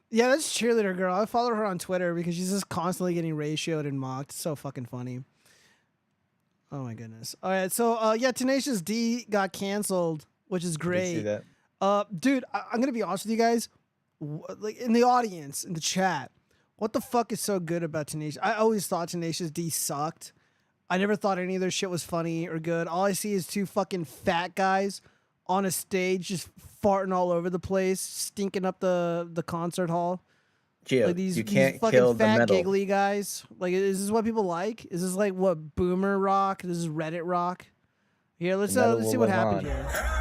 Yeah, that's cheerleader girl. I follow her on Twitter because she's just constantly getting ratioed and mocked. It's so fucking funny. Oh my goodness. All right, so yeah, Tenacious D got canceled, which is I did great. see that. Dude, I'm gonna be honest with you guys. Like in the audience, in the chat, what the fuck is so good about Tenacious? I always thought Tenacious D sucked. I never thought any of their shit was funny or good. All I see is 2 fucking fat guys on a stage just farting all over the place, stinking up the concert hall. Gio, Like these you can't fucking kill the fat metal. giggly guys. Like, is this what people like? Is this like what boomer rock? This is Reddit rock. Here, let's The metal see will what live happened on. here.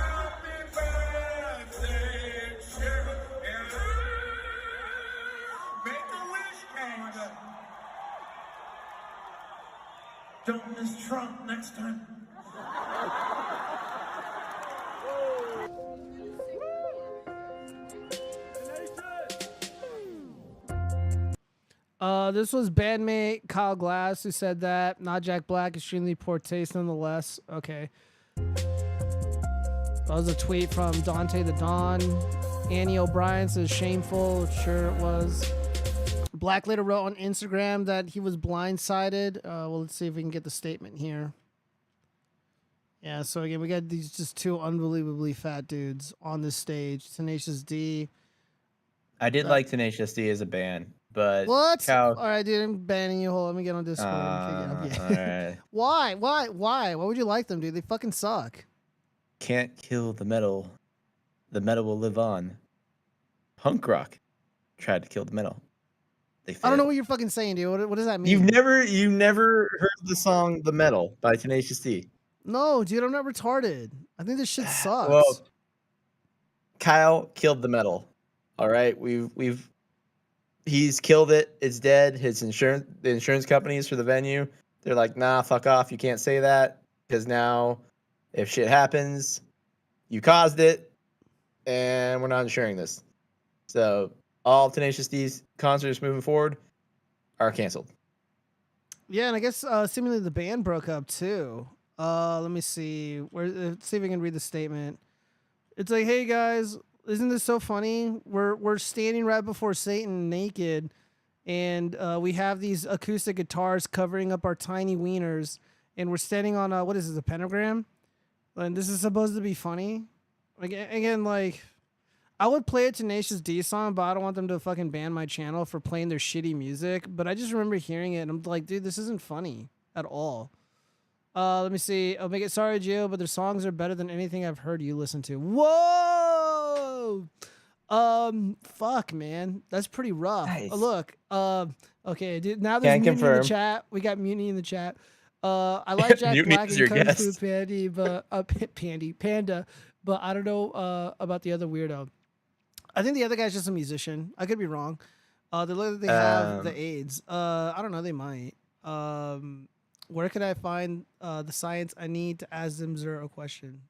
Don't miss Trump next time. This was bandmate Kyle Glass who said that. Not Jack Black. Extremely poor taste, nonetheless. Okay. That was a tweet from Dante the Don. Annie O'Brien says shameful. Sure it was. Black later wrote on Instagram that he was blindsided. Well, let's see if we can get the statement here. Yeah, so again, we got these just 2 unbelievably fat dudes on this stage. Tenacious D. I did like Tenacious D as a band, but What? Cow. All right, dude, I'm banning you. Hold on, let me get on Discord. Alright. Why? Why would you like them, dude? They fucking suck. Can't kill the metal. The metal will live on. Punk rock tried to kill the metal. They I don't know failed. what you're fucking saying, dude. What does that mean? You've never heard the song "The Metal" by Tenacious D. No, dude, I'm not retarded. I think this shit sucks. Well, Kyle killed the metal. All right, he's killed it. It's dead. The insurance companies for the venue, they're like, nah, fuck off. You can't say that because now, if shit happens, you caused it, and we're not insuring this. So all Tenacious D's concerts moving forward are canceled. Yeah, and I guess seemingly the band broke up too. Let me see. Let's see if we can read the statement. It's like, hey guys, isn't this so funny? We're standing right before Satan naked, and we have these acoustic guitars covering up our tiny wieners, and we're standing on what is this, a pentagram? Like, this is supposed to be funny. Again, like, I would play a Tenacious D song, but I don't want them to fucking ban my channel for playing their shitty music. But I just remember hearing it, and I'm like, dude, this isn't funny at all. Let me see. I'll make it sorry, Gio, but their songs are better than anything I've heard you listen to. Whoa! Fuck, man. That's pretty rough. Nice. Look, okay, dude, now there's Can't mutiny in confirm. the chat. We got mutiny in the chat. I like Jack Mutiny Black is and your Kung guest. Fu Pandy, but Panda, but I don't know about the other weirdo. I think the other guy's just a musician. I could be wrong. They look like they have the AIDS. I don't know. They might. Where could I find the science I need to ask them zero question?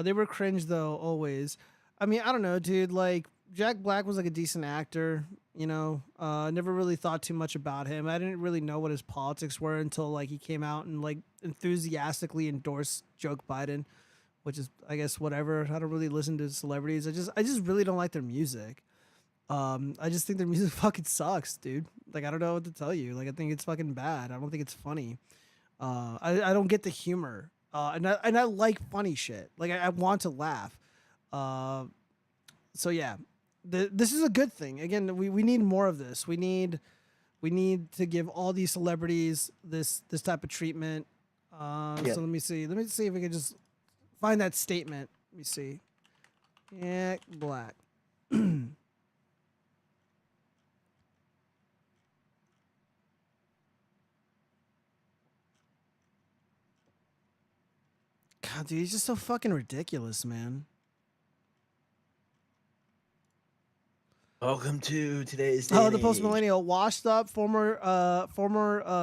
They were cringe though, always. I mean, I don't know, dude. Like, Jack Black was like a decent actor, you know. Never really thought too much about him. I didn't really know what his politics were until like he came out and like enthusiastically endorsed Joe Biden, which is, I guess, whatever. I don't really listen to celebrities. I just really don't like their music. I just think their music fucking sucks, dude. Like, I don't know what to tell you. Like, I think it's fucking bad. I don't think it's funny. I don't get the humor. And I like funny shit. Like, I want to laugh. So yeah, this is a good thing. Again, we need more of this. We need to give all these celebrities this type of treatment. Yep. So let me see if we can just find that statement. Let me see. Jack Black. God, dude, he's just so fucking ridiculous, man. Welcome to today's. The post millennial washed up former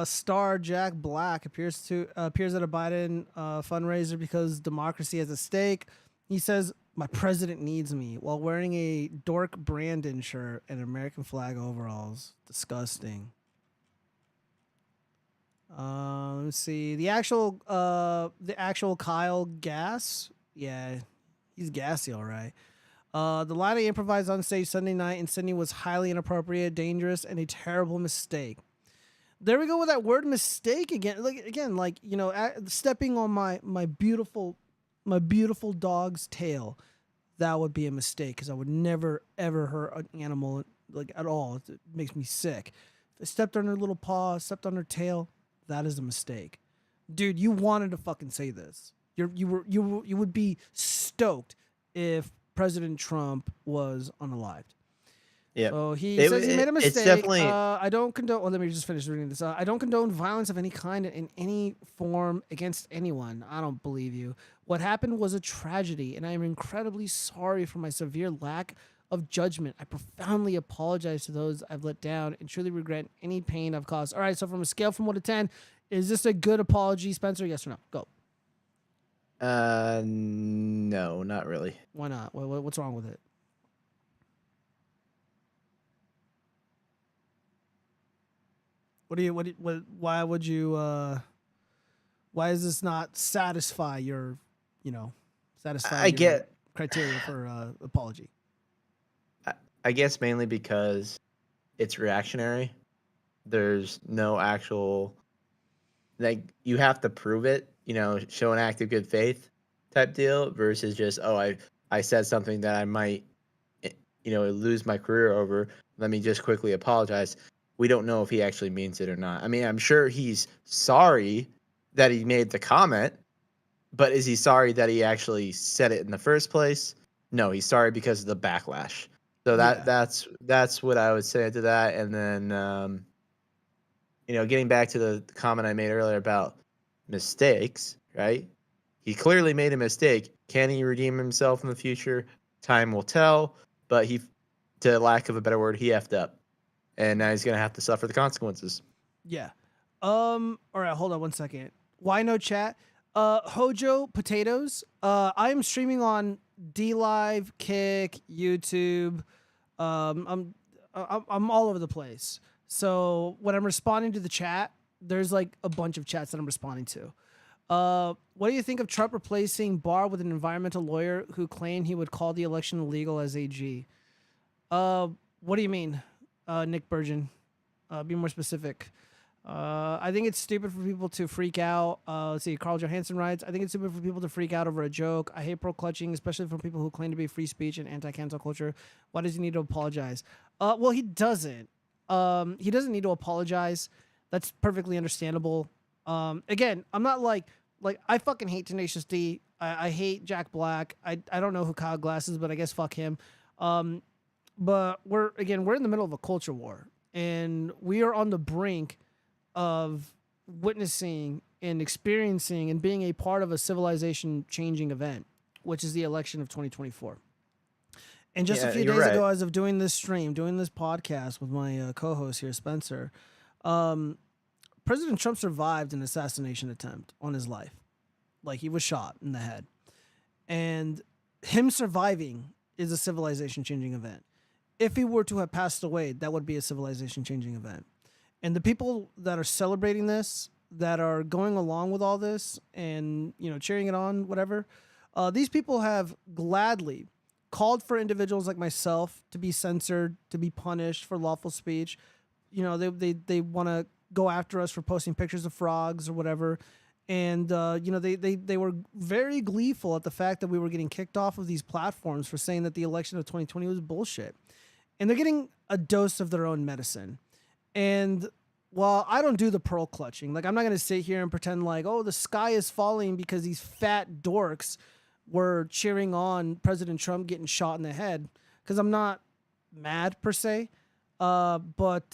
star Jack Black appears at a Biden fundraiser because democracy has a stake. He says, "My president needs me," while wearing a Dork Brandon shirt and American flag overalls. Disgusting. Let's see the actual Kyle Gass. Yeah, he's gassy, all right. The line I improvised on stage Sunday night in Sydney was highly inappropriate, dangerous, and a terrible mistake. There we go with that word mistake again. Like you know, stepping on my beautiful dog's tail. That would be a mistake because I would never ever hurt an animal like at all. It makes me sick. If I stepped on her little paw, stepped on her tail, that is a mistake. Dude, you wanted to fucking say this. You would be stoked if President Trump was unalived. Yeah. So he says he made a mistake. It's definitely. I don't condone. Well, let me just finish reading this. I don't condone violence of any kind in any form against anyone. I don't believe you. What happened was a tragedy, and I am incredibly sorry for my severe lack of judgment. I profoundly apologize to those I've let down and truly regret any pain I've caused. All right. So from a scale from 1 to 10, is this a good apology, Spencer? Yes or no? Go. No, not really. Why not? What's wrong with it? Why would you, why does this not satisfy your, criteria for apology? I guess mainly because it's reactionary. There's no actual, like, you have to prove it, show an act of good faith type deal versus just, I said something that I might, lose my career over. Let me just quickly apologize. We don't know if he actually means it or not. I mean, I'm sure he's sorry that he made the comment, but is he sorry that he actually said it in the first place? No, he's sorry because of the backlash. So that's what I would say to that. And then, getting back to the comment I made earlier about mistakes, right? He clearly made a mistake. Can he redeem himself in the future? Time will tell. But to lack of a better word, he effed up. And now he's going to have to suffer the consequences. Yeah. All right, hold on one second. Why no chat? Hojo Potatoes. I am streaming on dlive, Kick, YouTube. I'm all over the place. So when I'm responding to the chat, there's like a bunch of chats that I'm responding to. What do you think of Trump replacing Barr with an environmental lawyer who claimed he would call the election illegal as AG? What do you mean, Nick Burgeon? Be more specific. I think it's stupid for people to freak out. Let's see, Carl Johansson writes, I think it's stupid for people to freak out over a joke. I hate pearl clutching, especially from people who claim to be free speech and anti-cancel culture. Why does he need to apologize? Well, he doesn't. He doesn't need to apologize. That's perfectly understandable. Again, I'm not like I fucking hate Tenacious D. I hate Jack Black. I don't know who Kyle Glass is, but I guess fuck him. But we're in the middle of a culture war, and we are on the brink of witnessing and experiencing and being a part of a civilization changing event, which is the election of 2024. And just a few days ago, as of doing this stream, doing this podcast with my co-host here, Spencer, President Trump survived an assassination attempt on his life. Like, he was shot in the head. And him surviving is a civilization changing event. If he were to have passed away, that would be a civilization changing event. And the people that are celebrating this, that are going along with all this and, cheering it on, whatever, these people have gladly called for individuals like myself to be censored, to be punished for lawful speech. They want to go after us for posting pictures of frogs or whatever. And, they were very gleeful at the fact that we were getting kicked off of these platforms for saying that the election of 2020 was bullshit. And they're getting a dose of their own medicine. And while I don't do the pearl clutching, like, I'm not going to sit here and pretend like, oh, the sky is falling because these fat dorks were cheering on President Trump getting shot in the head, because I'm not mad per se. But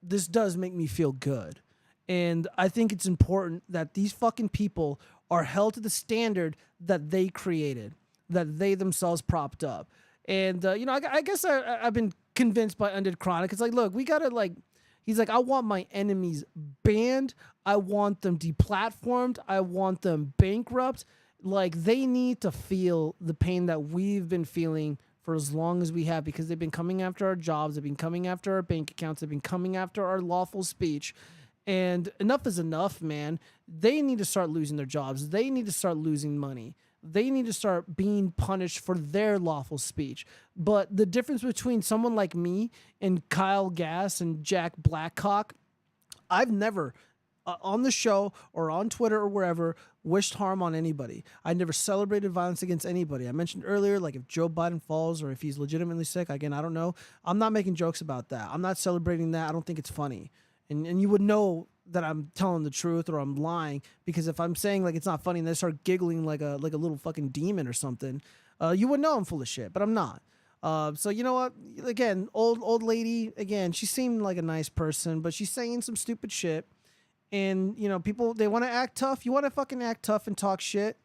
this does make me feel good. And I think it's important that these fucking people are held to the standard that they created, that they themselves propped up. And, I guess I've been convinced by Undead Chronic. It's like, look, we got to, he's like, I want my enemies banned. I want them deplatformed. I want them bankrupt. Like, they need to feel the pain that we've been feeling for as long as we have, because they've been coming after our jobs. They've been coming after our bank accounts. They've been coming after our lawful speech. And enough is enough, man. They need to start losing their jobs. They need to start losing money. They need to start being punished for their lawful speech. But the difference between someone like me and Kyle Gass and Jack Blackcock, I've never, on the show or on Twitter or wherever, wished harm on anybody. I never celebrated violence against anybody. I mentioned earlier, like, if Joe Biden falls or if he's legitimately sick, again, I don't know. I'm not making jokes about that. I'm not celebrating that. I don't think it's funny. And you would know that I'm telling the truth or I'm lying, because if I'm saying like it's not funny and they start giggling like a little fucking demon or something, you would know I'm full of shit, but I'm not. So you know what? Again, old lady, again, she seemed like a nice person, but she's saying some stupid shit. And, people, they want to act tough. You want to fucking act tough and talk shit.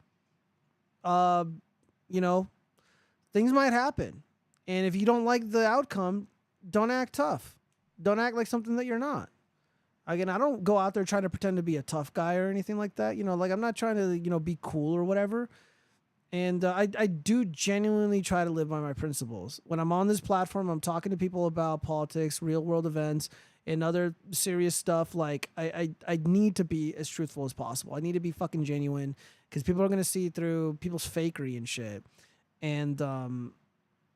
Things might happen. And if you don't like the outcome, don't act tough. Don't act like something that you're not. Again, I don't go out there trying to pretend to be a tough guy or anything like that. I'm not trying to, be cool or whatever. And I do genuinely try to live by my principles. When I'm on this platform, I'm talking to people about politics, real world events, and other serious stuff. Like, I need to be as truthful as possible. I need to be fucking genuine, because people are going to see through people's fakery and shit. And,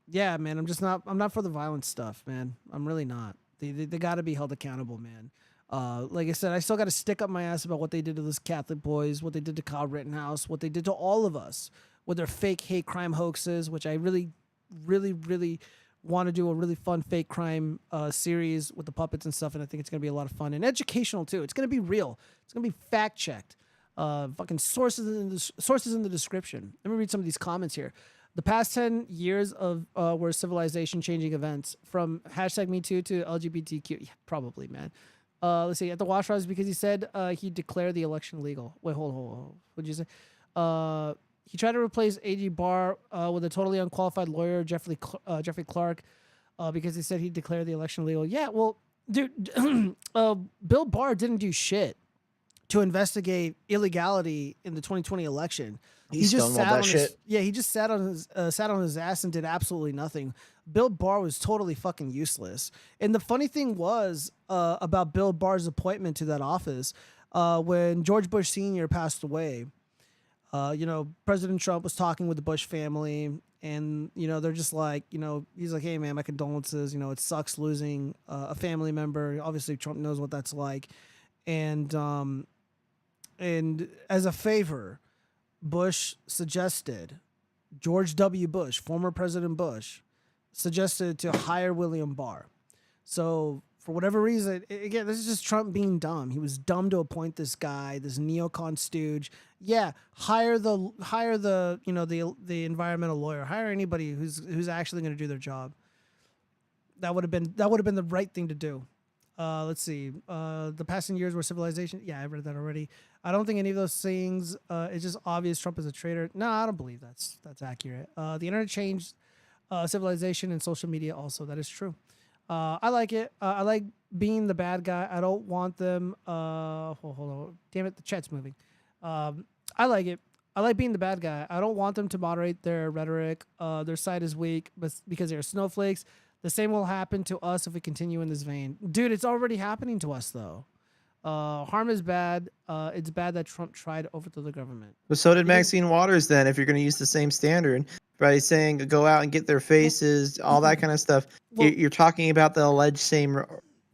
yeah, man, I'm not for the violent stuff, man. I'm really not. They got to be held accountable, man. Like I said, I still got to stick up my ass about what they did to those Catholic boys, what they did to Kyle Rittenhouse, what they did to all of us with their fake hate crime hoaxes, which I really, really, really want to do a really fun fake crime series with the puppets and stuff, and I think it's going to be a lot of fun and educational too. It's going to be real. It's going to be fact checked. Fucking sources in the description. Let me read some of these comments here. The past 10 years of were civilization changing events, from #MeToo to LGBTQ. Yeah, probably, man. Let's see. At the watchfrogs, because he said he'd declare the election legal. Wait, hold. What'd you say? He tried to replace A.G. Barr with a totally unqualified lawyer, Jeffrey Clark, because he said he'd declare the election legal. Yeah, well, dude, Bill Barr didn't do shit to investigate illegality in the 2020 election. He just sat on his, he just sat on his ass and did absolutely nothing. Bill Barr was totally fucking useless. And the funny thing was about Bill Barr's appointment to that office, when George Bush Sr. passed away, President Trump was talking with the Bush family, and they're just like, he's like, hey man, my condolences. It sucks losing a family member. Obviously, Trump knows what that's like, and as a favor, Bush suggested, George W. Bush, former President Bush, suggested to hire William Barr. So for whatever reason, again, this is just Trump being dumb. He was dumb to appoint this guy, this neocon stooge. Yeah, hire the the environmental lawyer. Hire anybody who's actually going to do their job. That would have been the right thing to do. Let's see. The passing years were civilization. Yeah, I read that already. I don't think any of those things. It's just obvious Trump is a traitor. No, I don't believe that's accurate. The internet changed civilization and social media also. That is true. I like it. I like being the bad guy. I don't want them. Hold on. Damn it, the chat's moving. I like it. I like being the bad guy. I don't want them to moderate their rhetoric. Their side is weak, but because they're snowflakes. The same will happen to us if we continue in this vein. Dude, it's already happening to us, though. Harm is bad. It's bad that Trump tried to overthrow the government. But so did Maxine Waters then, if you're going to use the same standard, by saying go out and get their faces, all that kind of stuff. You're talking about the alleged same...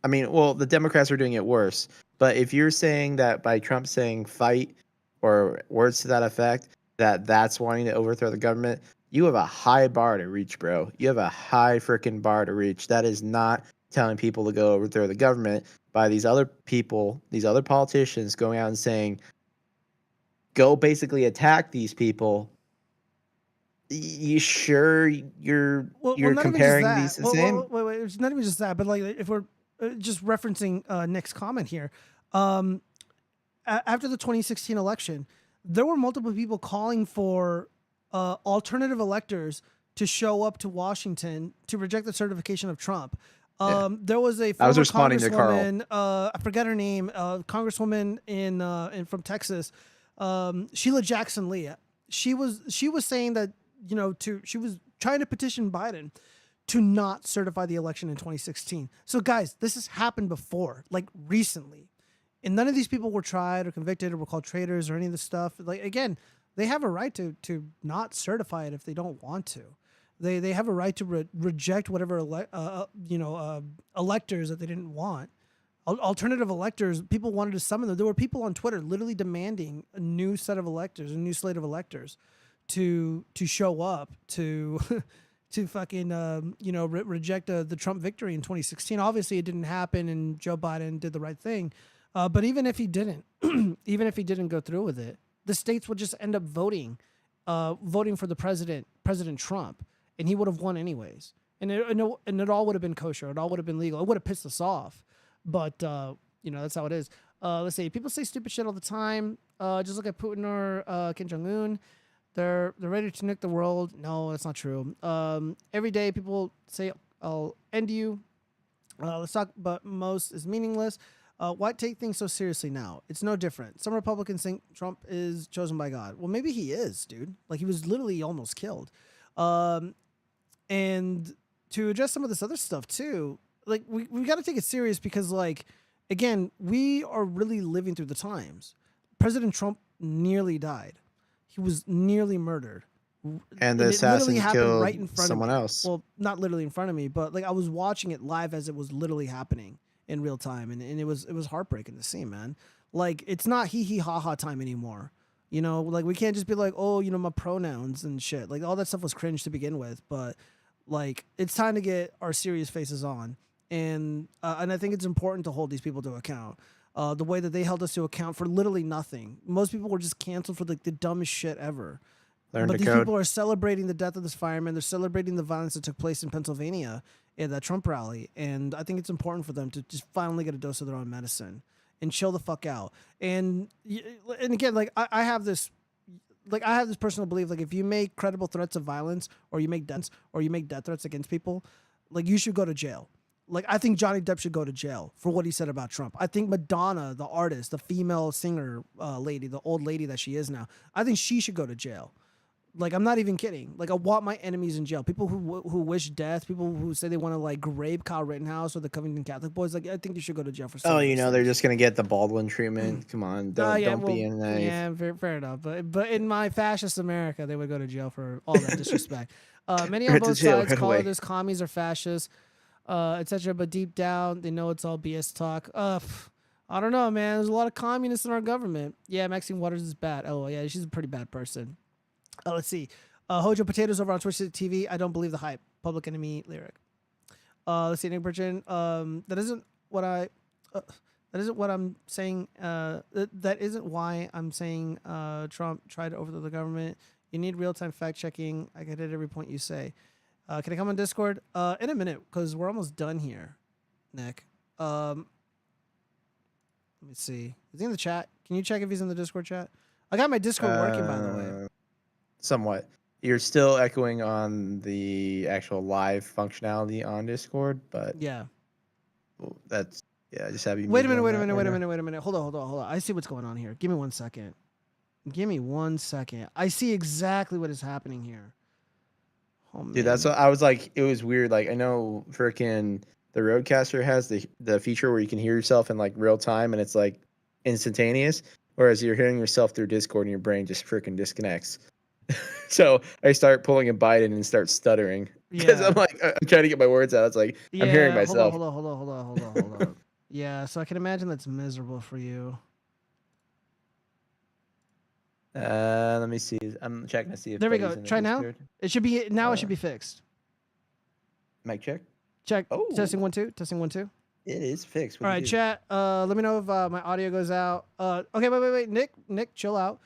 I mean, well, the Democrats are doing it worse. But if you're saying that by Trump saying fight or words to that effect, that's wanting to overthrow the government... You have a high bar to reach, bro. You have a high freaking bar to reach. That is not telling people to go overthrow the government by these other people, these other politicians going out and saying, go basically attack these people. You sure you're comparing these the same? Wait. It's not even just that, but like if we're just referencing Nick's comment here, after the 2016 election, there were multiple people calling for alternative electors to show up to Washington to reject the certification of Trump. There was a former congresswoman, I forget her name, congresswoman in from Texas, Sheila Jackson Lee. She was saying that she was trying to petition Biden to not certify the election in 2016. So guys, this has happened before, like recently, and none of these people were tried or convicted or were called traitors or any of this stuff. Like again. They have a right to not certify it if they don't want to. They have a right to reject whatever electors that they didn't want. Alternative electors, people wanted to summon them. There were people on Twitter literally demanding a new set of electors, a new slate of electors, to show up to fucking reject the Trump victory in 2016. Obviously, it didn't happen, and Joe Biden did the right thing. But even if he didn't, even if he didn't go through with it, the states would just end up voting for the President Trump, and he would have won anyways. And it all would have been kosher. It all would have been legal. It would have pissed us off, but that's how it is. Let's see. People say stupid shit all the time. Just look at Putin or Kim Jong-un. They're ready to nuke the world. No, that's not true. Every day people say, "I'll end you." Let's talk, but most is meaningless. Why take things so seriously now? It's no different. Some Republicans think Trump is chosen by God. Well, maybe he is, dude. Like, he was literally almost killed. And to address some of this other stuff, too, like, we got to take it serious because, like, again, we are really living through the times. President Trump nearly died. He was nearly murdered. And the assassin killed right in front someone of me. else. Well, not literally in front of me, but, like, I was watching it live as it was literally happening in real time, and it was heartbreaking to see, man. Like, it's not hee ha ha time anymore. Like, we can't just be like, oh, my pronouns and shit. Like, all that stuff was cringe to begin with, but like, it's time to get our serious faces on, and I think it's important to hold these people to account. The way that they held us to account for literally nothing. Most people were just canceled for like the dumbest shit ever. But these people are celebrating the death of this fireman. They're celebrating the violence that took place in Pennsylvania at that Trump rally. And I think it's important for them to just finally get a dose of their own medicine and chill the fuck out. And again, like I have this personal belief, like if you make credible threats of violence or you make death threats against people, like you should go to jail. Like I think Johnny Depp should go to jail for what he said about Trump. I think Madonna, the artist, the female singer lady, the old lady that she is now, I think she should go to jail. Like, I'm not even kidding. Like, I want my enemies in jail. People who wish death, people who say they want to, like, rape Kyle Rittenhouse or the Covington Catholic boys, like, I think you should go to jail for something. They're just going to get the Baldwin treatment. Come on, don't be in that. Yeah, fair enough. But in my fascist America, they would go to jail for all that disrespect. Many on Right to both jail sides right call away. others commies or fascists, etc. But deep down, they know it's all BS talk. I don't know, man. There's a lot of communists in our government. Yeah, Maxine Waters is bad. Oh, yeah, she's a pretty bad person. Let's see. Hojo Potatoes over on Twitch TV. I don't believe the hype. Public Enemy lyric. Let's see, Nick Burchin. That isn't what I. That isn't what I'm saying. That isn't why I'm saying Trump tried to overthrow the government. You need real-time fact-checking. I get it every point you say. Can I come on Discord? In a minute, because we're almost done here, Nick. Let me see. Is he in the chat? Can you check if he's in the Discord chat? I got my Discord working, by the way. Somewhat. You're still echoing on the actual live functionality on Discord, but Yeah. That's I just have you. Wait a minute. Hold on. I see what's going on here. Give me 1 second. I see exactly what is happening here. Oh, man. Dude, that's what I was like. It was weird. Like I know, freaking the Rodecaster has the feature where you can hear yourself in like real time, and it's like instantaneous. Whereas you're hearing yourself through Discord, and your brain just freaking disconnects. So I start pulling a Biden and start stuttering because I'm like I'm trying to get my words out. It's like I'm hearing myself. Hold on. Yeah, so I can imagine that's miserable for you. Let me see. I'm checking to see if there we go. Buddy's in the Try now. Discord. It should be now. It should be fixed. Mic check. Check. Oh. Testing 1 2. Testing 1 2. It is fixed. All right, chat. Let me know if my audio goes out. Okay, wait. Nick, chill out.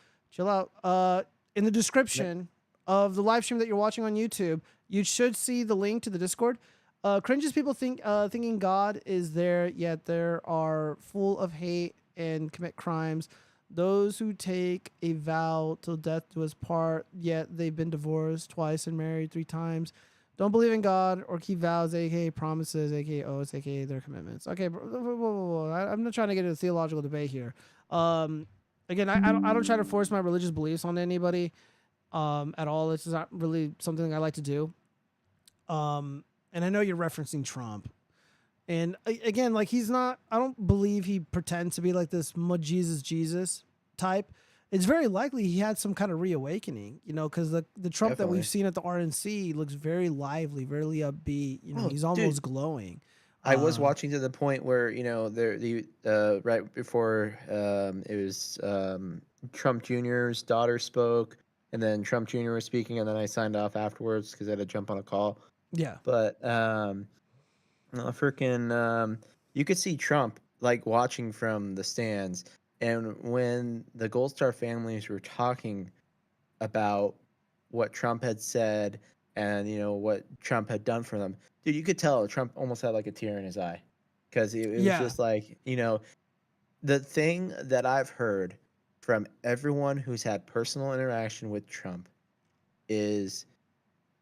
In the description of the live stream that you're watching on YouTube, you should see the link to the Discord. Cringes people thinking God is there, yet there are full of hate and commit crimes. Those who take a vow till death do us part, yet they've been divorced twice and married 3 times. Don't believe in God or keep vows, aka promises, aka oaths, aka their commitments. Okay, whoa. I'm not trying to get into a theological debate here. Again, I don't try to force my religious beliefs on anybody at all. It's not really something I like to do. And I know you're referencing Trump. And again, like I don't believe he pretends to be like this Jesus type. It's very likely he had some kind of reawakening, because the Trump that we've seen at the RNC looks very lively, very upbeat. He's almost glowing. I was watching to the point where right before it was Trump Jr.'s daughter spoke, and then Trump Jr. was speaking, and then I signed off afterwards because I had to jump on a call. Yeah, but you could see Trump like watching from the stands, and when the Gold Star families were talking about what Trump had said and what Trump had done for them. Dude, you could tell Trump almost had like a tear in his eye because it was just like, the thing that I've heard from everyone who's had personal interaction with Trump is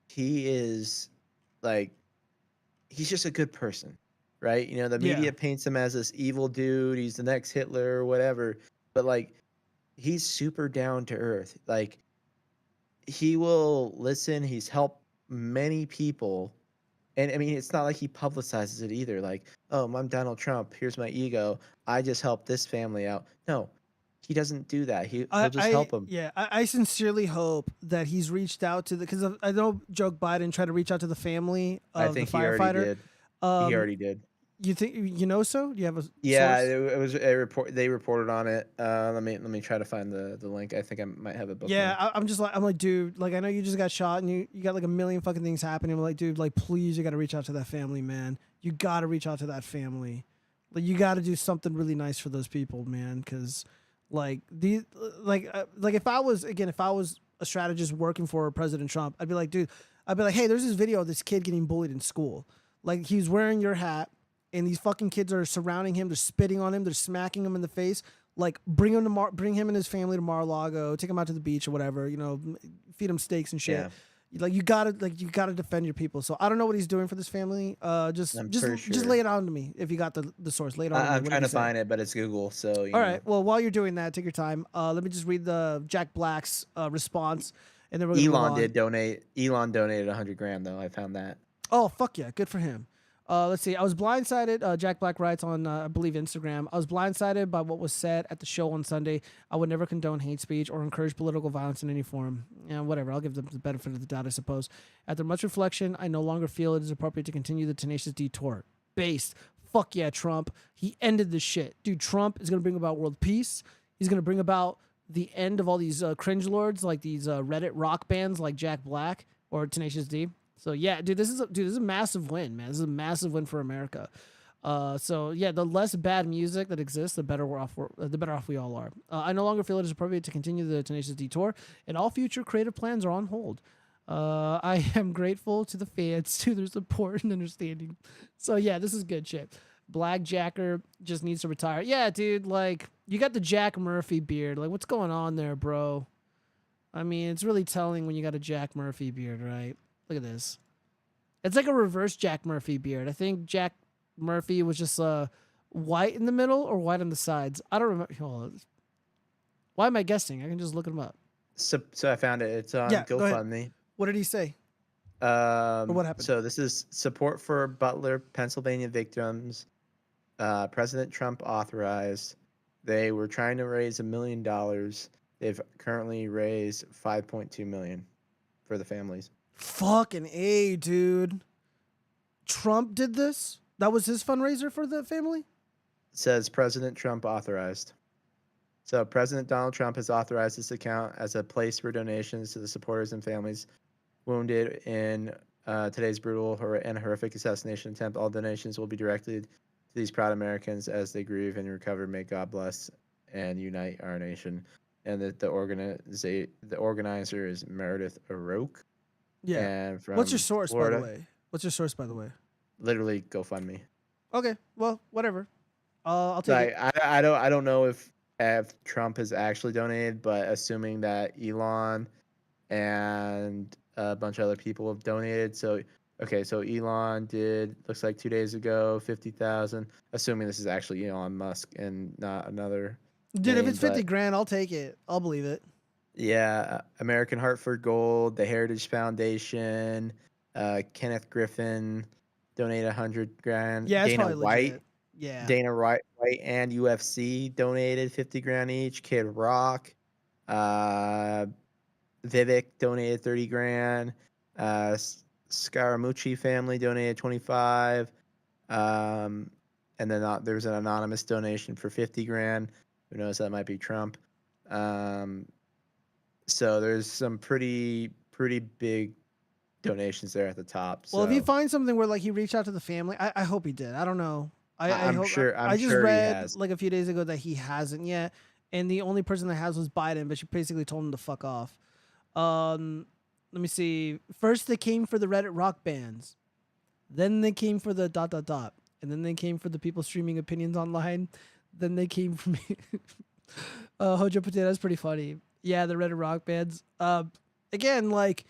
he is like, he's just a good person, right? The media paints him as this evil dude. He's the next Hitler or whatever. But like, he's super down to earth. Like, he will listen. He's helped many people. And I mean, it's not like he publicizes it either. Like, oh, I'm Donald Trump. Here's my ego. I just helped this family out. No, he doesn't do that. He'll just help them. Yeah, I sincerely hope that he's reached out to because I know Joe Biden tried to reach out to the family of the firefighter. He already did. You think so? Do you have a source? It was a report. They reported on it. Let me try to find the link. I think I might have it bookmarked. Yeah, I'm like, dude, like I know you just got shot and you got like a million fucking things happening. I'm like, dude, like please, you got to reach out to that family, man. You got to reach out to that family. Like you got to do something really nice for those people, man. Because like if I was a strategist working for President Trump, I'd be like, hey, there's this video of this kid getting bullied in school. Like he's wearing your hat. And these fucking kids are surrounding him. They're spitting on him. They're smacking him in the face. Like, bring him and his family to Mar-a-Lago. Take him out to the beach or whatever. Feed him steaks and shit. Yeah. Like you gotta defend your people. So I don't know what he's doing for this family. Just lay it on to me if you got the source. Lay it on. I'm trying to find it, but it's Google. So all right. Well, while you're doing that, take your time. Let me just read the Jack Black's response, and then we're gonna Elon did donate. Elon donated $100,000 though. I found that. Oh fuck yeah, good for him. Let's see. I was blindsided. Jack Black writes on, I believe, Instagram. I was blindsided by what was said at the show on Sunday. I would never condone hate speech or encourage political violence in any form. Yeah, whatever. I'll give them the benefit of the doubt, I suppose. After much reflection, I no longer feel it is appropriate to continue the Tenacious D tour. Based. Fuck yeah, Trump. He ended this shit. Dude, Trump is going to bring about world peace. He's going to bring about the end of all these cringe lords, like these Reddit rock bands like Jack Black or Tenacious D. So yeah, dude, this is a massive win, man. This is a massive win for America. So yeah, the less bad music that exists, the better off we all are. I no longer feel it is appropriate to continue the Tenacious D tour, and all future creative plans are on hold. I am grateful to the fans to their support and understanding. So yeah, this is good shit. Black Jacker just needs to retire. Yeah, dude, like you got the Jack Murphy beard. Like what's going on there, bro? I mean, it's really telling when you got a Jack Murphy beard, right? Look at this. It's like a reverse Jack Murphy beard. I think Jack Murphy was just white in the middle or white on the sides. I don't remember. Hold on. Why am I guessing? I can just look him up. So I found it. It's on GoFundMe. What did he say? Or what happened? So this is support for Butler, Pennsylvania victims. President Trump authorized. They were trying to raise $1 million. They've currently raised $5.2 million for the families. Fucking A, dude. Trump did this? That was his fundraiser for the family? It says President Trump authorized. So President Donald Trump has authorized this account as a place for donations to the supporters and families wounded in today's brutal and horrific assassination attempt. All donations will be directed to these proud Americans as they grieve and recover. May God bless and unite our nation. And that the organizer is Meredith O'Rourke. Yeah. And from What's your source, Florida. by the way? What's your source, by the way? Literally GoFundMe. Okay, well, whatever. I'll take it. I don't know if Trump has actually donated, but assuming that Elon and a bunch of other people have donated. So Elon did, looks like 2 days ago, 50,000. Assuming this is actually Elon Musk and not another. Dude, name, if it's 50 grand, I'll take it. I'll believe it. Yeah, American Heart for Gold, the Heritage Foundation, Kenneth Griffin donated 100 grand. Yeah, it's Dana probably White, legit. Yeah. Dana White and UFC donated 50 grand each. Kid Rock, Vivek donated 30 grand. Scaramucci family donated 25. And then there's an anonymous donation for 50 grand. Who knows? That might be Trump. So there's some pretty big donations there at the top. So. Well, if he finds something where like he reached out to the family, I hope he did. I don't know. I'm sure just he read has. like a few days ago that he hasn't yet, and the only person that has was Biden, but she basically told him to fuck off. Let me see. First they came for the Reddit rock bands, then they came for the ... and then they came for the people streaming opinions online. Then they came for me. Hojo Potato is pretty funny. Yeah, the Reddit rock bands. Again, like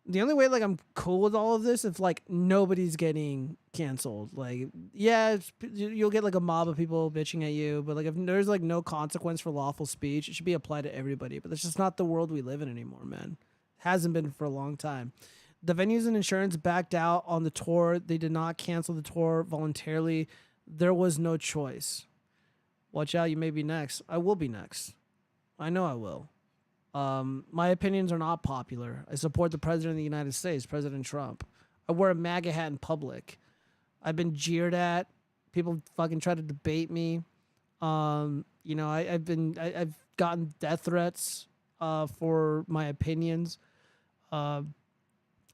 the only way like I'm cool with all of this if like nobody's getting canceled. Like, yeah, you'll get like a mob of people bitching at you, but like if there's like no consequence for lawful speech, it should be applied to everybody. But that's just not the world we live in anymore, man. Hasn't been for a long time. The venues and insurance backed out on the tour. They did not cancel the tour voluntarily. There was no choice. Watch out, you may be next. I will be next. I know I will. My opinions are not popular. I support the president of the United States, President Trump. I wear a MAGA hat in public. I've been jeered at. People fucking try to debate me. You know, I've gotten death threats for my opinions. I'm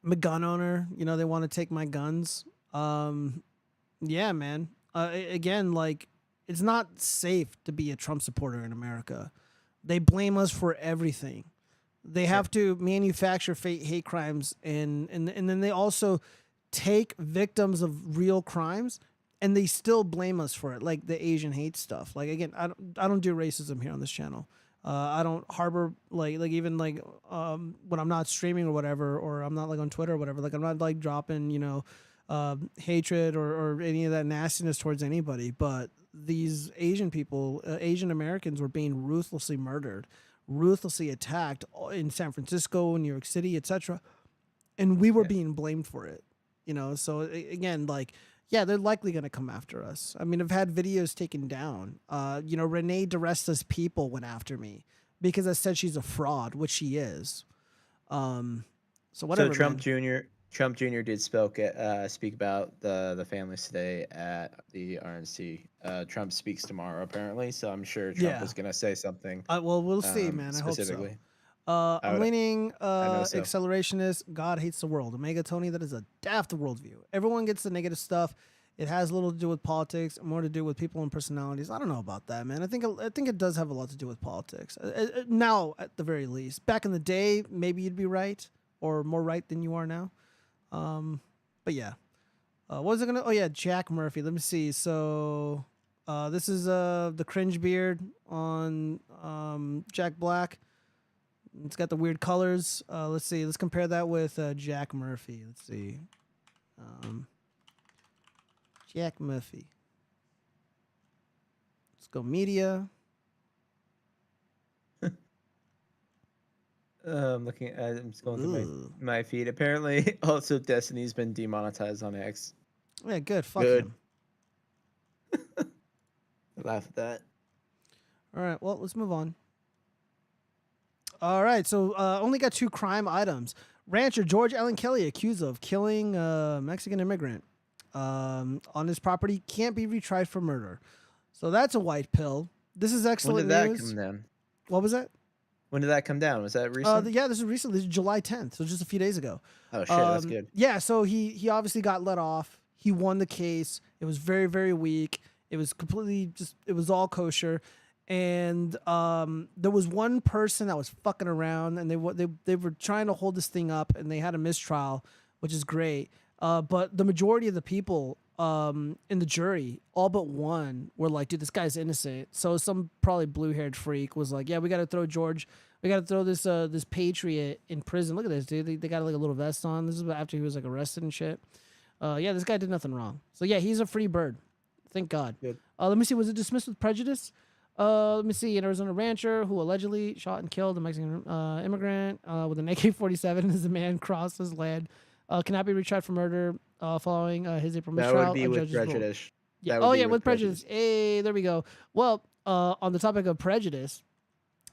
a gun owner. You know, they want to take my guns. Yeah, man. Again, like, it's not safe to be a Trump supporter in America. They blame us for everything. They have to manufacture hate crimes, and then they also take victims of real crimes, and they still blame us for it, like the Asian hate stuff. Like, again, I don't do racism here on this channel. I don't harbor like even like when I'm not streaming or whatever, or I'm not like on Twitter or whatever. Like, I'm not like dropping hatred or any of that nastiness towards anybody. But these Asian people, Asian Americans, were being ruthlessly murdered, ruthlessly attacked in San Francisco, New York City, etc. And we were being blamed for it. You know, so again, like, yeah, they're likely going to come after us. I mean, I've had videos taken down. Renee DeResta's people went after me because I said she's a fraud, which she is. So whatever. So Trump Jr. did speak about the families today at the RNC. Trump speaks tomorrow apparently, so I'm sure Trump is going to say something. Well, we'll see, man. I hope so. I'm leaning accelerationist. God hates the world. Omega Tony, that is a daft worldview. Everyone gets the negative stuff. It has little to do with politics, more to do with people and personalities. I don't know about that, man. I think it does have a lot to do with politics. Now, at the very least, back in the day, maybe you'd be right or more right than you are now. But yeah, what was it gonna? Oh yeah, Jack Murphy. Let me see. So, this is the cringe beard on Jack Black. It's got the weird colors. Let's see. Let's compare that with Jack Murphy. Let's see. Jack Murphy. Let's go media. I'm just going through my feed. Apparently, also Destiny's been demonetized on X. Yeah, good. Fuck him. Laugh at that. All right. Well, let's move on. All right. So, only got 2 crime items. Rancher George Allen Kelly accused of killing a Mexican immigrant on his property can't be retried for murder. So that's a white pill. This is excellent news. When did that come down? What was that? When did that come down? Was that recent? Yeah, this is recent. This is July 10th, so just a few days ago. Oh shit, that's good. Yeah, so he obviously got let off. He won the case. It was very, very weak. It was completely it was all kosher. And there was one person that was fucking around, and they were trying to hold this thing up, and they had a mistrial, which is great. But the majority of the people in the jury, all but one, were like, dude, this guy's innocent. So some probably blue-haired freak was like, yeah, we got to throw George, we got to throw this patriot in prison. Look at this, dude. They got like a little vest on. This is after he was like arrested and shit. Yeah, this guy did nothing wrong. So yeah, he's a free bird. Thank God. Good. Let me see. Was it dismissed with prejudice? Let me see. An Arizona rancher who allegedly shot and killed a Mexican immigrant with an AK-47 as the man crossed his land cannot be retried for murder following his April mistrial. That would be with prejudice. Yeah. Oh yeah, with prejudice. Hey, there we go. Well, on the topic of prejudice,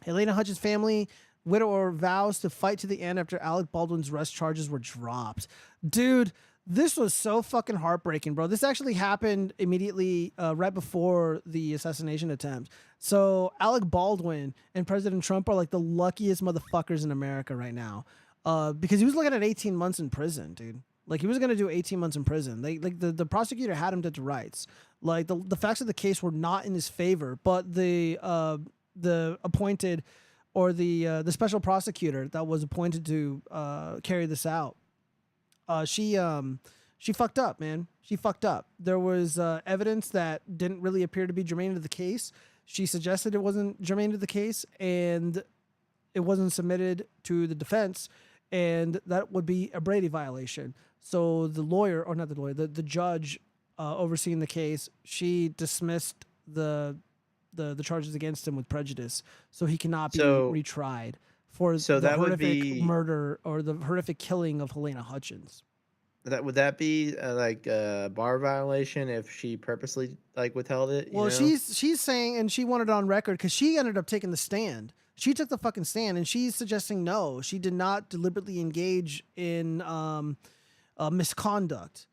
Helena Hutchins' family widower vows to fight to the end after Alec Baldwin's arrest charges were dropped. Dude, this was so fucking heartbreaking, bro. This actually happened immediately right before the assassination attempt. So Alec Baldwin and President Trump are like the luckiest motherfuckers in America right now. Because he was looking at 18 months in prison, dude. Like, he was going to do 18 months in prison. The prosecutor had him dead to rights. Like, the facts of the case were not in his favor, but the appointed, or the special prosecutor that was appointed to carry this out, she fucked up, man. She fucked up. There was evidence that didn't really appear to be germane to the case. She suggested it wasn't germane to the case, and it wasn't submitted to the defense, and that would be a Brady violation. So the lawyer, or not the lawyer, the judge overseeing the case, she dismissed the charges against him with prejudice, so he cannot be retried for the horrific murder or the horrific killing of Helena Hutchins. Would that be like a bar violation if she purposely withheld it? Well, she's saying, and she wanted it on record because she ended up taking the stand. She took the fucking stand, and she's suggesting no, she did not deliberately engage in misconduct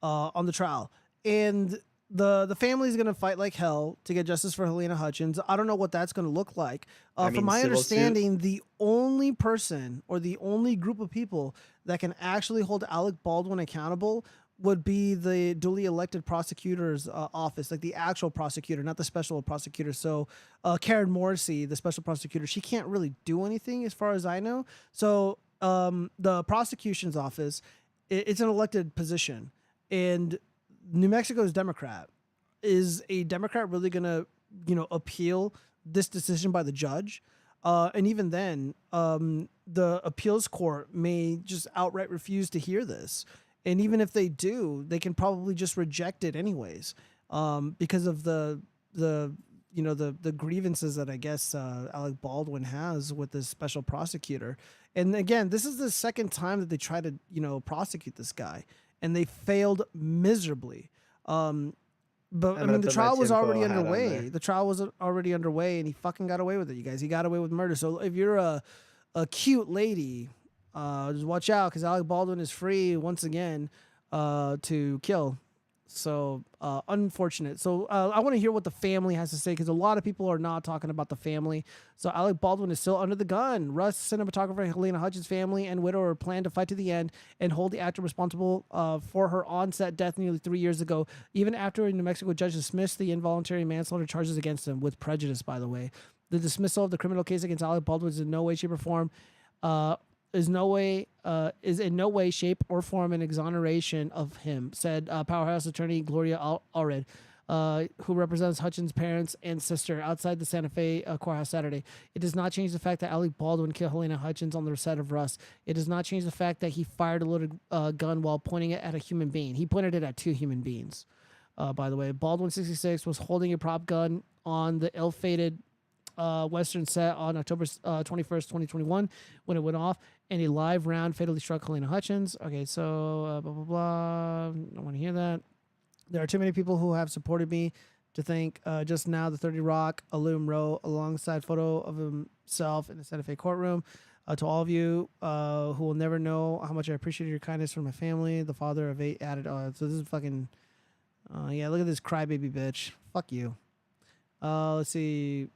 on the trial. And the family's going to fight like hell to get justice for Helena Hutchins. I don't know what that's going to look like. From my understanding, the only person or the only group of people that can actually hold Alec Baldwin accountable would be the duly elected prosecutor's office, like the actual prosecutor, not the special prosecutor. So Karen Morrissey, the special prosecutor, she can't really do anything as far as I know. So the prosecution's office, it's an elected position. And New Mexico's Democrat. Is a Democrat really going to, appeal this decision by the judge? And even then, the appeals court may just outright refuse to hear this. And even if they do, they can probably just reject it anyways, because of the grievances that I guess Alec Baldwin has with this special prosecutor. And again, this is the second time that they try to prosecute this guy, and they failed miserably. But I mean, the trial was already underway. The trial was already underway, and he fucking got away with it, you guys. He got away with murder. So if you're a cute lady, just watch out, because Alec Baldwin is free once again to kill. So unfortunate. So I want to hear what the family has to say, because a lot of people are not talking about the family. So Alec Baldwin is still under the gun. Russ, cinematographer Helena Hutchins' family and widower plan to fight to the end and hold the actor responsible for her on-set death nearly 3 years ago, even after a New Mexico judge dismissed the involuntary manslaughter charges against him, with prejudice, by the way. The dismissal of the criminal case against Alec Baldwin is in no way, shape, or form is in no way, shape, or form an exoneration of him, said Powerhouse attorney Gloria Allred, who represents Hutchins' parents and sister outside the Santa Fe courthouse Saturday. It does not change the fact that Alec Baldwin killed Helena Hutchins on the set of Rust. It does not change the fact that he fired a loaded gun while pointing it at a human being. He pointed it at 2 human beings, by the way. Baldwin, 66, was holding a prop gun on the ill-fated Western set on October 21st, 2021, when it went off, and a live round fatally struck Helena Hutchins. Okay, so blah, blah, blah. I don't want to hear that. There are too many people who have supported me to thank. Just now, the 30 Rock, Alum wrote alongside photo of himself in the Santa Fe courtroom. To all of you who will never know how much I appreciate your kindness for my family, the father of 8 added. So this is fucking, yeah, look at this crybaby bitch. Fuck you. Let's see.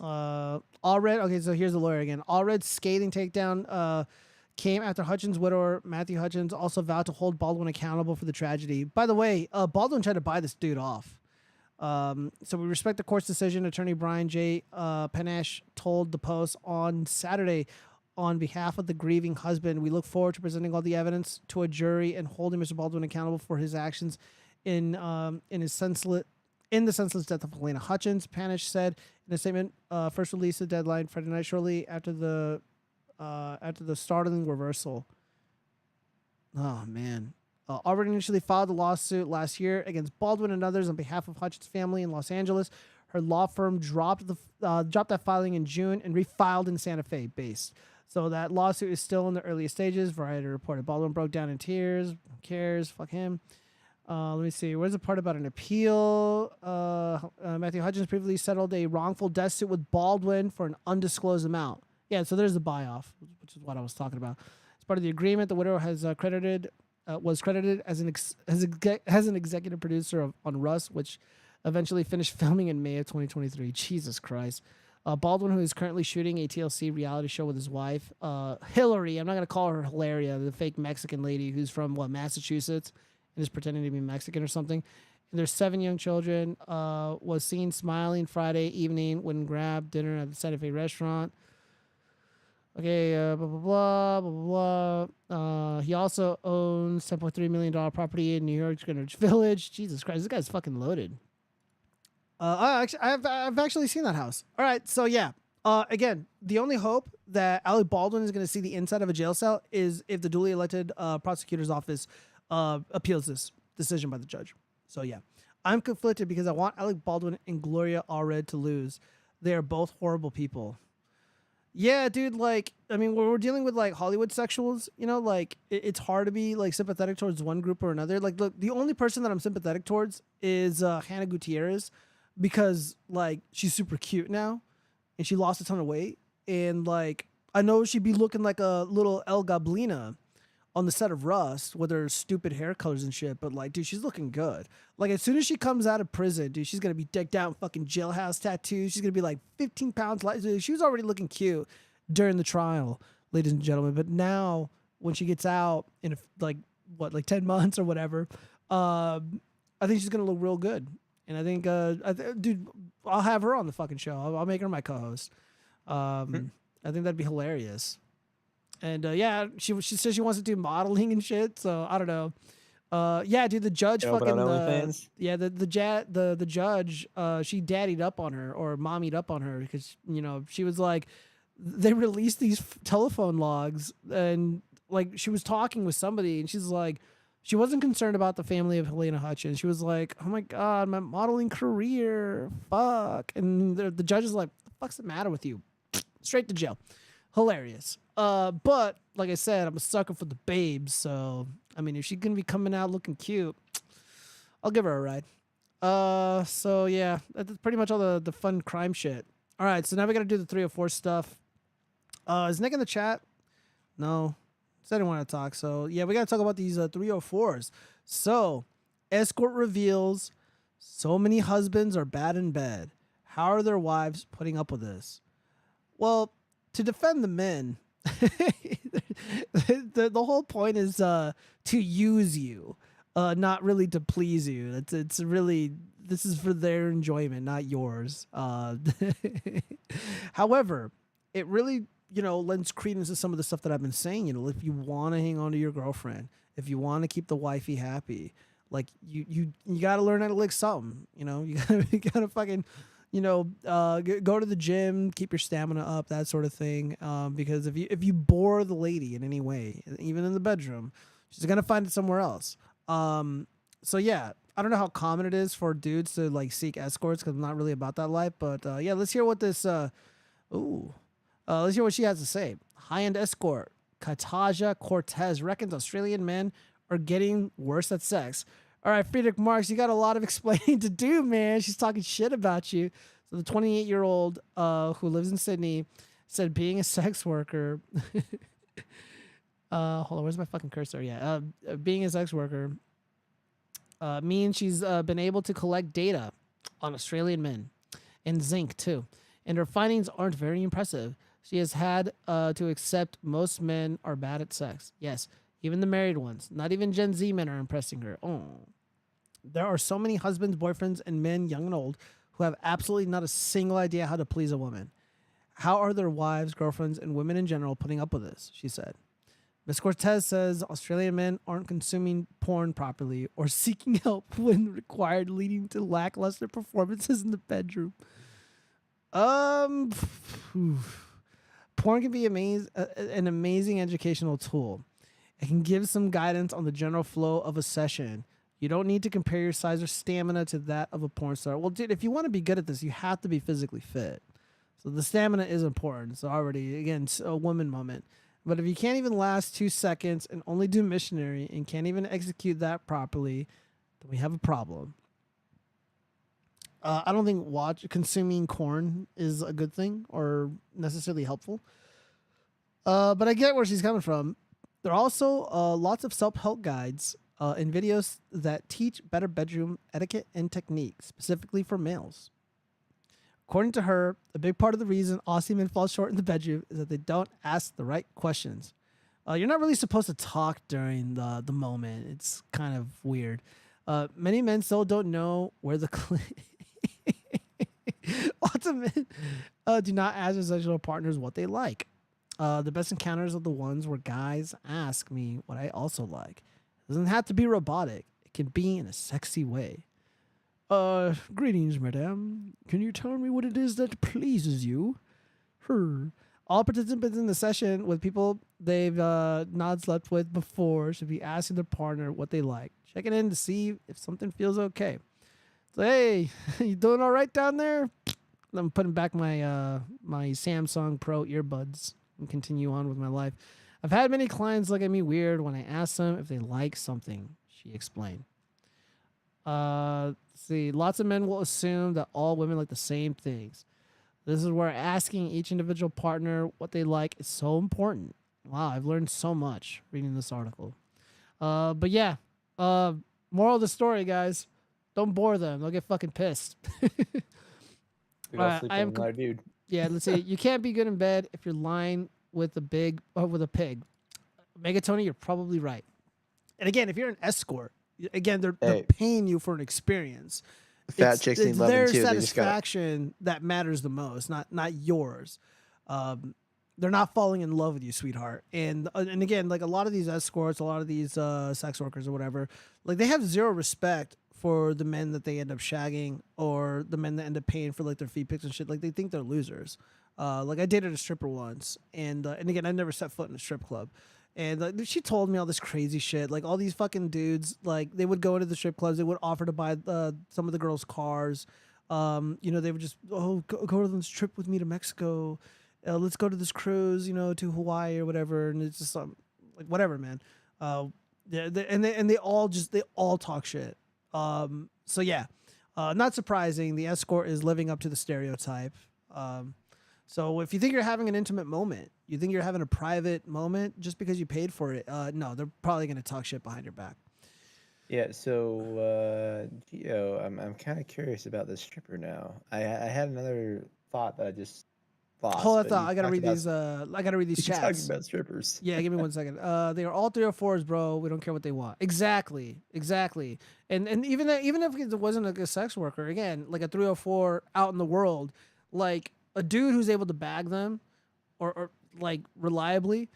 Allred, okay, so here's the lawyer again. Allred's scathing takedown came after Hutchins' widower, Matthew Hutchins, also vowed to hold Baldwin accountable for the tragedy. By the way, Baldwin tried to buy this dude off. So we respect the court's decision. Attorney Brian J. Panache told the Post on Saturday, on behalf of the grieving husband, we look forward to presenting all the evidence to a jury and holding Mr. Baldwin accountable for his actions in the senseless death of Helena Hutchins. Panache said in a statement, first released the deadline Friday night, shortly after the startling reversal. Oh man. Already initially filed a lawsuit last year against Baldwin and others on behalf of Hutchins' family in Los Angeles. Her law firm dropped that filing in June and refiled in Santa Fe based. So that lawsuit is still in the earliest stages. Variety reported Baldwin broke down in tears. Who cares? Fuck him. Let me see. Where's the part about an appeal? Matthew Hutchins previously settled a wrongful death suit with Baldwin for an undisclosed amount. Yeah, so there's the buy-off, which is what I was talking about. As part of the agreement, the widow has was credited as an executive producer on Rust, which eventually finished filming in May of 2023. Jesus Christ. Baldwin, who is currently shooting a TLC reality show with his wife, Hillary. I'm not going to call her Hilaria, the fake Mexican lady who's from, Massachusetts, and is pretending to be Mexican or something. And their 7 young children, was seen smiling Friday evening when grabbed dinner at the Santa Fe restaurant. Okay, blah, blah, blah, blah, blah. He also owns $10.3 million property in New York's Greenwich Village. Jesus Christ, this guy's fucking loaded. I've actually seen that house. All right, so yeah. Again, the only hope that Alec Baldwin is going to see the inside of a jail cell is if the duly elected prosecutor's office appeals this decision by the judge. So yeah, I'm conflicted because I want Alec Baldwin and Gloria Allred to lose. They are both horrible people. Yeah, dude, when we're dealing with Hollywood sexuals, it's hard to be sympathetic towards one group or another. Look, the only person that I'm sympathetic towards is Hannah Gutierrez, because she's super cute now and she lost a ton of weight, and I know she'd be looking like a little El Gablina on the set of Rust with her stupid hair colors and shit, but dude, she's looking good. As soon as she comes out of prison, dude, she's gonna be decked out in fucking jailhouse tattoos. She's gonna be 15 pounds light. She was already looking cute during the trial, ladies and gentlemen. But now, when she gets out in 10 months or whatever, I think she's gonna look real good. And I think, dude, I'll have her on the fucking show. I'll make her my co-host. I think that'd be hilarious. And yeah, she says she wants to do modeling and shit. So I don't know. Yeah, dude, the judge fucking the judge she daddied up on her, or mommied up on her, because she was they released these telephone logs, and she was talking with somebody, and she's she wasn't concerned about the family of Helena Hutchins. She was like, oh my God, my modeling career, fuck. And the judge is like, what the fuck's the matter with you? Straight to jail. Hilarious. But like I said, I'm a sucker for the babes. So, I mean, if she's going to be coming out looking cute, I'll give her a ride. So yeah, that's pretty much all the fun crime shit. All right, so now we got to do the 304 stuff. Is Nick in the chat? No, said he didn't want to talk. So yeah, we got to talk about these 304s. So escort reveals so many husbands are bad in bed. How are their wives putting up with this? Well, to defend the men, the whole point is to use you, not really to please you. It's really, this is for their enjoyment, not yours. However, it really, lends credence to some of the stuff that I've been saying. If you want to hang on to your girlfriend, if you want to keep the wifey happy, like you got to learn how to lick something. You gotta fucking, go to the gym, keep your stamina up, that sort of thing. Because if you bore the lady in any way, even in the bedroom, she's gonna find it somewhere else. So yeah, I don't know how common it is for dudes to like seek escorts because I'm not really about that life. But yeah, let's hear what this. Let's hear what she has to say. High-end escort Kataja Cortez reckons Australian men are getting worse at sex. All right, Friedrich Marx, you got a lot of explaining to do, man. She's talking shit about you. So the 28-year-old who lives in Sydney said being a sex worker. Hold on, where's my fucking cursor? Yeah, being a sex worker means she's been able to collect data on Australian men and zinc too, and her findings aren't very impressive. She has had to accept most men are bad at sex. Yes, even the married ones. Not even Gen Z men are impressing her. Oh. There are so many husbands, boyfriends, and men, young and old, who have absolutely not a single idea how to please a woman. How are their wives, girlfriends, and women in general putting up with this? She said. Ms. Cortez says Australian men aren't consuming porn properly or seeking help when required, leading to lackluster performances in the bedroom. Porn can be an amazing educational tool. It can give some guidance on the general flow of a session. You don't need to compare your size or stamina to that of a porn star. Well, dude, if you want to be good at this, you have to be physically fit. So the stamina is important. So already, again, it's a woman moment. But if you can't even last 2 seconds and only do missionary and can't even execute that properly, then we have a problem. I don't think consuming corn is a good thing or necessarily helpful. But I get where she's coming from. There are also lots of self-help guides and videos that teach better bedroom etiquette and technique, specifically for males. According to her, a big part of the reason Aussie men fall short in the bedroom is that they don't ask the right questions. You're not really supposed to talk during the moment. It's kind of weird. Many men still don't know where the lots of men do not ask their sexual partners what they like. The best encounters are the ones where guys ask me what I also like. It doesn't have to be robotic. It can be in a sexy way. Greetings, madame. Can you tell me what it is that pleases you? All participants in the session with people they've not slept with before should be asking their partner what they like, checking in to see if something feels okay. So, hey, you doing all right down there? I'm putting back my my Samsung Pro earbuds and continue on with my life. I've had many clients look at me weird when I ask them if they like something, she explained. See, lots of men will assume that all women like the same things. This is where asking each individual partner what they like is so important. Wow, I've learned so much reading this article. But yeah, moral of the story, guys, don't bore them. They'll get fucking pissed. Dude. Yeah, let's see. You can't be good in bed if you're lying with a pig. Megatony, you're probably right. And again, if you're an escort, again, they're paying you for an experience. Fat chicks need loving their too. satisfaction that matters the most, not yours. They're not falling in love with you, sweetheart. And again, like a lot of these escorts, a lot of these sex workers or whatever, like they have zero respect for the men that they end up shagging or the men that end up paying for like their feet pics and shit. Like they think they're losers. Like I dated a stripper once, and again, I never set foot in a strip club. And she told me all this crazy shit. Like all these fucking dudes, like they would go into the strip clubs. They would offer to buy some of the girls' cars. They would just, go to this trip with me to Mexico. Let's go to this cruise, to Hawaii or whatever. And it's just like whatever, man. They all talk shit. So yeah, not surprising. The escort is living up to the stereotype. So if you think you're having an intimate moment, you think you're having a private moment just because you paid for it, no, they're probably going to talk shit behind your back. Yeah, so Gio, I'm kind of curious about this stripper now. I had another thought that I just lost. Hold that but thought. you I gotta talked read about- these. I gotta read these You're talking chats. about strippers. Yeah, give me 1 second. They are all 304s, bro. We don't care what they want. Exactly. And even if it wasn't like a sex worker, again, like a 304 out in the world, like a dude who's able to bag them, or like reliably,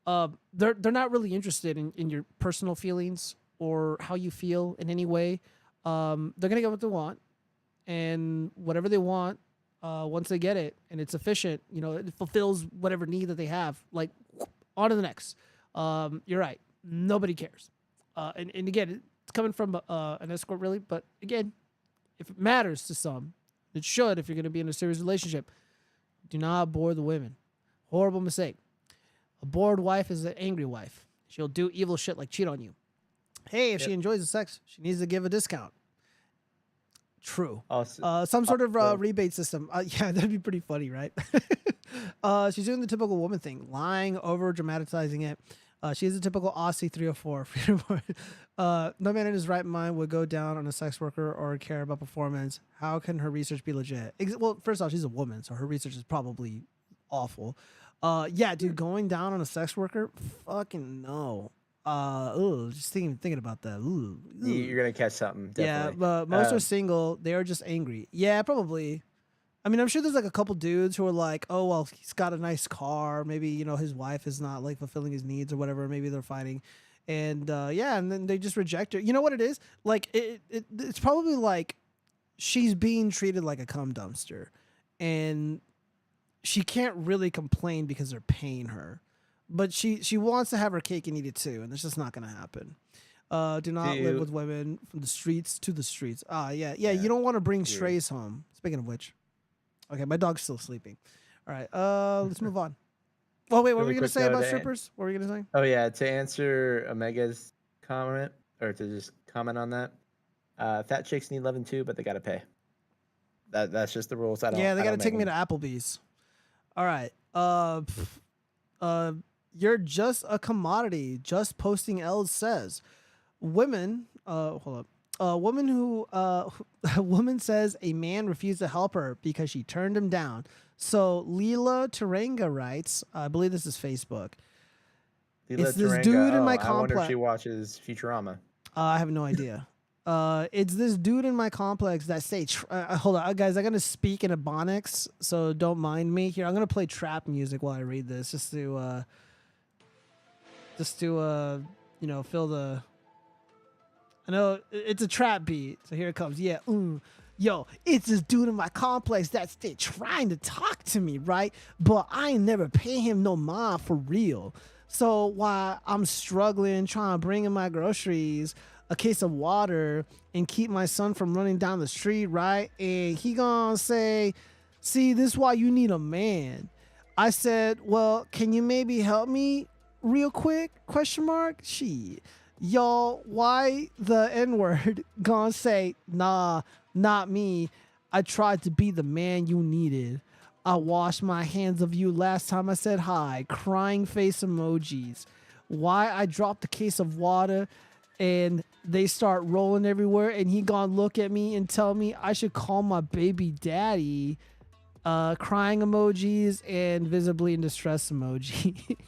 they're not really interested in your personal feelings or how you feel in any way. They're gonna get what they want, and whatever they want, once they get it and it's efficient, it fulfills whatever need that they have. Like, on to the next. You're right. Nobody cares. And again, it's coming from an escort, really. But again, if it matters to some, it should. If you're going to be in a serious relationship, do not bore the women. Horrible mistake. A bored wife is an angry wife. She'll do evil shit like cheat on you. Hey, if she enjoys the sex, she needs to give a discount. True. Some sort of rebate system. Yeah, that'd be pretty funny, right? She's doing the typical woman thing, lying, over dramatizing it. She's a typical Aussie 304. No man in his right mind would go down on a sex worker or care about performance. How can her research be legit? Well, first off, she's a woman, so her research is probably awful. Yeah, dude, going down on a sex worker, fucking no. Just thinking about that. You're gonna catch something. Definitely. Yeah, but most are single. They are just angry. Yeah, probably. I mean, I'm sure there's like a couple dudes who are like, oh, well, he's got a nice car. Maybe, his wife is not like fulfilling his needs or whatever. Maybe they're fighting. And yeah, and then they just reject her. You know what it is? Like, it's probably like she's being treated like a cum dumpster. And she can't really complain because they're paying her. But she wants to have her cake and eat it too. And it's just not going to happen. Do not live with women from the streets to the streets. Yeah. You don't want to bring strays home. Speaking of which. Okay, my dog's still sleeping. All right, let's move on. Oh, wait, what were you going to say about strippers? What were you going to say? Oh, yeah, to answer Omega's comment, or to just comment on that, fat chicks need loving too, but they got to pay. That's just the rules. They got to take me to Applebee's. All right. You're just a commodity. Just posting L's says. Women, hold up. A woman says a man refused to help her because she turned him down. So Leela Taranga writes, I believe this is Facebook. It's this dude in my complex. I wonder if she watches Futurama. I have no idea. It's this dude in my complex that say, hold on, guys, I'm going to speak in Ebonics, so don't mind me. Here, I'm going to play trap music while I read this, just to fill the... I know it's a trap beat, so here it comes. Yeah, yo, it's this dude in my complex that's trying to talk to me, right? But I ain't never pay him no mind for real. So while I'm struggling, trying to bring in my groceries, a case of water, and keep my son from running down the street, right? And he gonna say, see, this is why you need a man. I said, well, can you maybe help me real quick? Question mark? Shit. Y'all, why the N-word gonna say, nah, not me. I tried to be the man you needed. I washed my hands of you last time I said hi. Crying face emojis. Why I dropped the case of water and they start rolling everywhere and he gonna look at me and tell me I should call my baby daddy. Crying emojis and visibly in distress emoji.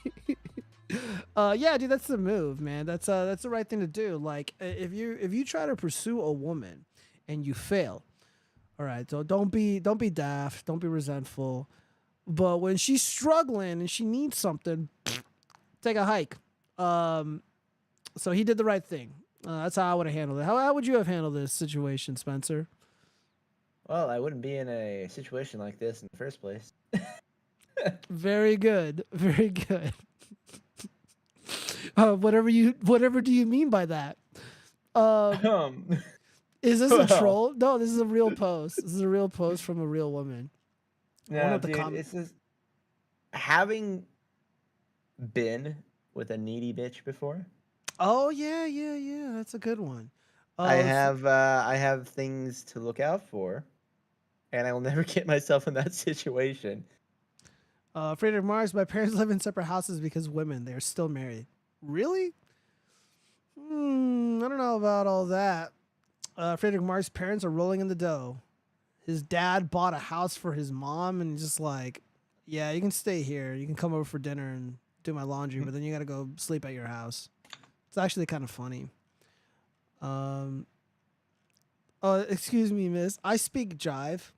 Yeah, dude, that's the move, man. That's the right thing to do. Like, if you try to pursue a woman and you fail, all right, so don't be daft, don't be resentful. But when she's struggling and she needs something, take a hike. So he did the right thing. That's how I would have handled it. How would you have handled this situation, Spencer? Well, I wouldn't be in a situation like this in the first place. Very good. Very good. Whatever do you mean by that? Is this a troll? No, this is a real post. This is a real post from a real woman. No, dude, it's just having been with a needy bitch before. Oh yeah. That's a good one. I have things to look out for, and I will never get myself in that situation. Frederick Mars, my parents live in separate houses because women. They're still married. Really? I don't know about all that. Frederick Mars' parents are rolling in the dough. His dad bought a house for his mom, and just like, yeah, you can stay here. You can come over for dinner and do my laundry, but then you got to go sleep at your house. It's actually kind of funny. Excuse me, miss. I speak jive.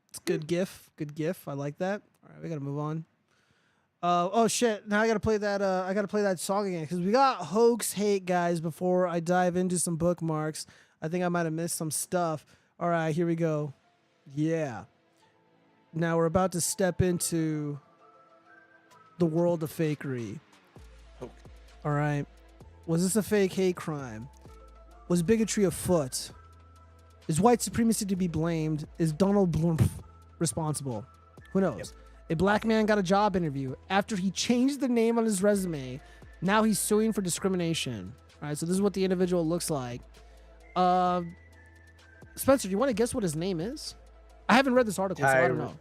It's good gif. Good gif. I like that. All right, we got to move on. Oh shit! Now I gotta play that. I gotta play that song again because we got hoax hate, guys. Before I dive into some bookmarks, I think I might have missed some stuff. All right, here we go. Yeah. Now we're about to step into the world of fakery. All right. Was this a fake hate crime? Was bigotry afoot? Is white supremacy to be blamed? Is Donald Blump responsible? Who knows? Yep. A black man got a job interview after he changed the name on his resume. Now he's suing for discrimination. All right, so this is what the individual looks like. Spencer, do you want to guess what his name is? I haven't read this article, so I don't know.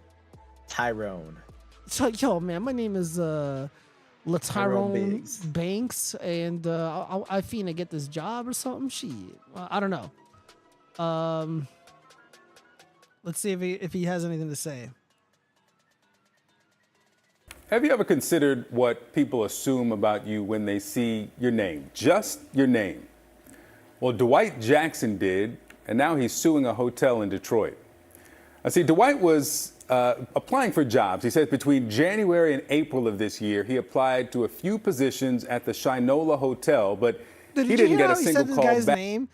Tyrone. So, yo, man, my name is Tyrone Banks, and I finna get this job or something. Shit, I don't know. Let's see if he has anything to say. Have you ever considered what people assume about you when they see your name, just your name? Well, Dwight Jackson did, and now he's suing a hotel in Detroit. I see, Dwight was applying for jobs. He says between January and April of this year, he applied to a few positions at the Shinola Hotel, but he didn't get a single call guy's back. Name?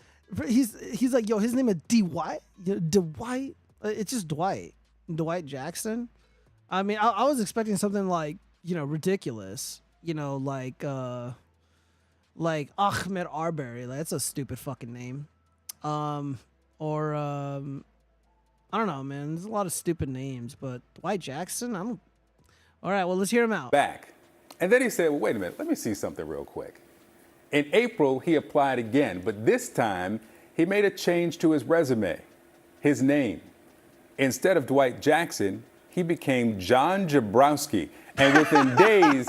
He's like, yo, his name is Dwight. Dwight. It's just Dwight. Dwight Jackson. I mean, I was expecting something like, ridiculous. Like Ahmed Arbery. That's a stupid fucking name. I don't know, man. There's a lot of stupid names, but Dwight Jackson, All right, well, let's hear him out. Back. And then he said, well, wait a minute, let me see something real quick. In April, he applied again, but this time he made a change to his resume, his name. Instead of Dwight Jackson, he became John Jabrowski. And within days,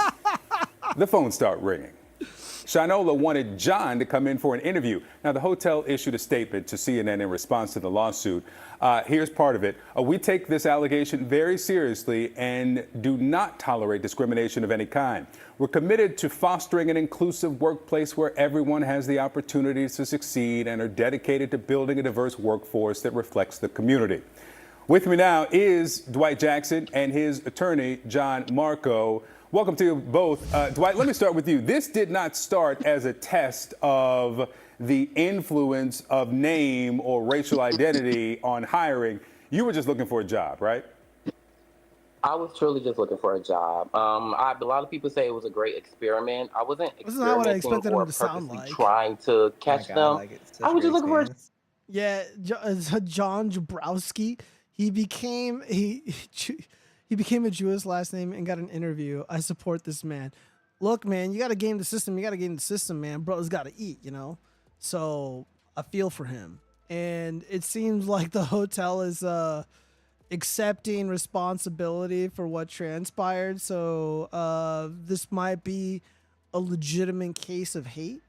the phone started ringing. Shinola wanted John to come in for an interview. Now, the hotel issued a statement to CNN in response to the lawsuit. Here's part of it. We take this allegation very seriously and do not tolerate discrimination of any kind. We're committed to fostering an inclusive workplace where everyone has the opportunity to succeed and are dedicated to building a diverse workforce that reflects the community. With me now is Dwight Jackson and his attorney, John Marco. Welcome to you both. Dwight, let me start with you. This did not start as a test of the influence of name or racial identity on hiring. You were just looking for a job, right? I was truly just looking for a job. A lot of people say it was a great experiment. I wasn't experimenting or purposely trying to catch them. I was just looking for. Yeah, John Jabrowski. He became a Jewish last name and got an interview. I support this man. Look, man, you got to game the system. You got to game the system, man. Bro's got to eat, So I feel for him. And it seems like the hotel is accepting responsibility for what transpired. So this might be a legitimate case of hate.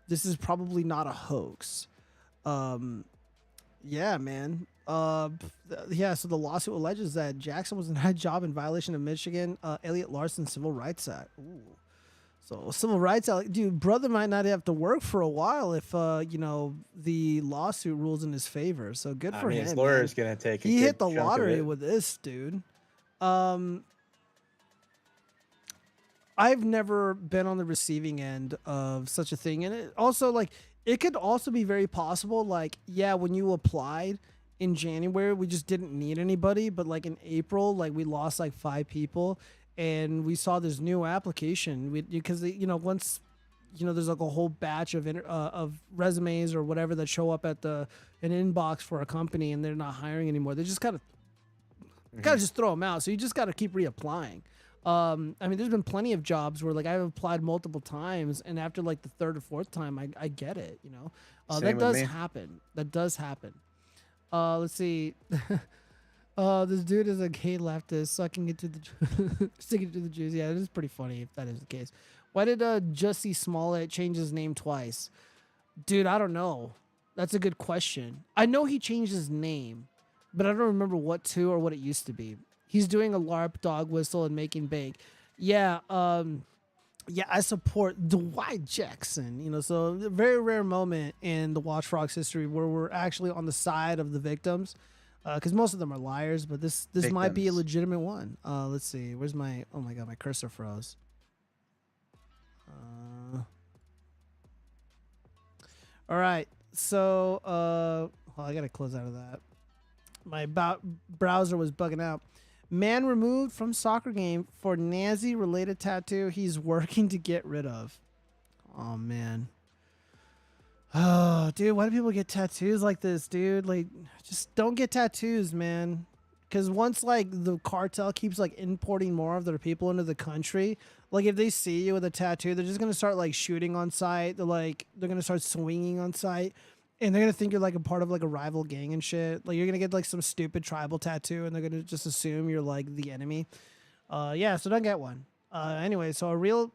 This is probably not a hoax. Yeah, man. So the lawsuit alleges that Jackson was in a job in violation of Michigan Elliott Larson Civil Rights Act. Ooh. So Civil Rights Act, dude, brother might not have to work for a while if the lawsuit rules in his favor. So good for him. His lawyer's gonna take. He hit the lottery with this, dude. I've never been on the receiving end of such a thing, and it also it could also be very possible. When you applied in January, we just didn't need anybody, but in April, we lost 5 people, and we saw this new application because once there's a whole batch of resumes or whatever that show up at an inbox for a company, and they're not hiring anymore. They just gotta just throw them out. So you just gotta keep reapplying. I mean, there's been plenty of jobs where like I've applied multiple times, and after like the third or fourth time, I get it. You know, that does happen. That does happen. Let's see. This dude is a gay leftist sucking it to the sticking it to the Jews. Yeah, it is pretty funny if that is the case. Why did Jussie Smollett change his name twice? Dude, I don't know. That's a good question. I know he changed his name, but I don't remember what to or what it used to be. He's doing a LARP dog whistle and making bank. Yeah, yeah, I support Dwight Jackson. You know, so a very rare moment in the Watchfrogs history where we're actually on the side of the victims, because most of them are liars. But this might be a legitimate one. Let's see. Where's my? Oh my god, my cursor froze. All right. So, well, I gotta close out of that. My browser was bugging out. Man removed from soccer game for Nazi-related tattoo he's working to get rid of. Oh, man. Oh, dude, why do people get tattoos like this, dude? Like, just don't get tattoos, man. Because once, like, the cartel keeps, like, importing more of their people into the country, like, if they see you with a tattoo, they're just going to start, like, shooting on sight. They're going to start swinging on sight. And they're going to think you're, like, a part of, like, a rival gang and shit. Like, you're going to get, like, some stupid tribal tattoo, and they're going to just assume you're, like, the enemy. Yeah, so don't get one. Anyway, so a real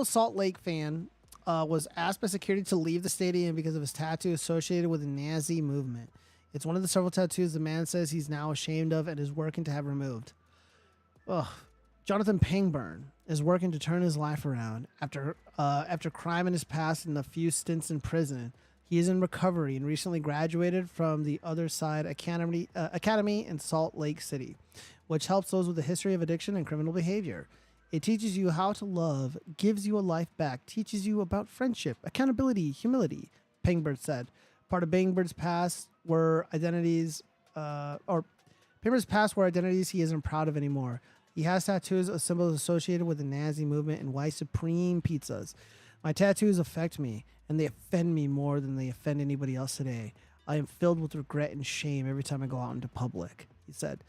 Salt Lake fan was asked by security to leave the stadium because of his tattoo associated with the Nazi movement. It's one of the several tattoos the man says he's now ashamed of and is working to have removed. Ugh. Jonathan Pangburn is working to turn his life around after crime in his past and a few stints in prison. He is in recovery and recently graduated from the Other Side Academy in Salt Lake City, which helps those with a history of addiction and criminal behavior. It teaches you how to love, gives you a life back, teaches you about friendship, accountability, humility, Pangburn said. Part of Pangbird's past were identities he isn't proud of anymore. He has tattoos of symbols associated with the Nazi movement and white supreme pizzas. My tattoos affect me, and they offend me more than they offend anybody else today. I am filled with regret and shame every time I go out into public, he said.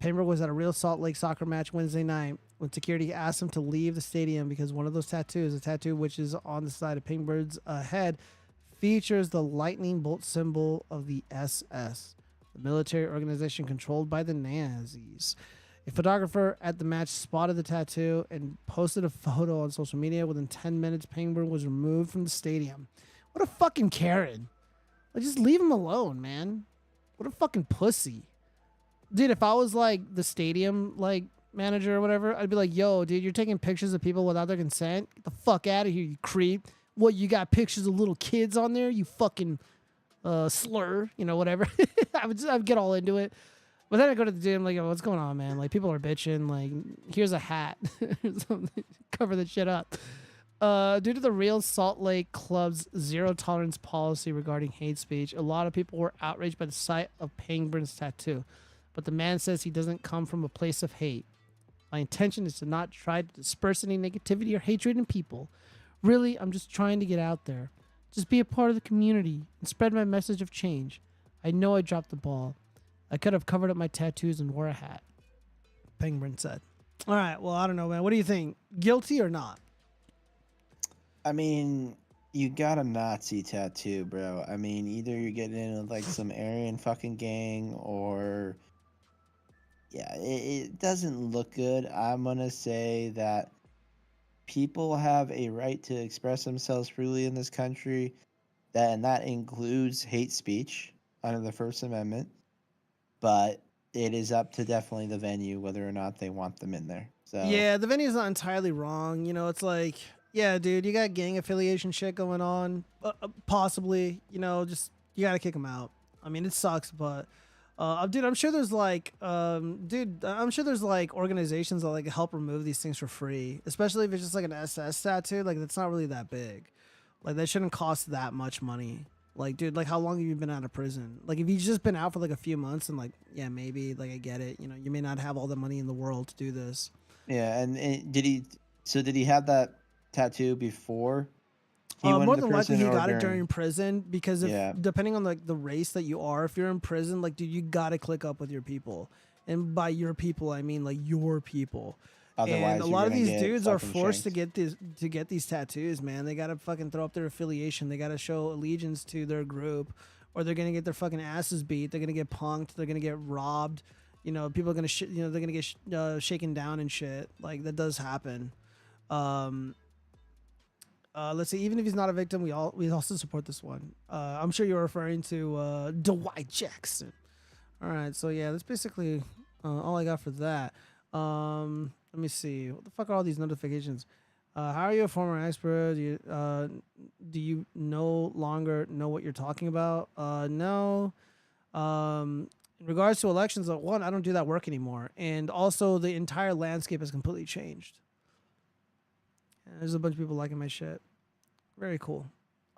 Pembroke was at a real Salt Lake soccer match Wednesday night when security asked him to leave the stadium because one of those tattoos, a tattoo which is on the side of Pangbird's head, features the lightning bolt symbol of the SS, the military organization controlled by the Nazis. A photographer at the match spotted the tattoo and posted a photo on social media. Within 10 minutes, Pangburn was removed from the stadium. What a fucking Karen. Like, just leave him alone, man. What a fucking pussy. Dude, if I was, like, the stadium, like, manager or whatever, I'd be like, yo, dude, you're taking pictures of people without their consent? Get the fuck out of here, you creep. What, you got pictures of little kids on there? You fucking slur, you know, whatever. I would get all into it. But then I go to the gym, like, oh, what's going on, man? Like, people are bitching. Like, here's a hat. Cover that shit up. Due to the real Salt Lake Club's zero tolerance policy regarding hate speech, a lot of people were outraged by the sight of Pangburn's tattoo. But the man says he doesn't come from a place of hate. My intention is to not try to disperse any negativity or hatred in people. Really, I'm just trying to get out there. Just be a part of the community and spread my message of change. I know I dropped the ball. I could have covered up my tattoos and wore a hat, Pangburn said. All right, well, I don't know, man. What do you think? Guilty or not? I mean, you got a Nazi tattoo, bro. I mean, either you're getting into, like, some Aryan fucking gang or... Yeah, it doesn't look good. I'm going to say that people have a right to express themselves freely in this country, and that includes hate speech under the First Amendment. But it is up to definitely the venue whether or not they want them in there. So yeah, the venue's not entirely wrong. You know, it's like, yeah, dude, you got gang affiliation shit going on. Possibly, you know, just you got to kick them out. I mean, it sucks, but dude, I'm sure there's like, I'm sure there's like organizations that like help remove these things for free, especially if it's just like an SS tattoo. Like, that's not really that big. Like, that shouldn't cost that much money. Like, dude, like, how long have you been out of prison? Like, if you've just been out for, like, a few months and, like, yeah, maybe, like, I get it. You know, you may not have all the money in the world to do this. Yeah, and did he have that tattoo before he went more into than likely, prison he got during... it during prison because depending on, like, the race that you are, if you're in prison, like, dude, you got to click up with your people. And by your people, I mean like your people. Otherwise, and a you're lot of gonna these get dudes are fucking forced shanked. to get these tattoos, man. They gotta fucking throw up their affiliation. They gotta show allegiance to their group, or they're gonna get their fucking asses beat. They're gonna get punked. They're gonna get robbed. You know, people are gonna they're gonna get shaken down and shit. Like that does happen. Let's see. Even if he's not a victim, we also support this one. I'm sure you're referring to Dwight Jackson. All right, so yeah, that's basically all I got for that. Let me see. What the fuck are all these notifications? How are you a former expert? Do you no longer know what you're talking about? No. In regards to elections, one, I don't do that work anymore, and also the entire landscape has completely changed. And there's a bunch of people liking my shit. Very cool.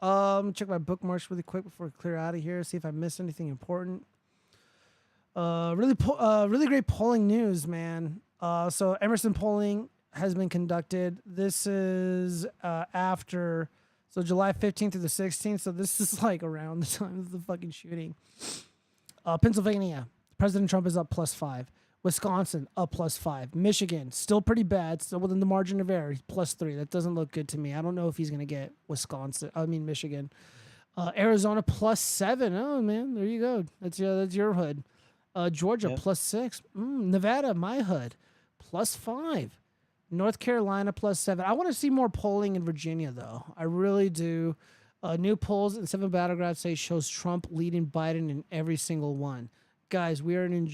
Check my bookmarks really quick before we clear out of here. See if I missed anything important. Really great polling news, man. So Emerson polling has been conducted. This is after, so July 15th through the 16th. So this is like around the time of the fucking shooting. Pennsylvania, President Trump is up +5. Wisconsin, up +5. Michigan, still pretty bad, still within the margin of error, +3. That doesn't look good to me. I don't know if he's going to get Michigan. Arizona, +7. Oh, man, there you go. That's your hood. Georgia, +6. Nevada, my hood, +5. North Carolina, +7. I want to see more polling in Virginia, though. I really do. New polls in 7 battleground states shows Trump leading Biden in every single one. Guys, we are in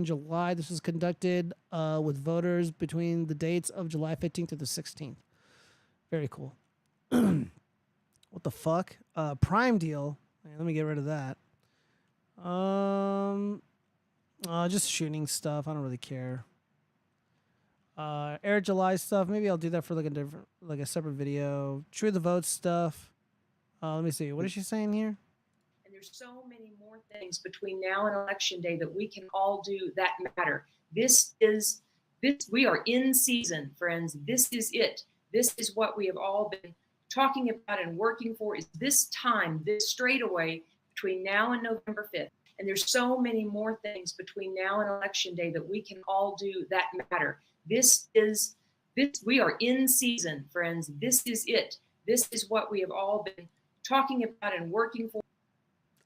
July. This was conducted with voters between the dates of July 15th to the 16th. Very cool. What the fuck? Prime deal. Man, let me get rid of that. Just shooting stuff. I don't really care. Air July stuff. Maybe I'll do that for like a separate video. True the vote stuff. Let me see. What is she saying here? And there's so many more things between now and election day that we can all do that matter. We are in season, friends. This is it. This is what we have all been talking about and working for, is this time, this straightaway between now and November 5th. And there's so many more things between now and election day that we can all do that matter. We are in season, friends. This is it. This is what we have all been talking about and working for.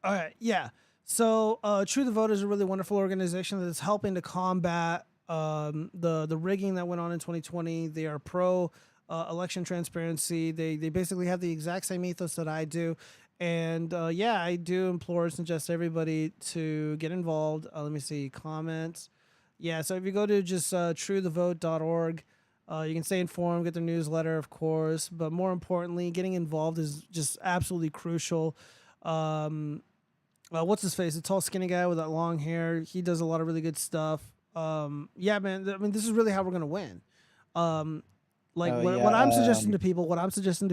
All right, yeah. So True the Vote is a really wonderful organization that's helping to combat the rigging that went on in 2020. They are pro election transparency. They basically have the exact same ethos that I do. And yeah, I do implore and suggest everybody to get involved. Let me see, comments. Yeah, so if you go to just truethevote.org, you can stay informed, get their newsletter, of course. But more importantly, getting involved is just absolutely crucial. What's his face? The tall, skinny guy with that long hair. He does a lot of really good stuff. Yeah, man. I mean, this is really how we're gonna win. What I'm suggesting to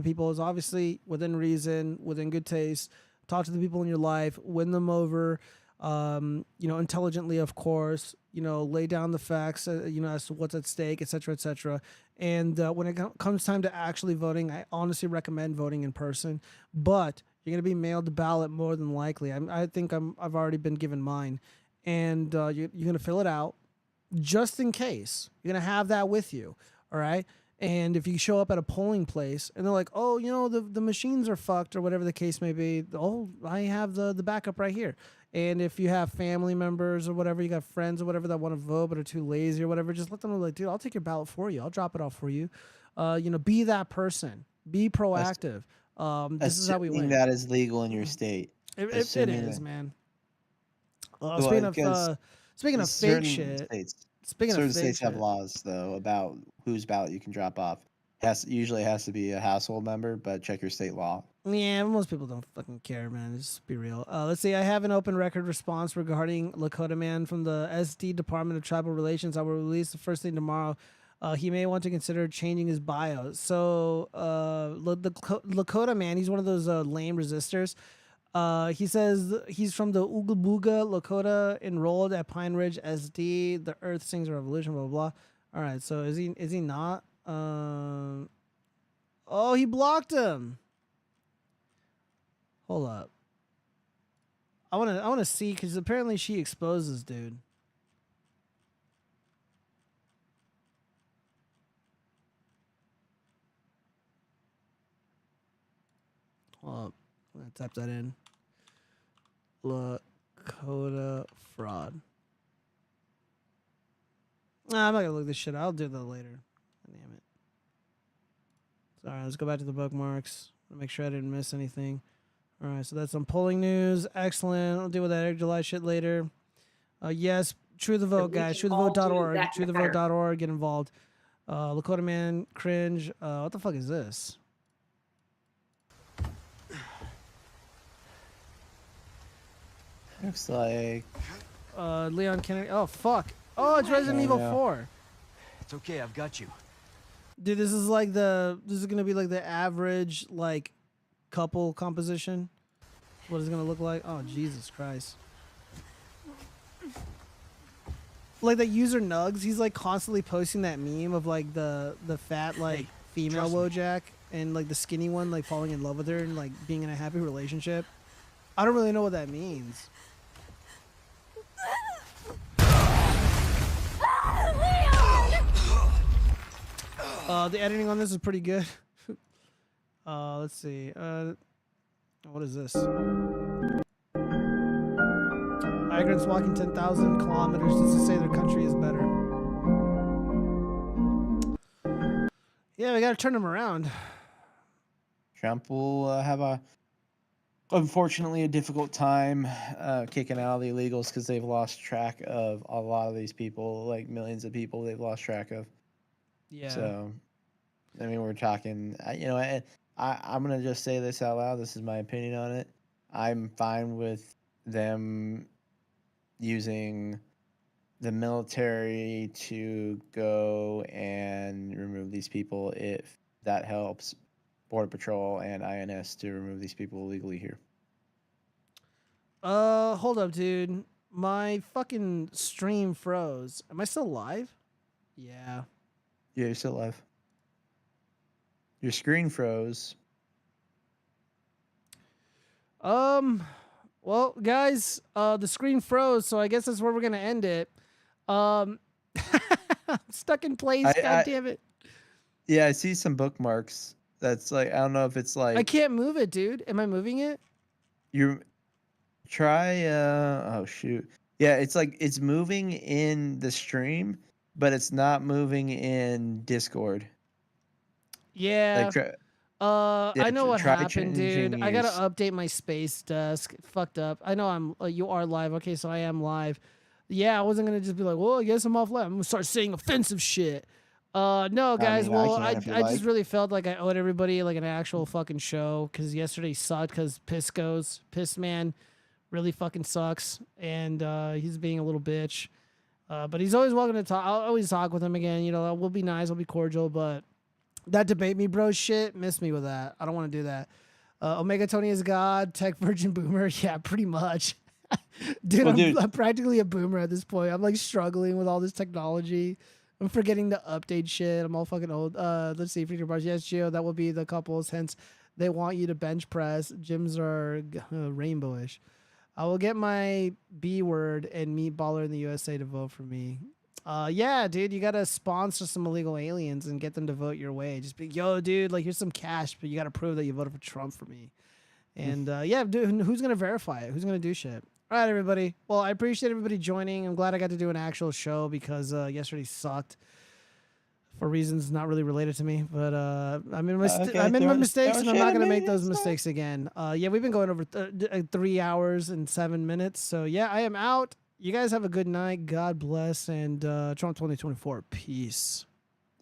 people is obviously within reason, within good taste. Talk to the people in your life, win them over. Intelligently, of course. Lay down the facts. As to what's at stake, et cetera, et cetera. And when it comes time to actually voting, I honestly recommend voting in person. But you're gonna be mailed the ballot more than likely. I think I've already been given mine, and you're gonna fill it out just in case. You're gonna have that with you. All right. And if you show up at a polling place and they're like, oh, the machines are fucked or whatever the case may be, oh, I have the backup right here. And if you have family members or whatever, you got friends or whatever that want to vote but are too lazy or whatever, just let them know, like, dude, I'll take your ballot for you. I'll drop it off for you. Be that person. Be proactive. This is how we win. That is legal in your state. It is, man. Speaking of fake shit. Certain states have laws though about whose ballot you can drop off. Usually has to be a household member, but check your state law. Yeah, most people don't fucking care, man. Just be real. Let's see. I have an open record response regarding Lakota Man from the SD Department of Tribal Relations. I will release the first thing tomorrow. He may want to consider changing his bio. So the Lakota Man, he's one of those lame resistors. He says he's from the Ooga Booga Lakota, enrolled at Pine Ridge SD. The Earth sings a revolution, blah, blah, blah. All right, so is he not? Oh, he blocked him. Hold up. I wanna see, because apparently she exposes dude. I'm gonna type that in. Lakota fraud. Nah, I'm not gonna look this shit up. I'll do that later. Damn it. Sorry, let's go back to the bookmarks. Make sure I didn't miss anything. All right, so that's some polling news. Excellent. I'll deal with that July shit later. Yes, True the Vote, guys. TrueTheVote.org. TrueTheVote.org. Get involved. Lakota Man, cringe. What the fuck is this? Looks like Leon Kennedy. Oh fuck. Oh, it's Resident Evil 4. It's okay, I've got you. Dude, this is gonna be like the average like couple composition. What is it gonna look like? Oh Jesus Christ. Like the user Nugs, he's like constantly posting that meme of like the fat like female Wojak and like the skinny one like falling in love with her and like being in a happy relationship. I don't really know what that means. The editing on this is pretty good. Let's see. What is this? Migrants walking 10,000 kilometers just to say their country is better. Yeah, we gotta turn them around. Trump will have unfortunately a difficult time kicking out the illegals because they've lost track of a lot of these people, like millions of people they've lost track of. Yeah. So, I mean, we're talking, I'm going to just say this out loud. This is my opinion on it. I'm fine with them using the military to go and remove these people if that helps Border Patrol and INS to remove these people illegally here. Hold up, dude. My fucking stream froze. Am I still live? Yeah. Yeah, you're still live. Your screen froze. Well, guys, the screen froze, so I guess that's where we're gonna end it. I'm stuck in place. God damn it. Yeah, I see some bookmarks. That's like, I don't know if it's like I can't move it, dude. Am I moving it? You try. Oh shoot. Yeah, it's like it's moving in the stream, but it's not moving in Discord. Yeah. Like, I know what happened, dude. I gotta use. update my space desk. Fucked up. I know I'm. You are live. Okay, so I am live. Yeah, I wasn't gonna just be like, well, I guess I'm off live. I'm gonna start saying offensive shit. No, guys. I just really felt like I owed everybody like an actual fucking show because yesterday sucked because Piss Man really fucking sucks and he's being a little bitch. But he's always welcome to talk. I'll always talk with him again. You know, we'll be nice. We'll be cordial, but. That debate me, bro shit, miss me with that. I don't want to do that. Omega Tony is God, Tech Virgin Boomer. Yeah, pretty much. Dude, I'm practically a boomer at this point. I'm like struggling with all this technology. I'm forgetting to update shit. I'm all fucking old. Let's see, Freaker Bars. Yes, Gio, that will be the couples. Hence, they want you to bench press. Gyms are rainbowish. I will get my B word and Meatballer in the USA to vote for me. Yeah, dude, you gotta sponsor some illegal aliens and get them to vote your way. Just be, yo, dude, like here's some cash, but you gotta prove that you voted for Trump for me. And yeah, dude, who's gonna verify it? Who's gonna do shit? All right, everybody. Well, I appreciate everybody joining. I'm glad I got to do an actual show because yesterday sucked for reasons not really related to me. But I made my mistakes, and I'm not gonna make those mistakes again. Yeah, we've been going over 3 hours and 7 minutes. So yeah, I am out. You guys have a good night. God bless. And Trump 2024. Peace.